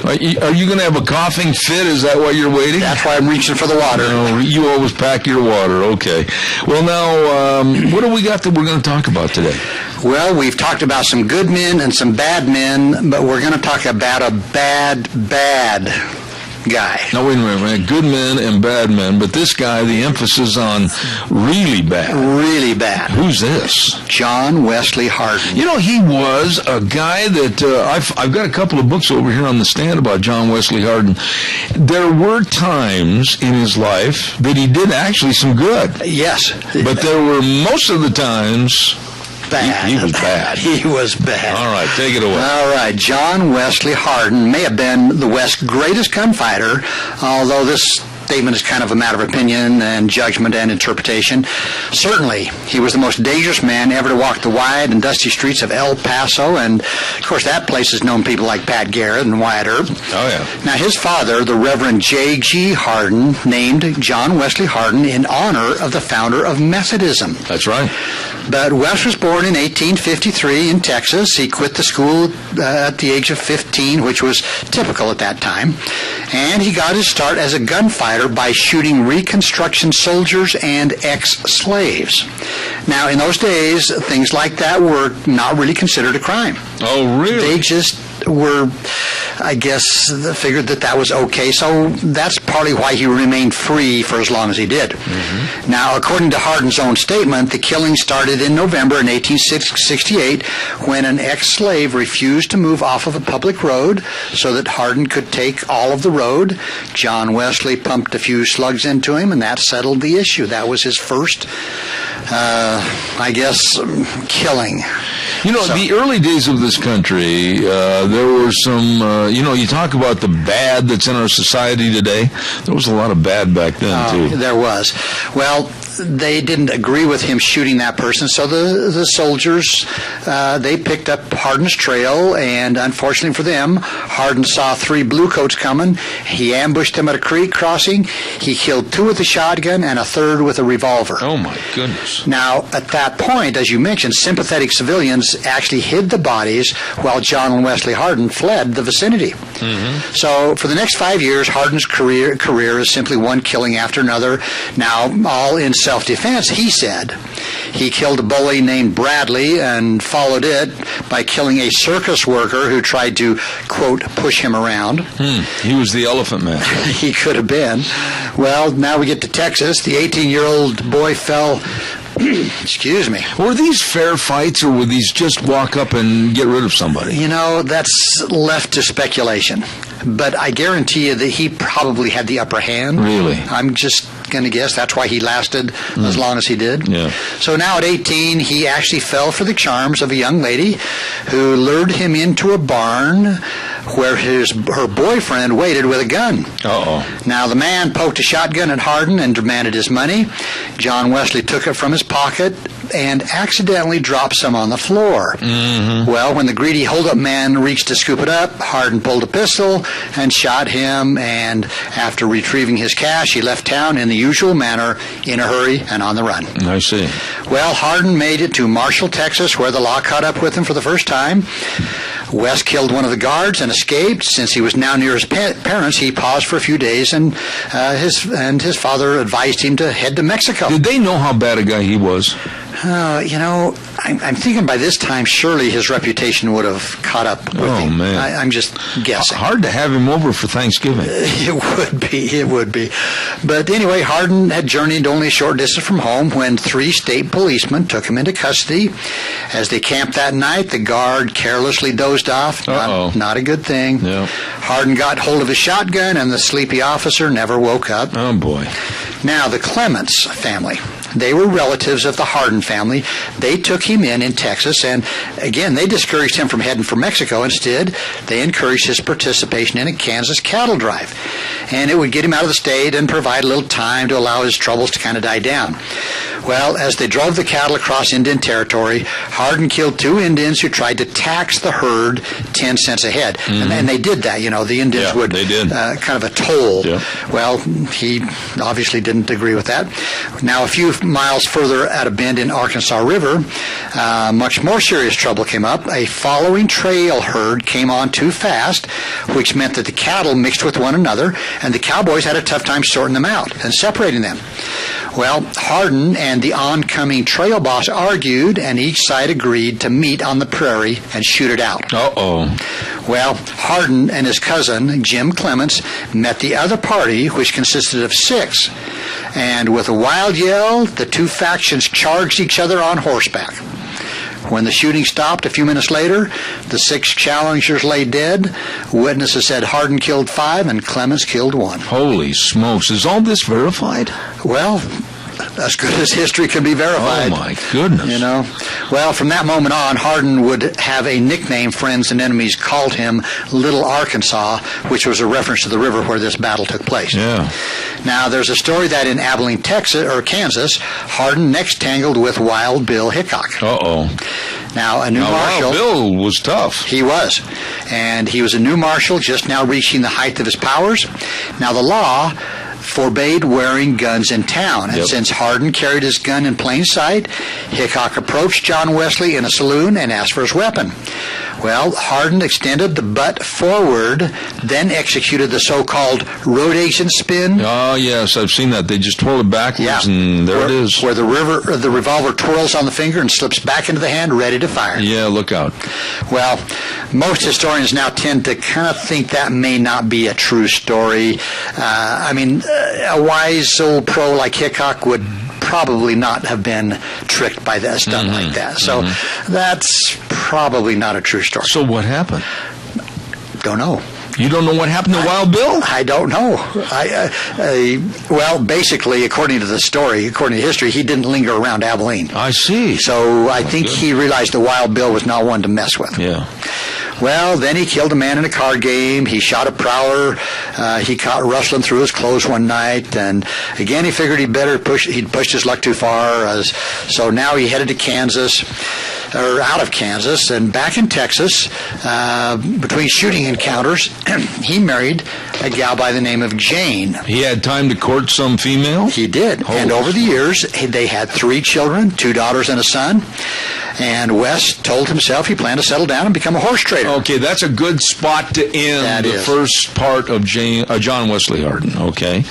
Speaker 2: Are you going to have a coughing fit? Is that why you're waiting?
Speaker 20: That's why I'm reaching for the water.
Speaker 2: No, you always pack your water. Okay. Well, now, what do we got that we're going to talk about today?
Speaker 20: Well, we've talked about some good men and some bad men, but we're going to talk about a bad guy.
Speaker 2: Now, wait a minute. Good men and bad men, but this guy, the emphasis on really bad.
Speaker 20: Really bad.
Speaker 2: Who's this?
Speaker 20: John Wesley Hardin.
Speaker 2: You know, he was a guy that, I've got a couple of books over here on the stand about John Wesley Hardin. There were times in his life that he did actually some good.
Speaker 20: Yes.
Speaker 2: But there were most of the times...
Speaker 20: Bad.
Speaker 2: He was bad.
Speaker 20: He was bad.
Speaker 2: All right, take it away.
Speaker 20: All right, John Wesley Hardin may have been the West's greatest gunfighter, although this statement is kind of a matter of opinion and judgment and interpretation. Certainly, he was the most dangerous man ever to walk the wide and dusty streets of El Paso, and of course that place has known people like Pat Garrett and Wyatt Earp.
Speaker 2: Oh, yeah.
Speaker 20: Now, his father, the Reverend J.G. Hardin, named John Wesley Hardin in honor of the founder of Methodism.
Speaker 2: That's right.
Speaker 20: But Wes was born in 1853 in Texas. He quit the school at the age of 15, which was typical at that time. And he got his start as a gunfighter by shooting Reconstruction soldiers and ex-slaves. Now, in those days, things like that were not really considered a crime.
Speaker 2: Oh, really?
Speaker 20: They just were, I guess, figured that was okay. So that's partly why he remained free for as long as he did. Mm-hmm. Now, according to Hardin's own statement, the killing started in November in 1868 when an ex-slave refused to move off of a public road so that Hardin could take all of the road. John Wesley pumped a few slugs into him, and that settled the issue. That was his first, killing.
Speaker 2: You know, the early days of this country, there were some, you talk about the bad that's in our society today. There was a lot of bad back then, too.
Speaker 20: There was. Well, they didn't agree with him shooting that person, so the soldiers, they picked up Hardin's trail, and unfortunately for them, Hardin saw 3 bluecoats coming. He ambushed them at a creek crossing. He killed 2 with a shotgun and a 3rd with a revolver.
Speaker 2: Oh, my goodness.
Speaker 20: Now, at that point, as you mentioned, sympathetic civilians actually hid the bodies while John and Wesley Hardin fled the vicinity. Mm-hmm. So, for the next 5 years, Hardin's career is simply one killing after another. Now, all in self-defense, he said. He killed a bully named Bradley and followed it by killing a circus worker who tried to, quote, push him around.
Speaker 2: He was the elephant man.
Speaker 20: He could have been. Well, now we get to Texas. The 18-year-old boy fell... Excuse me.
Speaker 2: Were these fair fights, or were these just walk up and get rid of somebody?
Speaker 20: You know, that's left to speculation. But I guarantee you that he probably had the upper hand.
Speaker 2: Really?
Speaker 20: I'm just going to guess that's why he lasted as long as he did.
Speaker 2: Yeah.
Speaker 20: So now at 18, he actually fell for the charms of a young lady who lured him into a barn where her boyfriend waited with a gun.
Speaker 2: Uh-oh.
Speaker 20: Now, the man poked a shotgun at Hardin and demanded his money. John Wesley took it from his pocket and accidentally dropped some on the floor.
Speaker 2: Mm-hmm.
Speaker 20: Well, when the greedy hold-up man reached to scoop it up, Hardin pulled a pistol and shot him, and after retrieving his cash, he left town in the usual manner, in a hurry and on the run.
Speaker 2: I see.
Speaker 20: Well, Hardin made it to Marshall, Texas, where the law caught up with him for the first time. West killed one of the guards and escaped. Since he was now near his parents, he paused for a few days, and his father advised him to head to Mexico.
Speaker 2: Did they know how bad a guy he was?
Speaker 20: I'm thinking by this time, surely his reputation would have caught up with him.
Speaker 2: Oh, man.
Speaker 20: I'm just guessing.
Speaker 2: Hard to have him over for Thanksgiving.
Speaker 20: It would be. But anyway, Hardin had journeyed only a short distance from home when 3 state policemen took him into custody. As they camped that night, the guard carelessly dozed off. Not a good thing.
Speaker 2: No.
Speaker 20: Hardin got hold of his shotgun, and the sleepy officer never woke up.
Speaker 2: Oh, boy.
Speaker 20: Now, the Clements family. They were relatives of the Hardin family. They took him in Texas, and again, they discouraged him from heading for Mexico. Instead, they encouraged his participation in a Kansas cattle drive. And it would get him out of the state and provide a little time to allow his troubles to kind of die down. Well, as they drove the cattle across Indian territory, Hardin killed 2 Indians who tried to tax the herd 10 cents a head. Mm-hmm. And they did that. The Indians would kind of a toll.
Speaker 2: Yeah.
Speaker 20: Well, he obviously didn't agree with that. Now, a few miles further at a bend in Arkansas River, much more serious trouble came up. A following trail herd came on too fast, which meant that the cattle mixed with one another, and the cowboys had a tough time sorting them out and separating them. Well, Hardin and the oncoming trail boss argued, and each side agreed to meet on the prairie and shoot it out.
Speaker 2: Uh-oh.
Speaker 20: Well, Hardin and his cousin, Jim Clements, met the other party, which consisted of 6. And with a wild yell, the 2 factions charged each other on horseback. When the shooting stopped a few minutes later, the 6 challengers lay dead. Witnesses said Hardin killed 5 and Clements killed 1.
Speaker 2: Holy smokes. Is all this verified?
Speaker 20: Well, as good as history can be verified.
Speaker 2: Oh, my goodness.
Speaker 20: You know? Well, from that moment on, Hardin would have a nickname friends and enemies called him Little Arkansas, which was a reference to the river where this battle took place.
Speaker 2: Yeah.
Speaker 20: Now, there's a story that in Abilene, Kansas, Hardin next tangled with Wild Bill Hickok.
Speaker 2: Uh-oh.
Speaker 20: Now, a new marshal.
Speaker 2: Wild Bill was tough.
Speaker 20: He was. And he was a new marshal, just now reaching the height of his powers. Now, the law forbade wearing guns in town. And since Hardin carried his gun in plain sight, Hickok approached John Wesley in a saloon and asked for his weapon. Well, Hardin extended the butt forward, then executed the so-called rotation spin.
Speaker 2: Oh, yes, I've seen that. They just twirl it backwards, and there it is.
Speaker 20: Where the revolver twirls on the finger and slips back into the hand, ready to fire.
Speaker 2: Yeah, look out.
Speaker 20: Well, most historians now tend to kind of think that may not be a true story. A wise old pro like Hickok would probably not have been tricked by that stuff like that. So that's probably not a true story.
Speaker 2: So what happened?
Speaker 20: Don't know.
Speaker 2: You don't know what happened to Wild Bill?
Speaker 20: I don't know. Well, basically, according to the story, according to history, he didn't linger around Abilene.
Speaker 2: I see.
Speaker 20: So I think he realized that Wild Bill was not one to mess with.
Speaker 2: Yeah.
Speaker 20: Well, then he killed a man in a card game. He shot a prowler. He caught rustling through his clothes one night, and again he figured he'd pushed his luck too far. So now he headed to Kansas, or out of Kansas, and back in Texas. Between shooting encounters, he married a gal by the name of Jane.
Speaker 2: He had time to court some female?
Speaker 20: He did. And over the years, they had 3 children, 2 daughters and a son. And Wes told himself he planned to settle down and become a horse trader.
Speaker 2: Okay, that's a good spot to end first part of John Wesley Hardin, okay?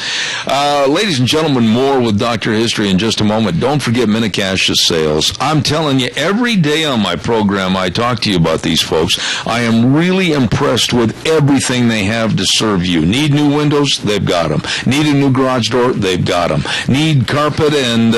Speaker 2: Ladies and gentlemen, more with Dr. History in just a moment. Don't forget Minikash's sales. I'm telling you, every day on my program I talk to you about these folks. I am really impressed with everything they have to serve you. Need new windows? They've got them. Need a new garage door? They've got them. Need carpet? And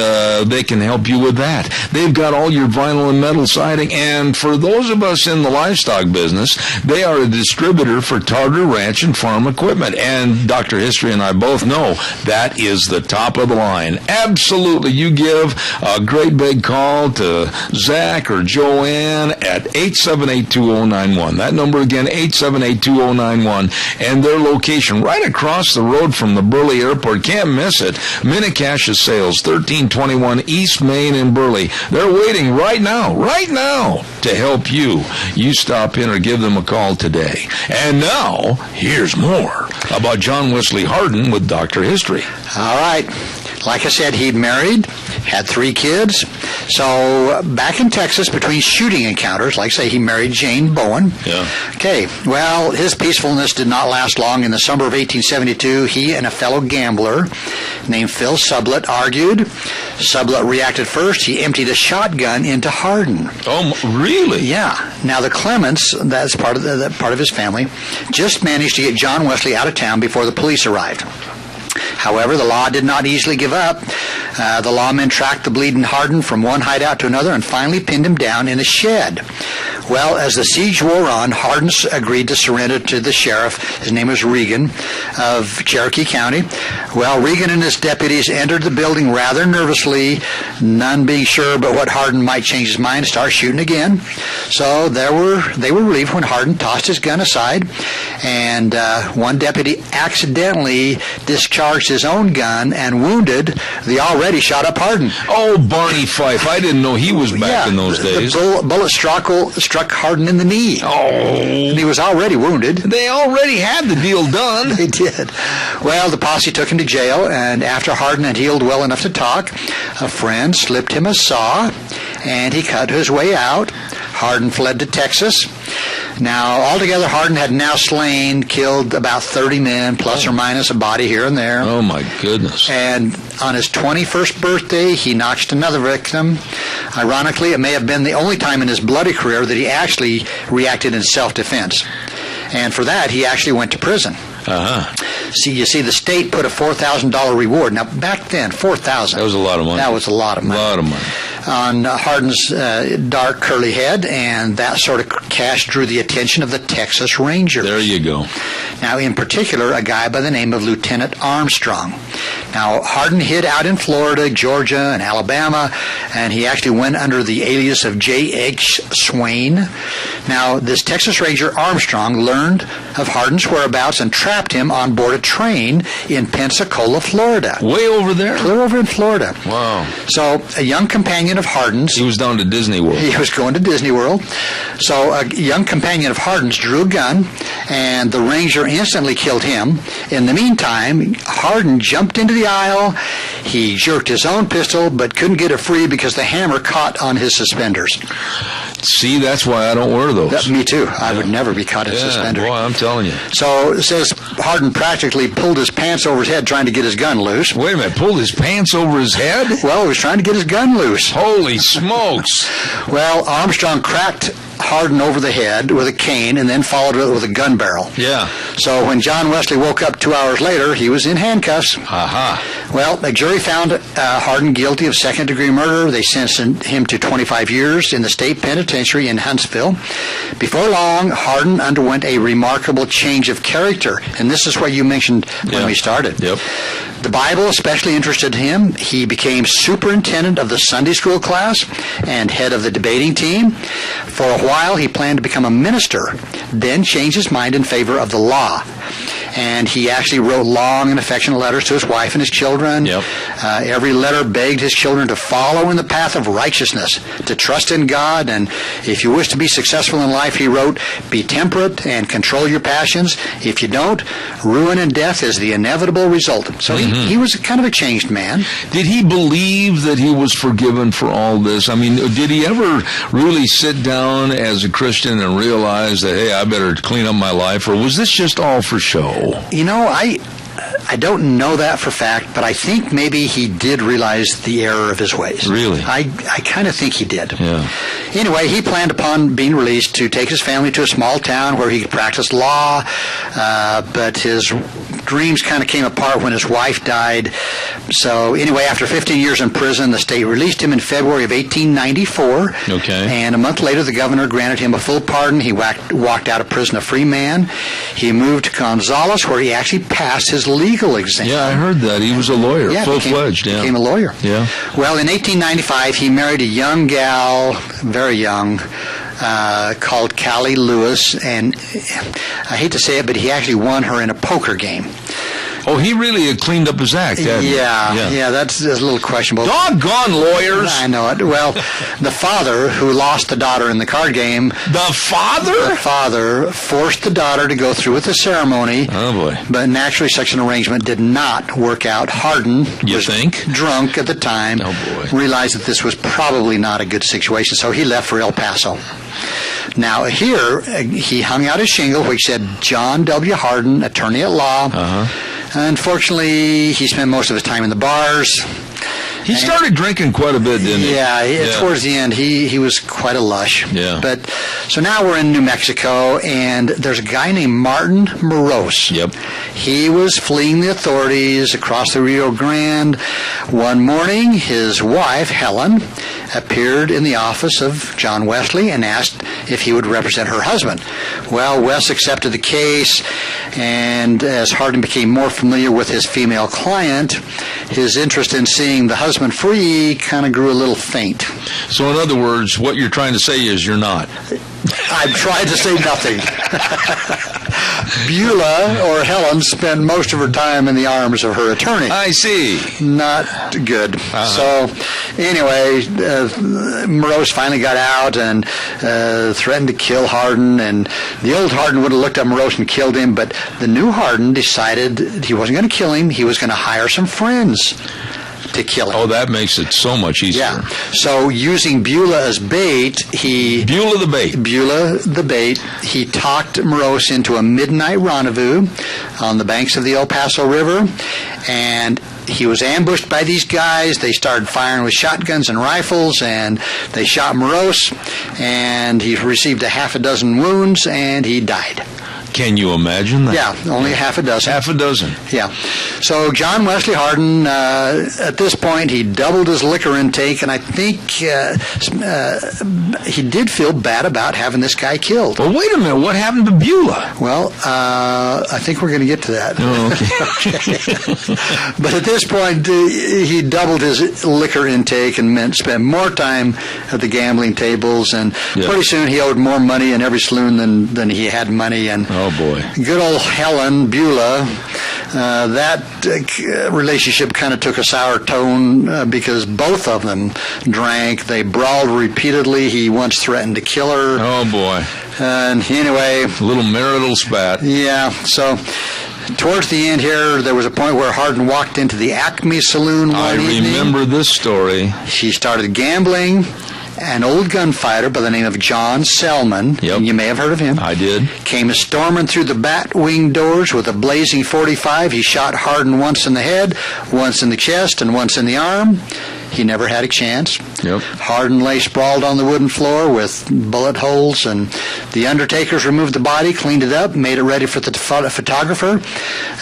Speaker 2: they can help you with that. They've got all your vinyl and metal siding, and for those of us in the livestock business, they are a distributor for Tartar Ranch and Farm Equipment, and Dr. History and I both know that is the top of the line. Absolutely. You give a great big call to Zach or Joanne at 878-2091. That number again, 878-2091, and their location right across the road from the Burley Airport. Can't miss it. Minikash's sales, 1321 East Main in Burley. They're waiting right now to help you. You stop in or give them a call today. And now, here's more about John Wesley Hardin with Dr. History.
Speaker 20: All right. Like I said, he'd married, had 3 kids. So back in Texas, between shooting encounters, like say he married Jane Bowen.
Speaker 2: Yeah.
Speaker 20: Okay. Well, his peacefulness did not last long. In the summer of 1872, he and a fellow gambler named Phil Sublett argued. Sublett reacted first. He emptied a shotgun into Hardin.
Speaker 2: Oh, really?
Speaker 20: Yeah. Now the Clements, that's part of his family, just managed to get John Wesley out of town before the police arrived. However, the law did not easily give up. The lawmen tracked the bleeding Hardin from one hideout to another and finally pinned him down in a shed. Well, as the siege wore on, Hardin agreed to surrender to the sheriff. His name was Regan of Cherokee County. Well, Regan and his deputies entered the building rather nervously, none being sure but what Hardin might change his mind and start shooting again. So they were relieved when Hardin tossed his gun aside, and one deputy accidentally discharged his own gun and wounded the already shot up Hardin.
Speaker 2: Oh, Barney Fife. I didn't know he was back in those days.
Speaker 20: The bullet struck Hardin in the knee.
Speaker 2: Oh.
Speaker 20: And he was already wounded.
Speaker 2: They already had the deal done.
Speaker 20: They did. Well, the posse took him to jail, and after Hardin had healed well enough to talk, a friend slipped him a saw, and he cut his way out. Hardin fled to Texas. Now, altogether, Hardin had now killed about 30 men, plus or minus a body here and there.
Speaker 2: Oh, my goodness.
Speaker 20: And on his 21st birthday, he notched another victim. Ironically, it may have been the only time in his bloody career that he actually reacted in self-defense. And for that, he actually went to prison. You see, the state put a $4,000 reward. Now, back then, $4,000.
Speaker 2: That was a lot of money.
Speaker 20: That was a lot of money.
Speaker 2: A lot of money.
Speaker 20: On Hardin's dark, curly head, and that sort of cash drew the attention of the Texas Rangers.
Speaker 2: There you go.
Speaker 20: Now, in particular, a guy by the name of Lieutenant Armstrong. Now, Hardin hid out in Florida, Georgia, and Alabama, and he actually went under the alias of J.H. Swain. Now, this Texas Ranger Armstrong learned of Hardin's whereabouts and trapped him on board a train in Pensacola, Florida.
Speaker 2: Way over there?
Speaker 20: Clear over in Florida.
Speaker 2: Wow.
Speaker 20: So, a young companion of Hardin's...
Speaker 2: He was down to Disney World.
Speaker 20: He was going to Disney World. So, a young companion of Hardin's drew a gun, and the Ranger instantly killed him. In the meantime, Hardin jumped into the aisle. He jerked his own pistol, but couldn't get it free because the hammer caught on his suspenders.
Speaker 2: See, that's why I don't wear those.
Speaker 20: Me too. I would never be caught in suspenders.
Speaker 2: Boy, I'm telling you.
Speaker 20: So it says Hardin practically pulled his pants over his head trying to get his gun loose.
Speaker 2: Wait a minute, pulled his pants over his head?
Speaker 20: Well, he was trying to get his gun loose.
Speaker 2: Holy smokes.
Speaker 20: Well, Armstrong cracked Hardin over the head with a cane and then followed it with a gun barrel.
Speaker 2: Yeah.
Speaker 20: So when John Wesley woke up 2 hours later, he was in handcuffs.
Speaker 2: Aha.
Speaker 20: Well, the jury found Hardin guilty of second-degree murder. They sentenced him to 25 years in the state penitentiary in Huntsville. Before long, Hardin underwent a remarkable change of character. And this is what you mentioned when we started.
Speaker 2: Yep.
Speaker 20: The Bible especially interested him. He became superintendent of the Sunday school class and head of the debating team. For a while, he planned to become a minister, then changed his mind in favor of the law. And he actually wrote long and affectionate letters to his wife and his children.
Speaker 2: Yep.
Speaker 20: Every letter begged his children to follow in the path of righteousness, to trust in God, and if you wish to be successful in life, he wrote, be temperate and control your passions. If you don't, ruin and death is the inevitable result. So he was kind of a changed man.
Speaker 2: Did he believe that he was forgiven for all this? I mean, did he ever really sit down as a Christian and realize that, hey, I better clean up my life, or was this just all for show?
Speaker 20: You know, I don't know that for fact, but I think maybe he did realize the error of his ways.
Speaker 2: Really?
Speaker 20: I kind of think he did.
Speaker 2: Yeah.
Speaker 20: Anyway, he planned upon being released to take his family to a small town where he could practice law, but his dreams kind of came apart when his wife died. So anyway, after 15 years in prison, the state released him in February of 1894.
Speaker 2: Okay.
Speaker 20: And a month later, the governor granted him a full pardon. He walked out of prison a free man. He moved to Gonzales, where he actually passed his legal exam.
Speaker 2: Yeah, I heard that. He was a lawyer, full-fledged. Yeah,
Speaker 20: became a lawyer.
Speaker 2: Yeah.
Speaker 20: Well, in 1895, he married a young gal, very young, called Callie Lewis, and I hate to say it, but he actually won her in a poker game.
Speaker 2: Oh, he really had cleaned up his act, hadn't he?
Speaker 20: Yeah, that's a little questionable.
Speaker 2: Doggone lawyers!
Speaker 20: I know it. Well, the father, who lost the daughter in the card game...
Speaker 2: The father?
Speaker 20: The father forced the daughter to go through with the ceremony.
Speaker 2: Oh, boy.
Speaker 20: But naturally, such an arrangement did not work out. Hardin was drunk at the time.
Speaker 2: Oh, boy.
Speaker 20: Realized that this was probably not a good situation, so he left for El Paso. Now, here, he hung out his shingle, which said John W. Hardin, attorney at law. Unfortunately, he spent most of his time in the bars.
Speaker 2: He started drinking quite a bit, didn't he?
Speaker 20: Yeah, towards the end, he was quite a lush.
Speaker 2: Yeah.
Speaker 20: But so now we're in New Mexico, and there's a guy named Martin Moroz.
Speaker 2: Yep.
Speaker 20: He was fleeing the authorities across the Rio Grande. One morning, his wife, Helen, appeared in the office of John Wesley and asked if he would represent her husband. Well, Wes accepted the case, and as Hardin became more familiar with his female client, his interest in seeing the husband free kind of grew a little faint.
Speaker 2: So in other words, what you're trying to say is you're not.
Speaker 20: I'm trying to say nothing. Beulah, or Helen, spent most of her time in the arms of her attorney.
Speaker 2: I see.
Speaker 20: Not good. So, anyway, Moroz finally got out and threatened to kill Hardin, and the old Hardin would have looked at Moroz and killed him, but the new Hardin decided he wasn't going to kill him, he was going to hire some friends to kill him.
Speaker 2: Oh, that makes it so much easier.
Speaker 20: Yeah. So using Beulah as bait,
Speaker 2: Beulah the bait,
Speaker 20: he talked Moroz into a midnight rendezvous on the banks of the El Paso River, and he was ambushed by these guys. They started firing with shotguns and rifles, and they shot Moroz, and he received a half a dozen wounds, and he died.
Speaker 2: Can you imagine that?
Speaker 20: Yeah, only half a dozen.
Speaker 2: Half a dozen.
Speaker 20: Yeah. So John Wesley Hardin, at this point, he doubled his liquor intake, and I think he did feel bad about having this guy killed.
Speaker 2: Well, wait a minute. What happened to Beulah?
Speaker 20: Well, I think we're going to get to that.
Speaker 2: Oh, okay.
Speaker 20: But at this point, he doubled his liquor intake and spent more time at the gambling tables, and pretty soon he owed more money in every saloon than he had money. And
Speaker 2: oh boy,
Speaker 20: good old Helen Beulah, that relationship kind of took a sour tone because both of them drank. They brawled repeatedly. He once threatened to kill her.
Speaker 2: Oh boy.
Speaker 20: And anyway,
Speaker 2: a little marital spat.
Speaker 20: Yeah. So towards the end here, there was a point where Hardin walked into the Acme Saloon one evening.
Speaker 2: I remember this story.
Speaker 20: She started gambling. An old gunfighter by the name of John Selman, you may have heard of him.
Speaker 2: I did.
Speaker 20: Came storming through the bat wing doors with a blazing .45. He shot Hardin once in the head, once in the chest, and once in the arm. He never had a chance. Hardin lay sprawled on the wooden floor with bullet holes, and the undertakers removed the body, cleaned it up, made it ready for the photographer.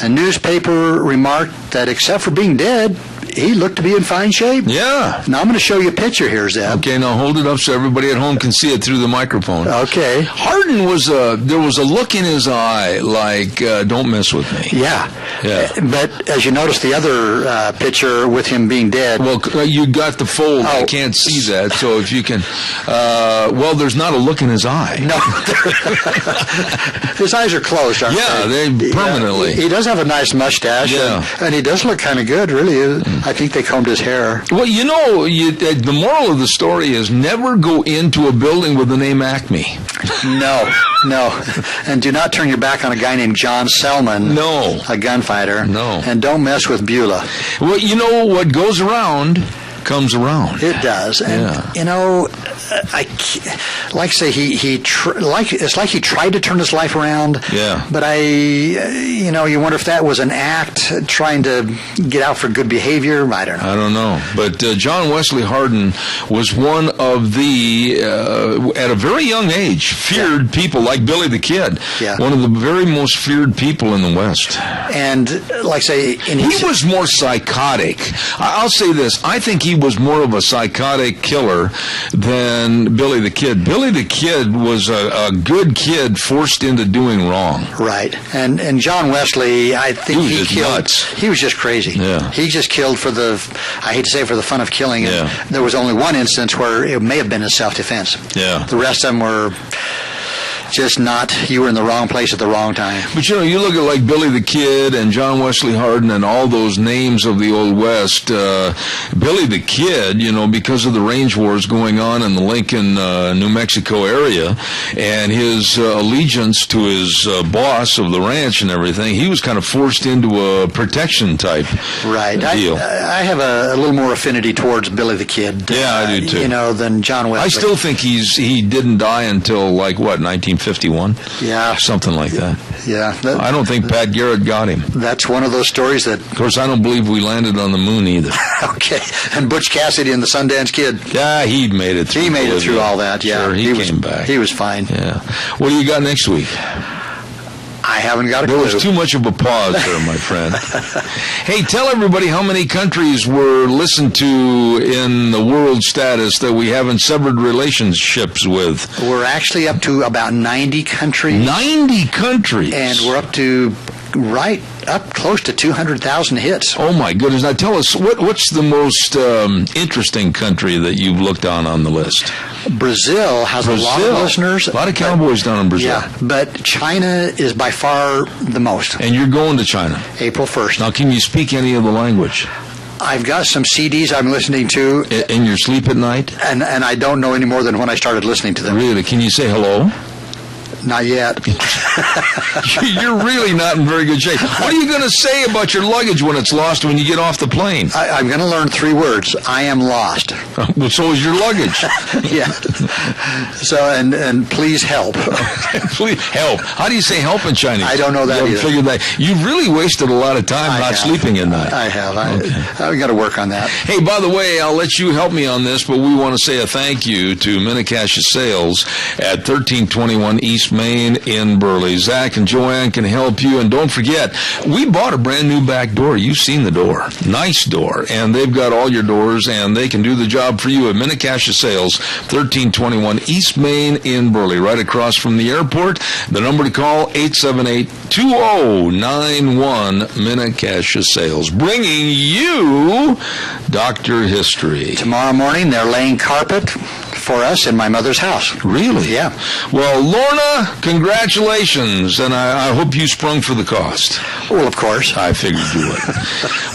Speaker 20: A newspaper remarked that except for being dead, he looked to be in fine shape.
Speaker 2: Yeah.
Speaker 20: Now I'm going to show you a picture here, Zeb.
Speaker 2: Okay, now hold it up so everybody at home can see it through the microphone.
Speaker 20: Okay.
Speaker 2: Hardin there was a look in his eye like, don't mess with me.
Speaker 20: Yeah. But as you notice the other picture with him being dead.
Speaker 2: Well, you got the fold. I can't see that. So if you can, there's not a look in his eye.
Speaker 20: No. His eyes are closed, aren't
Speaker 2: they? Yeah, they permanently.
Speaker 20: He does have a nice mustache.
Speaker 2: Yeah.
Speaker 20: And he does look kind of good, really. I think they combed his hair.
Speaker 2: Well, the moral of the story is never go into a building with the name Acme.
Speaker 20: No. And do not turn your back on a guy named John Selman.
Speaker 2: No.
Speaker 20: A gunfighter.
Speaker 2: No.
Speaker 20: And don't mess with Beulah.
Speaker 2: Well, what goes around comes around.
Speaker 20: It does. And, it's like he tried to turn his life around.
Speaker 2: Yeah.
Speaker 20: But you wonder if that was an act trying to get out for good behavior. I don't know.
Speaker 2: But John Wesley Hardin was one of the, at a very young age, feared people like Billy the Kid.
Speaker 20: Yeah.
Speaker 2: One of the very most feared people in the West.
Speaker 20: And,
Speaker 2: he was more psychotic. I'll say this. I think he was more of a psychotic killer than Billy the Kid. Billy the Kid was a good kid forced into doing wrong.
Speaker 20: Right. And John Wesley, I think he killed.
Speaker 2: Nuts.
Speaker 20: He was just crazy.
Speaker 2: Yeah.
Speaker 20: He just killed for I hate to say it, for the fun of killing.
Speaker 2: Yeah.
Speaker 20: And there was only one instance where it may have been in self-defense.
Speaker 2: Yeah.
Speaker 20: The rest of them were just you were in the wrong place at the wrong time.
Speaker 2: But you look at like Billy the Kid and John Wesley Hardin and all those names of the Old West. Billy the Kid, because of the range wars going on in the Lincoln, New Mexico area, and his allegiance to his boss of the ranch and everything, he was kind of forced into a protection type deal.
Speaker 20: I have a little more affinity towards Billy the Kid.
Speaker 2: Yeah, I do too.
Speaker 20: Than John Wesley.
Speaker 2: I still think he didn't die until 1951?
Speaker 20: Yeah.
Speaker 2: Something like that.
Speaker 20: Yeah.
Speaker 2: I don't think Pat Garrett got him.
Speaker 20: That's one of those stories that...
Speaker 2: Of course, I don't believe we landed on the moon either.
Speaker 20: Okay. And Butch Cassidy and the Sundance Kid.
Speaker 2: Yeah, he made it through.
Speaker 20: He made it through all that, yeah.
Speaker 2: Sure, he came back.
Speaker 20: He was fine.
Speaker 2: Yeah. What do you got next week?
Speaker 20: I haven't got a clue.
Speaker 2: There was too much of a pause there, my friend. Hey, tell everybody how many countries were listened to in the world status that we haven't severed relationships with.
Speaker 20: We're actually up to about 90 countries.
Speaker 2: 90 countries?
Speaker 20: And we're up to up close to 200,000 hits.
Speaker 2: Oh, my goodness. Now, tell us, what's the most interesting country that you've looked on the list?
Speaker 20: Brazil has a lot of listeners.
Speaker 2: A lot of cowboys down in Brazil.
Speaker 20: Yeah, but China is by far the most.
Speaker 2: And you're going to China?
Speaker 20: April 1st.
Speaker 2: Now, can you speak any of the language?
Speaker 20: I've got some CDs I'm listening to.
Speaker 2: In your sleep at night?
Speaker 20: And I don't know any more than when I started listening to them.
Speaker 2: Really? Can you say hello?
Speaker 20: Not yet.
Speaker 2: You're really not in very good shape. What are you going to say about your luggage when it's lost when you get off the plane?
Speaker 20: I'm going to learn 3 words. I am lost.
Speaker 2: Well, so is your luggage.
Speaker 20: Yeah. So, and please help.
Speaker 2: Please help. How do you say help in Chinese?
Speaker 20: I don't know that either.
Speaker 2: Figured that. You've really wasted a lot of time not sleeping at night.
Speaker 20: I have. I've got to work on that.
Speaker 2: Hey, by the way, I'll let you help me on this, but we want to say a thank you to Minnecash Sales at 1321 East East Main in Burley. Zach and Joanne can help you. And don't forget, we bought a brand new back door. You've seen the door. Nice door. And they've got all your doors, and they can do the job for you at Minnecash Sales, 1321 East Main in Burley, right across from the airport. The number to call, 878-2091 Minnecash Sales. Bringing you Dr. History.
Speaker 20: Tomorrow morning, they're laying carpet for us in my mother's house.
Speaker 2: Really?
Speaker 20: Yeah.
Speaker 2: Well, Lorna, congratulations, and I hope you sprung for the cost.
Speaker 20: Well, of course.
Speaker 2: I figured you would.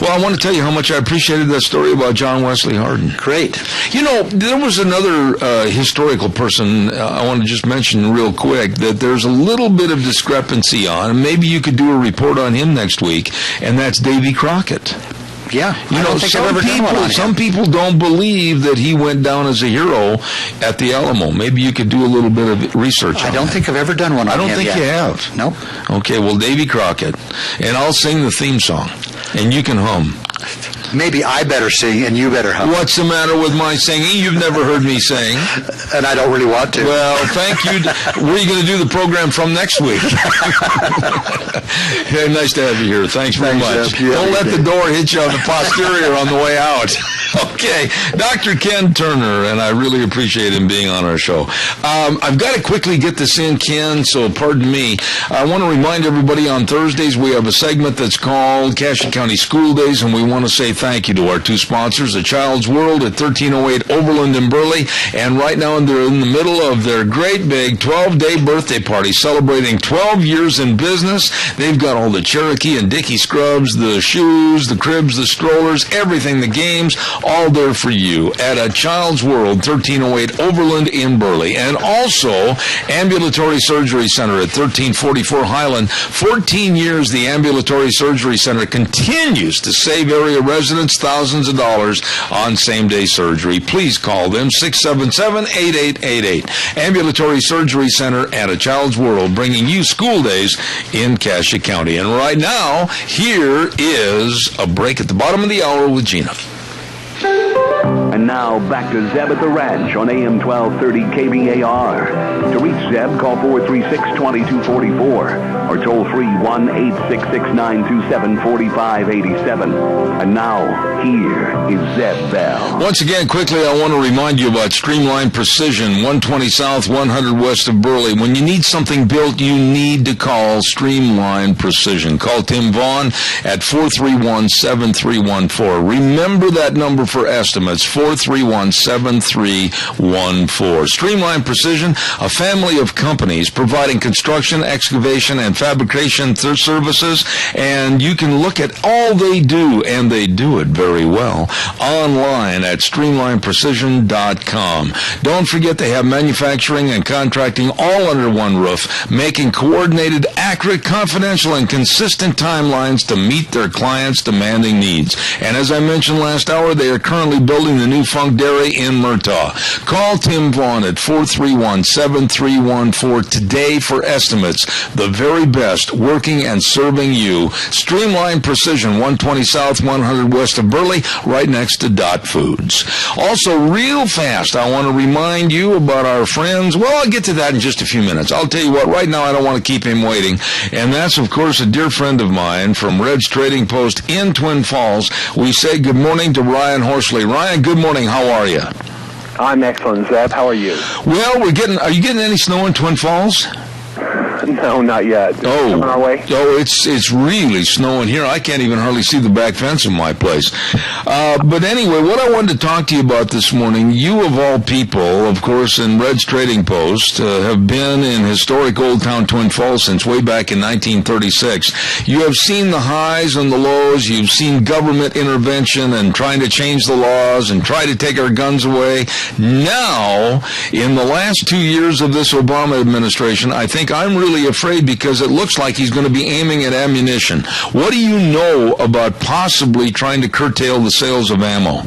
Speaker 2: Well, I want to tell you how much I appreciated that story about John Wesley Hardin.
Speaker 20: Great.
Speaker 2: You know, there was another historical person I want to just mention real quick that there's a little bit of discrepancy on, and maybe you could do a report on him next week, and that's Davy Crockett.
Speaker 20: Yeah,
Speaker 2: you know, some people don't believe that he went down as a hero at the Alamo. Maybe you could do a little bit of research on that.
Speaker 20: I don't think I've ever done one on him.
Speaker 2: I don't think you have.
Speaker 20: Nope.
Speaker 2: Okay, well, Davy Crockett, and I'll sing the theme song, and you can hum.
Speaker 20: Maybe I better sing and you better hum.
Speaker 2: What's the matter with my singing? You've never heard me sing.
Speaker 20: And I don't really want to.
Speaker 2: Well, thank you. Where are you going to do the program from next week? Hey, nice to have you here. Thanks very much. Don't let the door hit you on the posterior on the way out. Okay, Dr. Ken Turner, and I really appreciate him being on our show. I've got to quickly get this in, Ken, so pardon me. I want to remind everybody on Thursdays we have a segment that's called Cassia County School Days, and we want to say thank you to our two sponsors, The Child's World at 1308 Overland in Burley, and right now they're in the middle of their great big 12-day birthday party celebrating 12 years in business. They've got all the Cherokee and Dickie scrubs, the shoes, the cribs, the strollers, everything, the games, all there for you at A Child's World, 1308 Overland in Burley. And also, Ambulatory Surgery Center at 1344 Highland. 14 years the Ambulatory Surgery Center continues to save area residents thousands of dollars on same-day surgery. Please call them, 677-8888. Ambulatory Surgery Center at A Child's World, bringing you school days in Cassia County. And right now, here is a break at the bottom of the hour with Gina.
Speaker 1: And now, back to Zeb at the Ranch on AM 1230 KBAR. To reach Zeb, call 436-2244 or toll free 1-866-927-4587. And now, here is Zeb Bell.
Speaker 2: Once again, quickly, I want to remind you about Streamline Precision, 120 South, 100 West of Burley. When you need something built, you need to call Streamline Precision. Call Tim Vaughn at 431-7314. Remember that number for estimates, 431-7314. Streamline Precision, a family of companies providing construction, excavation, and fabrication services, and you can look at all they do, and they do it very well, online at streamlineprecision.com. Don't forget they have manufacturing and contracting all under one roof, making coordinated, accurate, confidential, and consistent timelines to meet their clients' demanding needs. And as I mentioned last hour, they are currently building the new Funk Dairy in Murtaugh. Call Tim Vaughn at 431-7314 today for estimates. The very best working and serving you. Streamline Precision, 120 South, 100 West of Burley, right next to Dot Foods. Also, real fast, I want to remind you about our friends. Well, I'll get to that in just a few minutes. I'll tell you what, right now I don't want to keep him waiting. And that's, of course, a dear friend of mine from Red's Trading Post in Twin Falls. We say good morning to Ryan Horsley. Ryan, good morning. How are you?
Speaker 21: I'm excellent, Zeb. How are you?
Speaker 2: Well, are you getting any snow in Twin Falls?
Speaker 21: No, not yet. Coming our way?
Speaker 2: Oh, it's really snowing here. I can't even hardly see the back fence of my place. But anyway, what I wanted to talk to you about this morning, you of all people, of course, in Red's Trading Post, have been in historic Old Town Twin Falls since way back in 1936. You have seen the highs and the lows. You've seen government intervention and trying to change the laws and try to take our guns away. Now, in the last 2 years of this Obama administration, I think I'm really afraid because it looks like he's going to be aiming at ammunition. What do you know about possibly trying to curtail the sales of ammo?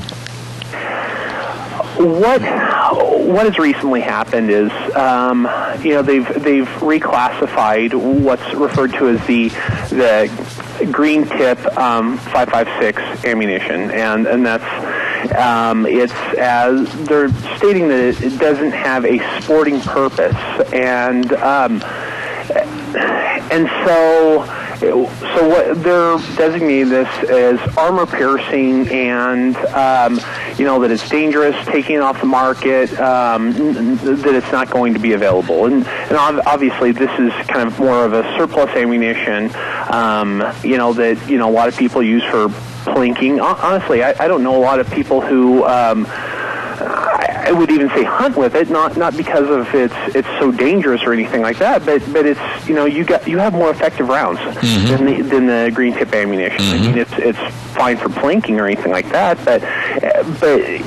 Speaker 21: What has recently happened is, they've reclassified what's referred to as the green tip 5.56 ammunition, and that's It's as they're stating that it doesn't have a sporting purpose, and so what they're designating this as armor piercing, and that it's dangerous, taking it off the market, that it's not going to be available, and obviously this is kind of more of a surplus ammunition, that a lot of people use for plinking. Honestly, I don't know a lot of people who I would even say hunt with it, not because of it's so dangerous or anything like that, but it's you have more effective rounds than the green tip ammunition. I mean, it's fine for plinking or anything like that, but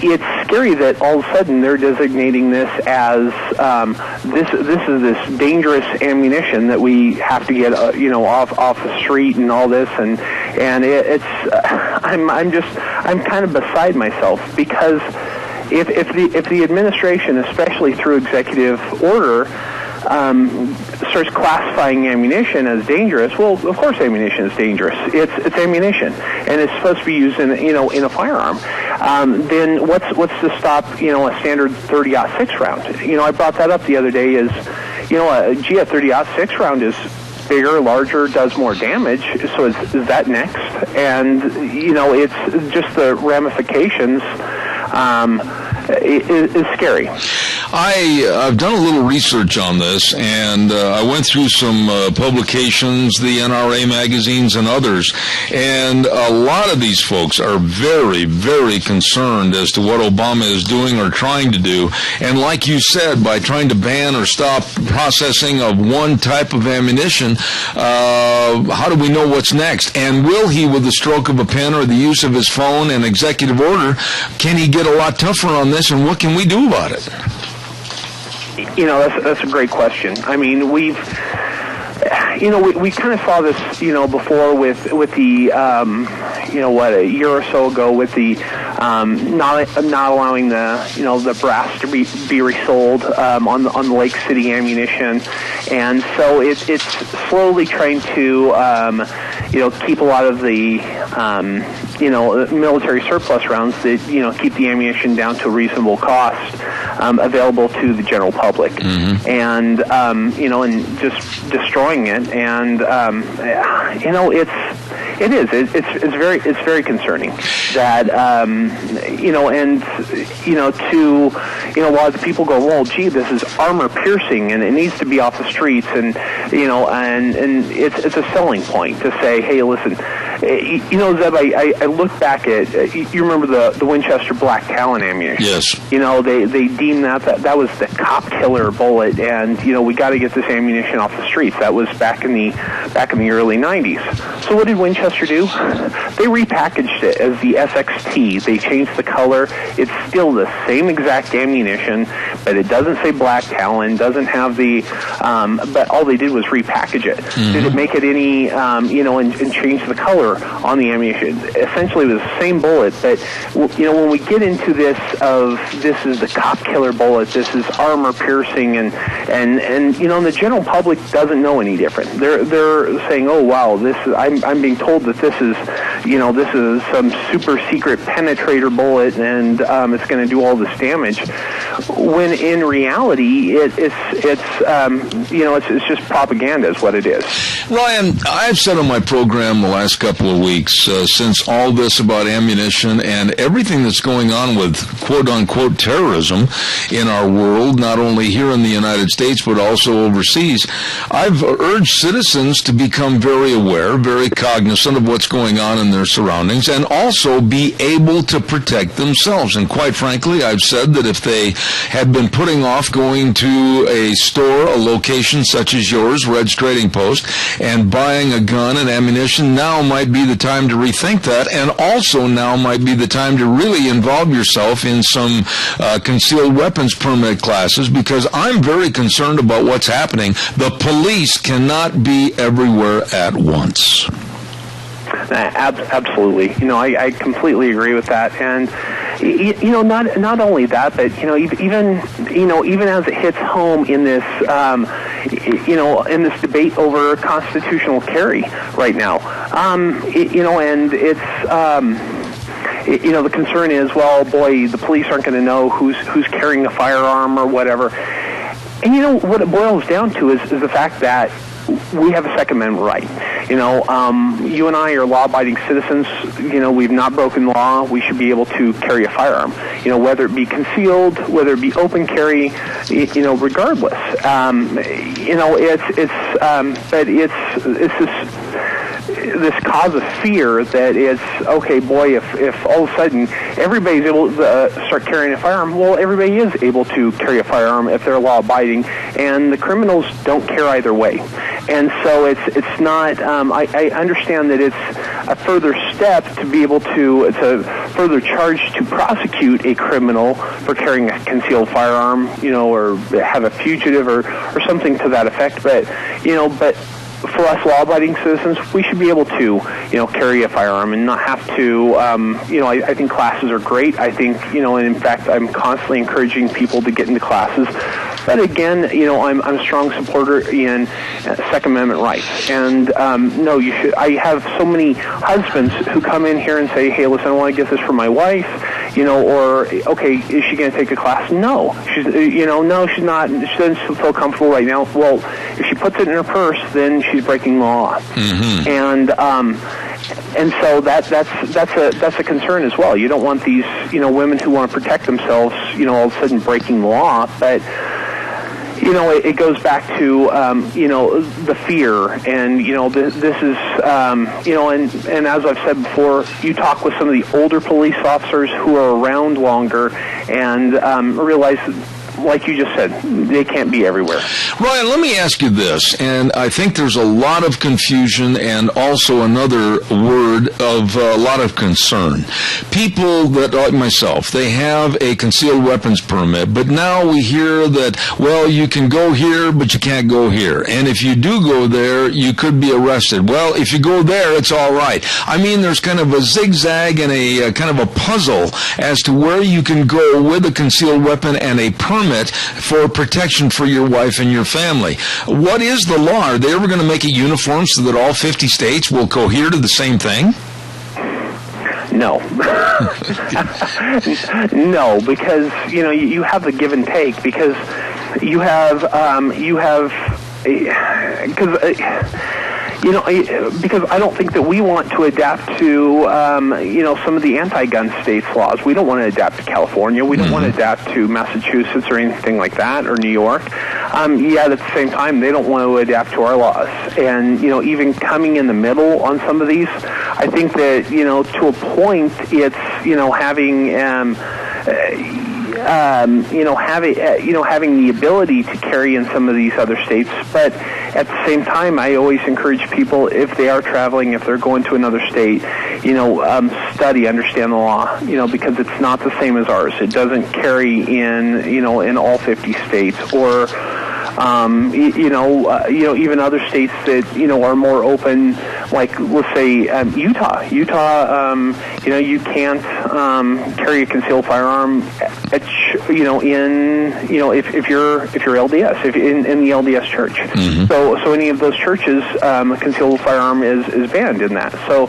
Speaker 21: it's scary that all of a sudden they're designating this as this is this dangerous ammunition that we have to get off the street and all this, and I'm kind of beside myself, because if the administration, especially through executive order, starts classifying ammunition as dangerous, well, of course ammunition is dangerous. It's ammunition, and it's supposed to be used in a firearm. Then what's to stop a standard 30-06 round? I brought that up the other day. A 30-06 round is bigger, larger, does more damage. So is that next? And it's just the ramifications. Is scary.
Speaker 2: I've done a little research on this, and I went through some publications, the NRA magazines and others, and a lot of these folks are very, very concerned as to what Obama is doing or trying to do. And like you said, by trying to ban or stop processing of one type of ammunition, how do we know what's next? And will he, with the stroke of a pen or the use of his phone and executive order, can he get a lot tougher on this, and what can we do about it?
Speaker 21: That's a great question. I mean, we kind of saw this, before with the, a year or so ago with the not allowing the brass to be resold on the Lake City ammunition, and so it's slowly trying to keep a lot of the military surplus rounds that keep the ammunition down to a reasonable cost available to the general public, and and just destroying it, and it's very concerning that to a lot of the people go, well, gee, this is armor piercing and it needs to be off the streets, and and it's a selling point to say, hey, listen, Zeb, I look back at you remember the Winchester Black Talon ammunition?
Speaker 2: Yes.
Speaker 21: They deemed that was the cop killer bullet, and we got to get this ammunition off the streets. That was back in the early 90s. So what did Winchester do? They repackaged it as the SXT. They changed the color. It's still the same exact ammunition, but it doesn't say Black Talon, doesn't have the, but all they did was repackage it. Did it make it any, and change the color on the ammunition? Essentially, it was the same bullet, but, when we get into this of this is the cop killer bullet, this is armor piercing, and the general public doesn't know any different. They're saying, oh, wow, this is, I'm being told that this is some super secret penetrator bullet, and it's going to do all this damage. When in reality, it's just propaganda, is what it is.
Speaker 2: Ryan, I've said on my program the last couple of weeks, since all this about ammunition and everything that's going on with quote-unquote terrorism in our world, not only here in the United States but also overseas, I've urged citizens to become very aware, very cognizant of what's going on in their surroundings, and also be able to protect themselves. And quite frankly, I've said that if they had been putting off going to a store, a location such as yours, Red's Trading Post, and buying a gun and ammunition, now might be the time to rethink that, and also now might be the time to really involve yourself in some concealed weapons permit classes, because I'm very concerned about what's happening. The police cannot be everywhere at once.
Speaker 21: Absolutely. I completely agree with that. And, not only that, but, even as it hits home in this, in this debate over constitutional carry right now, and it's, the concern is, well, boy, the police aren't going to know who's carrying a firearm or whatever. And what it boils down to is the fact that we have a Second Amendment right. You and I are law-abiding citizens. We've not broken the law. We should be able to carry a firearm. Whether it be concealed, whether it be open carry, regardless. But it's this cause of fear that it's, okay, boy, if all of a sudden everybody's able to start carrying a firearm, well, everybody is able to carry a firearm if they're law-abiding, and the criminals don't care either way. And so it's not, I understand that it's a further step to be able to, it's a further charge to prosecute a criminal for carrying a concealed firearm, or have a fugitive or something to that effect, but for us law-abiding citizens, we should be able to, carry a firearm and not have to, I think classes are great. I think, and in fact, I'm constantly encouraging people to get into classes. But again, I'm a strong supporter in Second Amendment rights. And no, you should. I have so many husbands who come in here and say, "Hey, listen, I want to get this for my wife," or okay, is she going to take a class? No, no, she's not. She doesn't feel comfortable right now. Well, if she puts it in her purse, then she's breaking the law. Mm-hmm. And so that's a concern as well. You don't want these women who want to protect themselves all of a sudden breaking the law, but it goes back to the fear, and this is and as I've said before, you talk with some of the older police officers who are around longer and realize, like you just said, they can't be everywhere.
Speaker 2: Ryan, let me ask you this, and I think there's a lot of confusion and also another word of a lot of concern. People that, like myself, they have a concealed weapons permit, but now we hear that, well, you can go here, but you can't go here. And if you do go there, you could be arrested. Well, if you go there, it's all right. I mean, there's kind of a zigzag and a kind of a puzzle as to where you can go with a concealed weapon and a permit for protection for your wife and your family. What is the law? Are they ever going to make it uniform so that all 50 states will cohere to the same thing?
Speaker 21: No. No, because, you have the give and take, because you have because I don't think that we want to adapt to, some of the anti-gun states' laws. We don't want to adapt to California. We don't want to adapt to Massachusetts or anything like that, or New York. Yet at the same time, they don't want to adapt to our laws. And, even coming in the middle on some of these, I think that, to a point, it's, having the ability to carry in some of these other states, but at the same time, I always encourage people, if they are traveling, if they're going to another state, study, understand the law, because it's not the same as ours. It doesn't carry in all 50 states, or even other states that are more open, like let's say Utah. You can't carry a concealed firearm at if you're LDS, if in the LDS church. Mm-hmm. So any of those churches, a concealed firearm is banned in that. So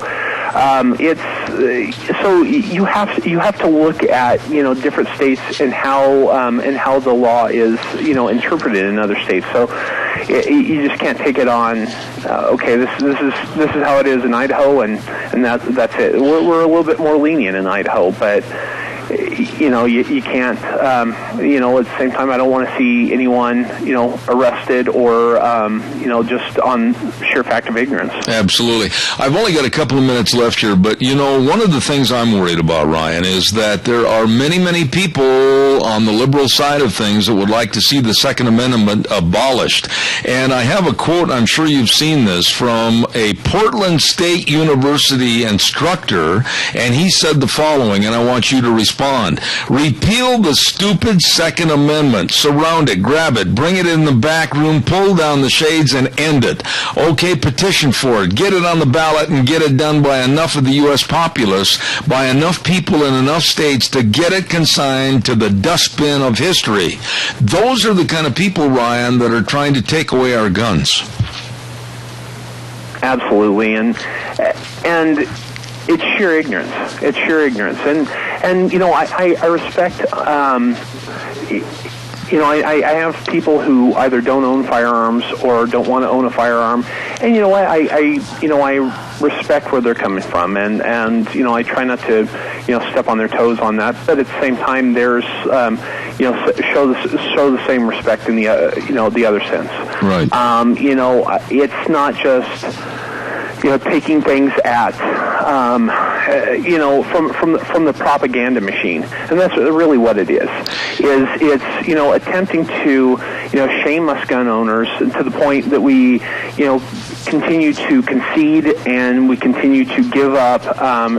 Speaker 21: so you have to look at different states and how the law is interpreted in other states. So you just can't take it on. Okay, this is how it is in Idaho, and that's it. We're a little bit more lenient in Idaho, but you can't. At the same time, I don't want to see anyone arrested or just on sheer fact of ignorance.
Speaker 2: Absolutely. I've only got a couple of minutes left here, but one of the things I'm worried about, Ryan, is that there are many people on the liberal side of things that would like to see the Second Amendment abolished. And I have a quote, I'm sure you've seen this, from a Portland State University instructor, and he said the following, and I want you to respond. Repeal the stupid Second Amendment. Surround it, grab it, bring it in the back room, pull down the shades, and end it. Okay, petition for it. Get it on the ballot and get it done by enough of the U.S. populace, by enough people in enough states to get it consigned to the dustbin of history. Those are the kind of people, Ryan, that are trying to take away our guns.
Speaker 21: Absolutely, and it's sheer ignorance. It's sheer ignorance. And you know, I respect, you know, I have people who either don't own firearms or don't want to own a firearm. And you know what, I respect where they're coming from, and you know, I try not to, you know, step on their toes on that. But at the same time, there's, you know, show the same respect in the, you know, the other sense.
Speaker 2: Right.
Speaker 21: You know, it's not just, you know, taking things at, you know, from the propaganda machine, and that's really what it is. It's, you know, attempting to, you know, shame us gun owners to the point that we, you know, continue to concede and we continue to give up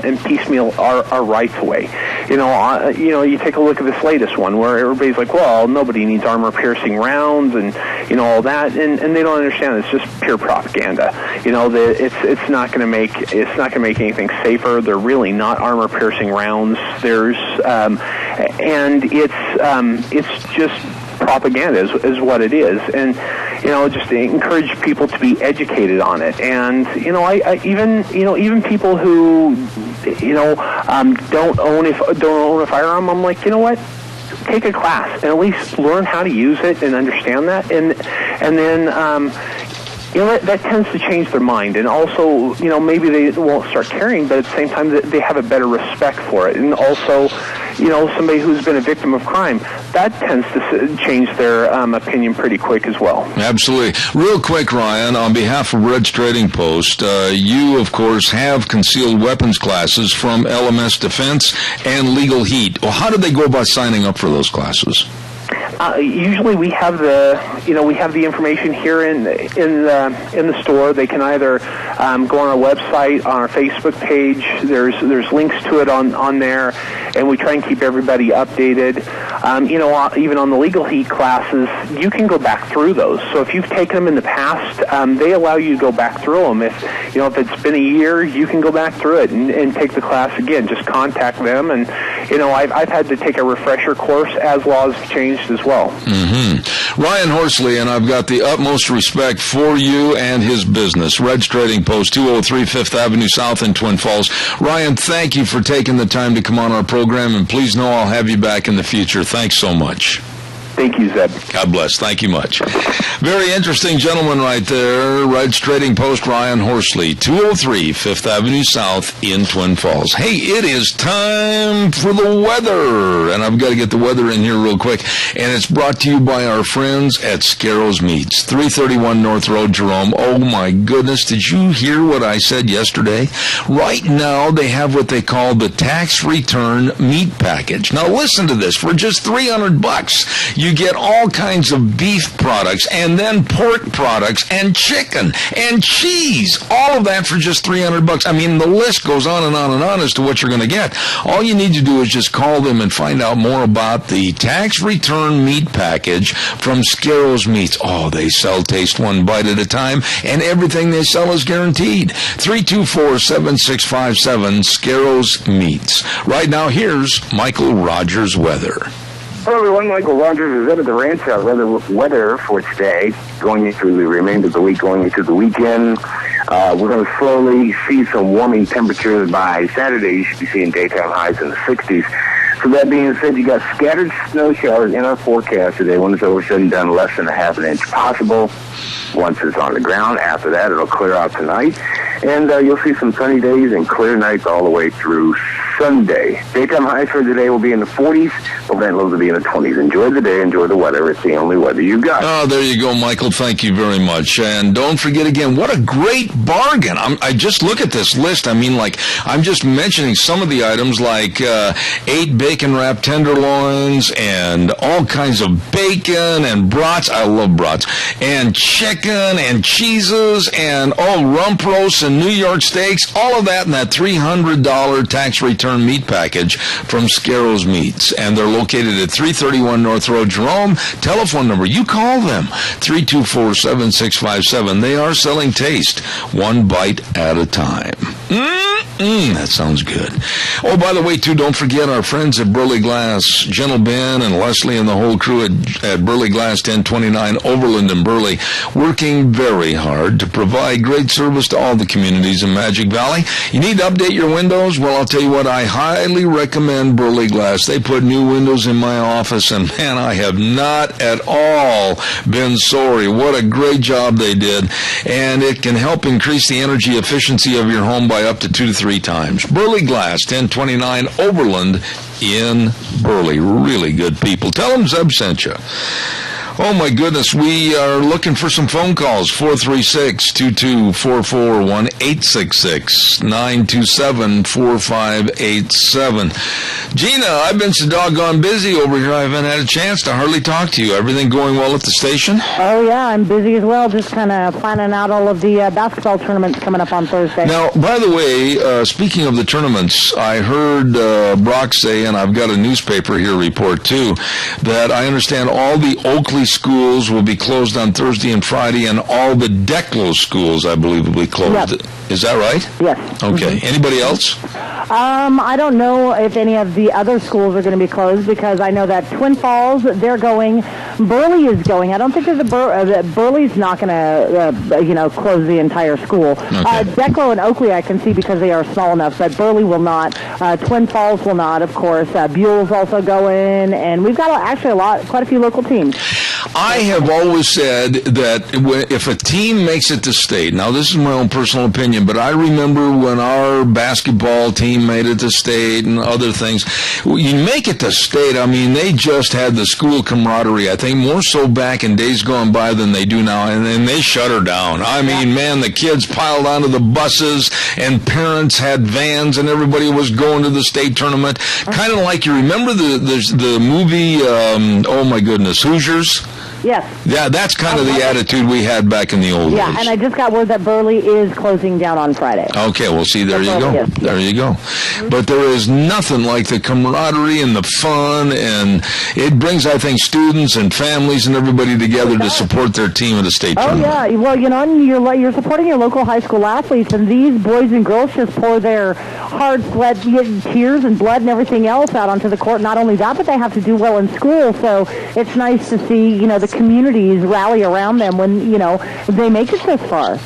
Speaker 21: and piecemeal our rights away. You know, you take a look at this latest one where everybody's like, well, nobody needs armor-piercing rounds and, you know, all that, and they don't understand. It's just pure propaganda. You know, it's not going to make anything safer. They're really not armor-piercing rounds. There's and it's just propaganda is what it is, and you know, just to encourage people to be educated on it. And you know, I even people who, you know, don't own a firearm, I'm like, you know what, take a class and at least learn how to use it and understand that, and then you know, that tends to change their mind, and also, you know, maybe they won't start caring, but at the same time, they have a better respect for it. And also, you know, somebody who's been a victim of crime, that tends to change their opinion pretty quick as well.
Speaker 2: Absolutely. Real quick, Ryan, on behalf of Red's Trading Post, you, of course, have concealed weapons classes from LMS Defense and Legal Heat. Well, how do they go about signing up for those classes?
Speaker 21: Usually we have the information here in the store. They can either go on our website, on our Facebook page. There's links to it on there, and we try and keep everybody updated. You know, even on the Legal Heat classes, you can go back through those. So if you've taken them in the past, they allow you to go back through them. If it's been a year, you can go back through it and take the class again. Just contact them, and you know, I've had to take a refresher course as laws have changed as well.
Speaker 2: Mm-hmm. Ryan Horsley, and I've got the utmost respect for you and his business. Red's Trading Post, 203 5th Avenue South in Twin Falls. Ryan, thank you for taking the time to come on our program, and please know I'll have you back in the future. Thanks so much.
Speaker 21: Thank you, Zeb.
Speaker 2: God bless. Thank you much. Very interesting gentleman right there. Red's Trading Post, Ryan Horsley, 203 5th Avenue South in Twin Falls. Hey, it is time for the weather. And I've got to get the weather in here real quick. And it's brought to you by our friends at Scarrows Meats, 331 North Road, Jerome. Oh, my goodness. Did you hear what I said yesterday? Right now, they have what they call the tax return meat package. Now, listen to this. For just $300, you get all kinds of beef products and then pork products and chicken and cheese. All of that for just $300. I mean, the list goes on and on and on as to what you're going to get. All you need to do is just call them and find out more about the tax return meat package from Scarrows Meats. Oh, they sell taste one bite at a time, and everything they sell is guaranteed. 324-7657, Scarrows Meats. Right now, here's Michael Rogers' weather.
Speaker 5: Hello, everyone. Michael Rogers is at the ranch. Weather for today, going into the remainder of the week, going into the weekend. We're going to slowly see some warming temperatures. By Saturday, you should be seeing daytime highs in the 60s. So that being said, you got scattered snow showers in our forecast today. When it's over said and done, less than a half an inch possible. Once it's on the ground, after that, it'll clear out tonight. And you'll see some sunny days and clear nights all the way through Sunday. Daytime highs for today will be in the 40s. Overnight lows will be in the 20s. Enjoy the day. Enjoy the weather. It's the only weather you got.
Speaker 2: Oh, there you go, Michael. Thank you very much. And don't forget again, what a great bargain. I just look at this list. I mean, like, I'm just mentioning some of the items like 8 bacon-wrapped tenderloins and all kinds of bacon and brats. I love brats. And chicken and cheeses and rump roasts and New York steaks. All of that in that $300 tax return meat package from Scarrows Meats. And they're located at 331 North Road, Jerome. Telephone number, you call them, 324-7657. They are selling taste one bite at a time. That sounds good. Oh, by the way, too, don't forget our friends at Burley Glass, Gentle Ben and Leslie and the whole crew at Burley Glass, 1029 Overland in Burley, working very hard to provide great service to all the communities in Magic Valley. You need to update your windows? Well, I'll tell you what, I highly recommend Burley Glass. They put new windows in my office, and man, I have not at all been sorry. What a great job they did. And it can help increase the energy efficiency of your home by up to 2 to 3 times. Burley Glass, 1029 Overland in Burley. Really good people. Tell them Zeb sent you. Oh, my goodness. We are looking for some phone calls. 436-2244, 1-866-927-4587. Gina, I've been so doggone busy over here, I haven't had a chance to hardly talk to you. Everything going well at the station?
Speaker 3: Oh, yeah, I'm busy as well, just kind of planning out all of the basketball tournaments coming up on Thursday.
Speaker 2: Now, by the way, speaking of the tournaments, I heard Brock say, and I've got a newspaper here report too, that I understand all the Oakley schools will be closed on Thursday and Friday, and all the Declo schools, I believe, will be closed.
Speaker 3: Yep.
Speaker 2: Is that right?
Speaker 3: Yes.
Speaker 2: Okay. Anybody else?
Speaker 3: I don't know if any of the other schools are going to be closed, because I know that Twin Falls, they're going. Burley is going. I don't think there's Burley's not going to, close the entire school.
Speaker 2: Okay.
Speaker 3: Declo and Oakley I can see because they are small enough, but Burley will not. Twin Falls will not, of course. Buell's also going, and we've got quite a few local teams.
Speaker 2: I have always said that if a team makes it to state, now this is my own personal opinion, but I remember when our basketball team made it to state and other things, you make it to state, I mean, they just had the school camaraderie, I think more so back in days gone by than they do now, and they shut her down. I mean, man, the kids piled onto the buses, and parents had vans, and everybody was going to the state tournament, kind of like, you remember the movie, oh my goodness, Hoosiers?
Speaker 3: Yes.
Speaker 2: Yeah, that's kind of the attitude we had back in the old days.
Speaker 3: Yeah, and I just got word that Burley is closing down on Friday.
Speaker 2: Okay, well, see, there you go.
Speaker 3: Yes.
Speaker 2: There you go. But there is nothing like the camaraderie and the fun, and it brings, I think, students and families and everybody together to support their team at the state tournament.
Speaker 3: Oh, yeah. Well, and you're supporting your local high school athletes, and these boys and girls just pour their hard sweat, tears and blood and everything else out onto the court. Not only that, but they have to do well in school, so it's nice to see, the communities rally around them when, they make it this far.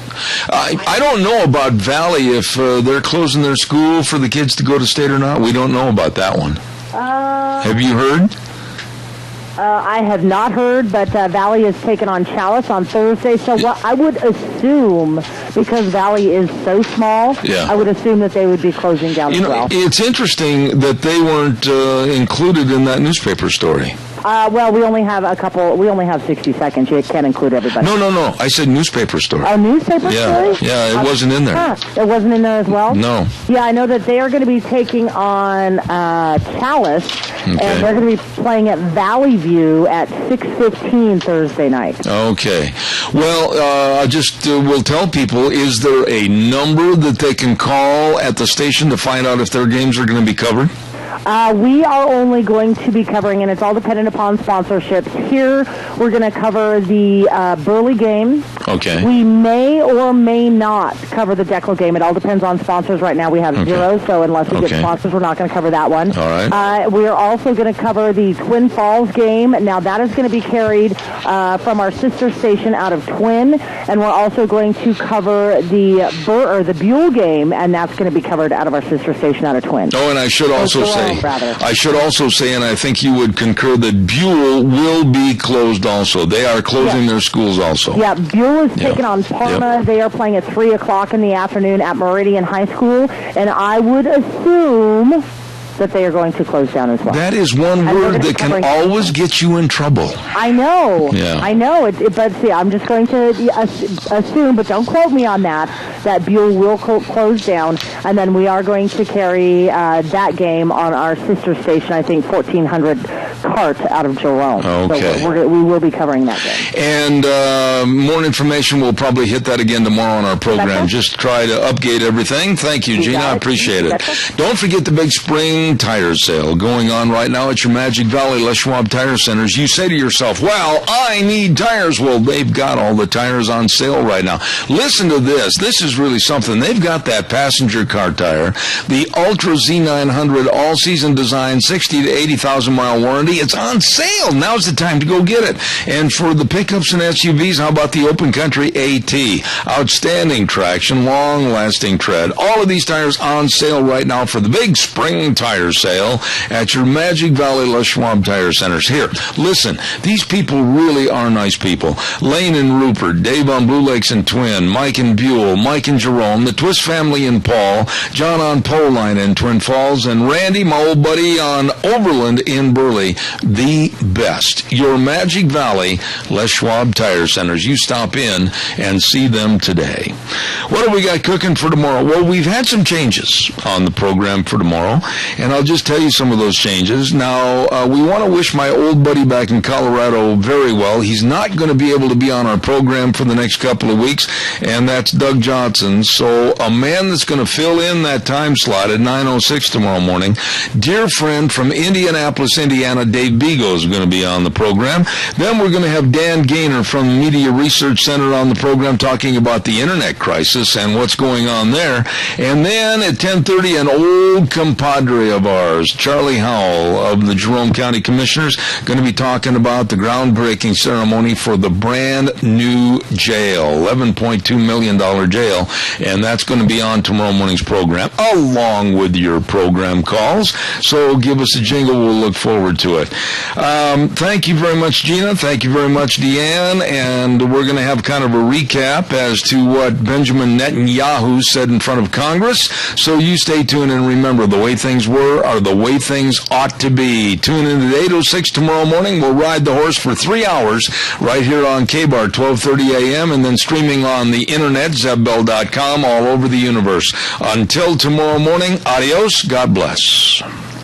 Speaker 2: I don't know about Valley, if they're closing their school for the kids to go to state or not. We don't know about that one. Have you heard?
Speaker 3: I have not heard, but Valley is taking on Chalice on Thursday. So what I would assume, because Valley is so small, I would assume that they would be closing down as well.
Speaker 2: It's interesting that they weren't included in that newspaper story.
Speaker 3: Well, we only have we only have 60 seconds. You can't include everybody.
Speaker 2: No. I said newspaper story.
Speaker 3: A newspaper story?
Speaker 2: Yeah, it wasn't in there.
Speaker 3: It wasn't in there as well?
Speaker 2: No.
Speaker 3: Yeah, I know that they are going to be taking on Chalice, and they're going to be playing at Valley View at 6:15 Thursday night.
Speaker 2: Okay. Well, I just will tell people, is there a number that they can call at the station to find out if their games are going to be covered?
Speaker 3: We are only going to be covering, and it's all dependent upon sponsorships. Here, we're going to cover the Burley game.
Speaker 2: Okay.
Speaker 3: We may or may not cover the Declo game. It all depends on sponsors. Right now, we have 0, so unless we get sponsors, we're not going to cover that one.
Speaker 2: All right.
Speaker 3: We are also going to cover the Twin Falls game. Now, that is going to be carried from our sister station out of Twin, and we're also going to cover the Buell game, and that's going to be covered out of our sister station out of Twin.
Speaker 2: Oh, and I should also say, and I think you would concur, that Buell will be closed also. They are closing their schools also.
Speaker 3: Yeah, Buell is taking on Parma.
Speaker 2: Yep.
Speaker 3: They are playing at 3 o'clock in the afternoon at Meridian High School, and I would assume that they are going to close down as well.
Speaker 2: That is one word that can always get you in trouble.
Speaker 3: I know.
Speaker 2: Yeah.
Speaker 3: I know. But see, I'm just going to assume, but don't quote me on that Buell will close down, and then we are going to carry that game on our sister station, I think 1400 cart out of Jerome.
Speaker 2: Okay.
Speaker 3: So we will be covering that day.
Speaker 2: And more information, we'll probably hit that again tomorrow on our program. Just try to update everything. Thank you, Gina. I appreciate it. Don't forget the big spring tire sale going on right now at your Magic Valley Les Schwab Tire Centers. You say to yourself, well, I need tires. Well, they've got all the tires on sale right now. Listen to this. This is really something. They've got that passenger car tire, the Ultra Z900 all-season design, 60 to 80,000 mile warranty. It's on sale. Now's the time to go get it. And for the pickups and SUVs, how about the Open Country AT? Outstanding traction, long-lasting tread. All of these tires on sale right now for the big spring tire sale at your Magic Valley Les Schwab Tire Centers. Here, listen, these people really are nice people. Lane and Rupert, Dave on Blue Lakes and Twin, Mike and Buell, Mike and Jerome, the Twist family and Paul, John on Poline in Twin Falls, and Randy, my old buddy on Overland in Burley. The best. Your Magic Valley Les Schwab Tire Centers. You stop in and see them today. What have we got cooking for tomorrow? Well, we've had some changes on the program for tomorrow, and I'll just tell you some of those changes. Now, we want to wish my old buddy back in Colorado very well. He's not going to be able to be on our program for the next couple of weeks, and that's Doug Johnson. So a man that's going to fill in that time slot at 9:06 tomorrow morning, dear friend from Indianapolis, Indiana, Dave Beagle is going to be on the program. Then we're going to have Dan Gaynor from the Media Research Center on the program talking about the internet crisis and what's going on there. And then at 10:30, an old compadre of ours, Charlie Howell of the Jerome County Commissioners, going to be talking about the groundbreaking ceremony for the brand new jail, $11.2 million jail, and that's going to be on tomorrow morning's program, along with your program calls. So give us a jingle. We'll look forward to it. Thank you very much, Gina. Thank you very much, Deanne. And we're going to have kind of a recap as to what Benjamin Netanyahu said in front of Congress. So you stay tuned and remember, the way things were are the way things ought to be. Tune in at 8:06 tomorrow morning. We'll ride the horse for 3 hours right here on K-Bar, 12:30 a.m., and then streaming on the internet, zebbell.com, all over the universe. Until tomorrow morning, adios. God bless.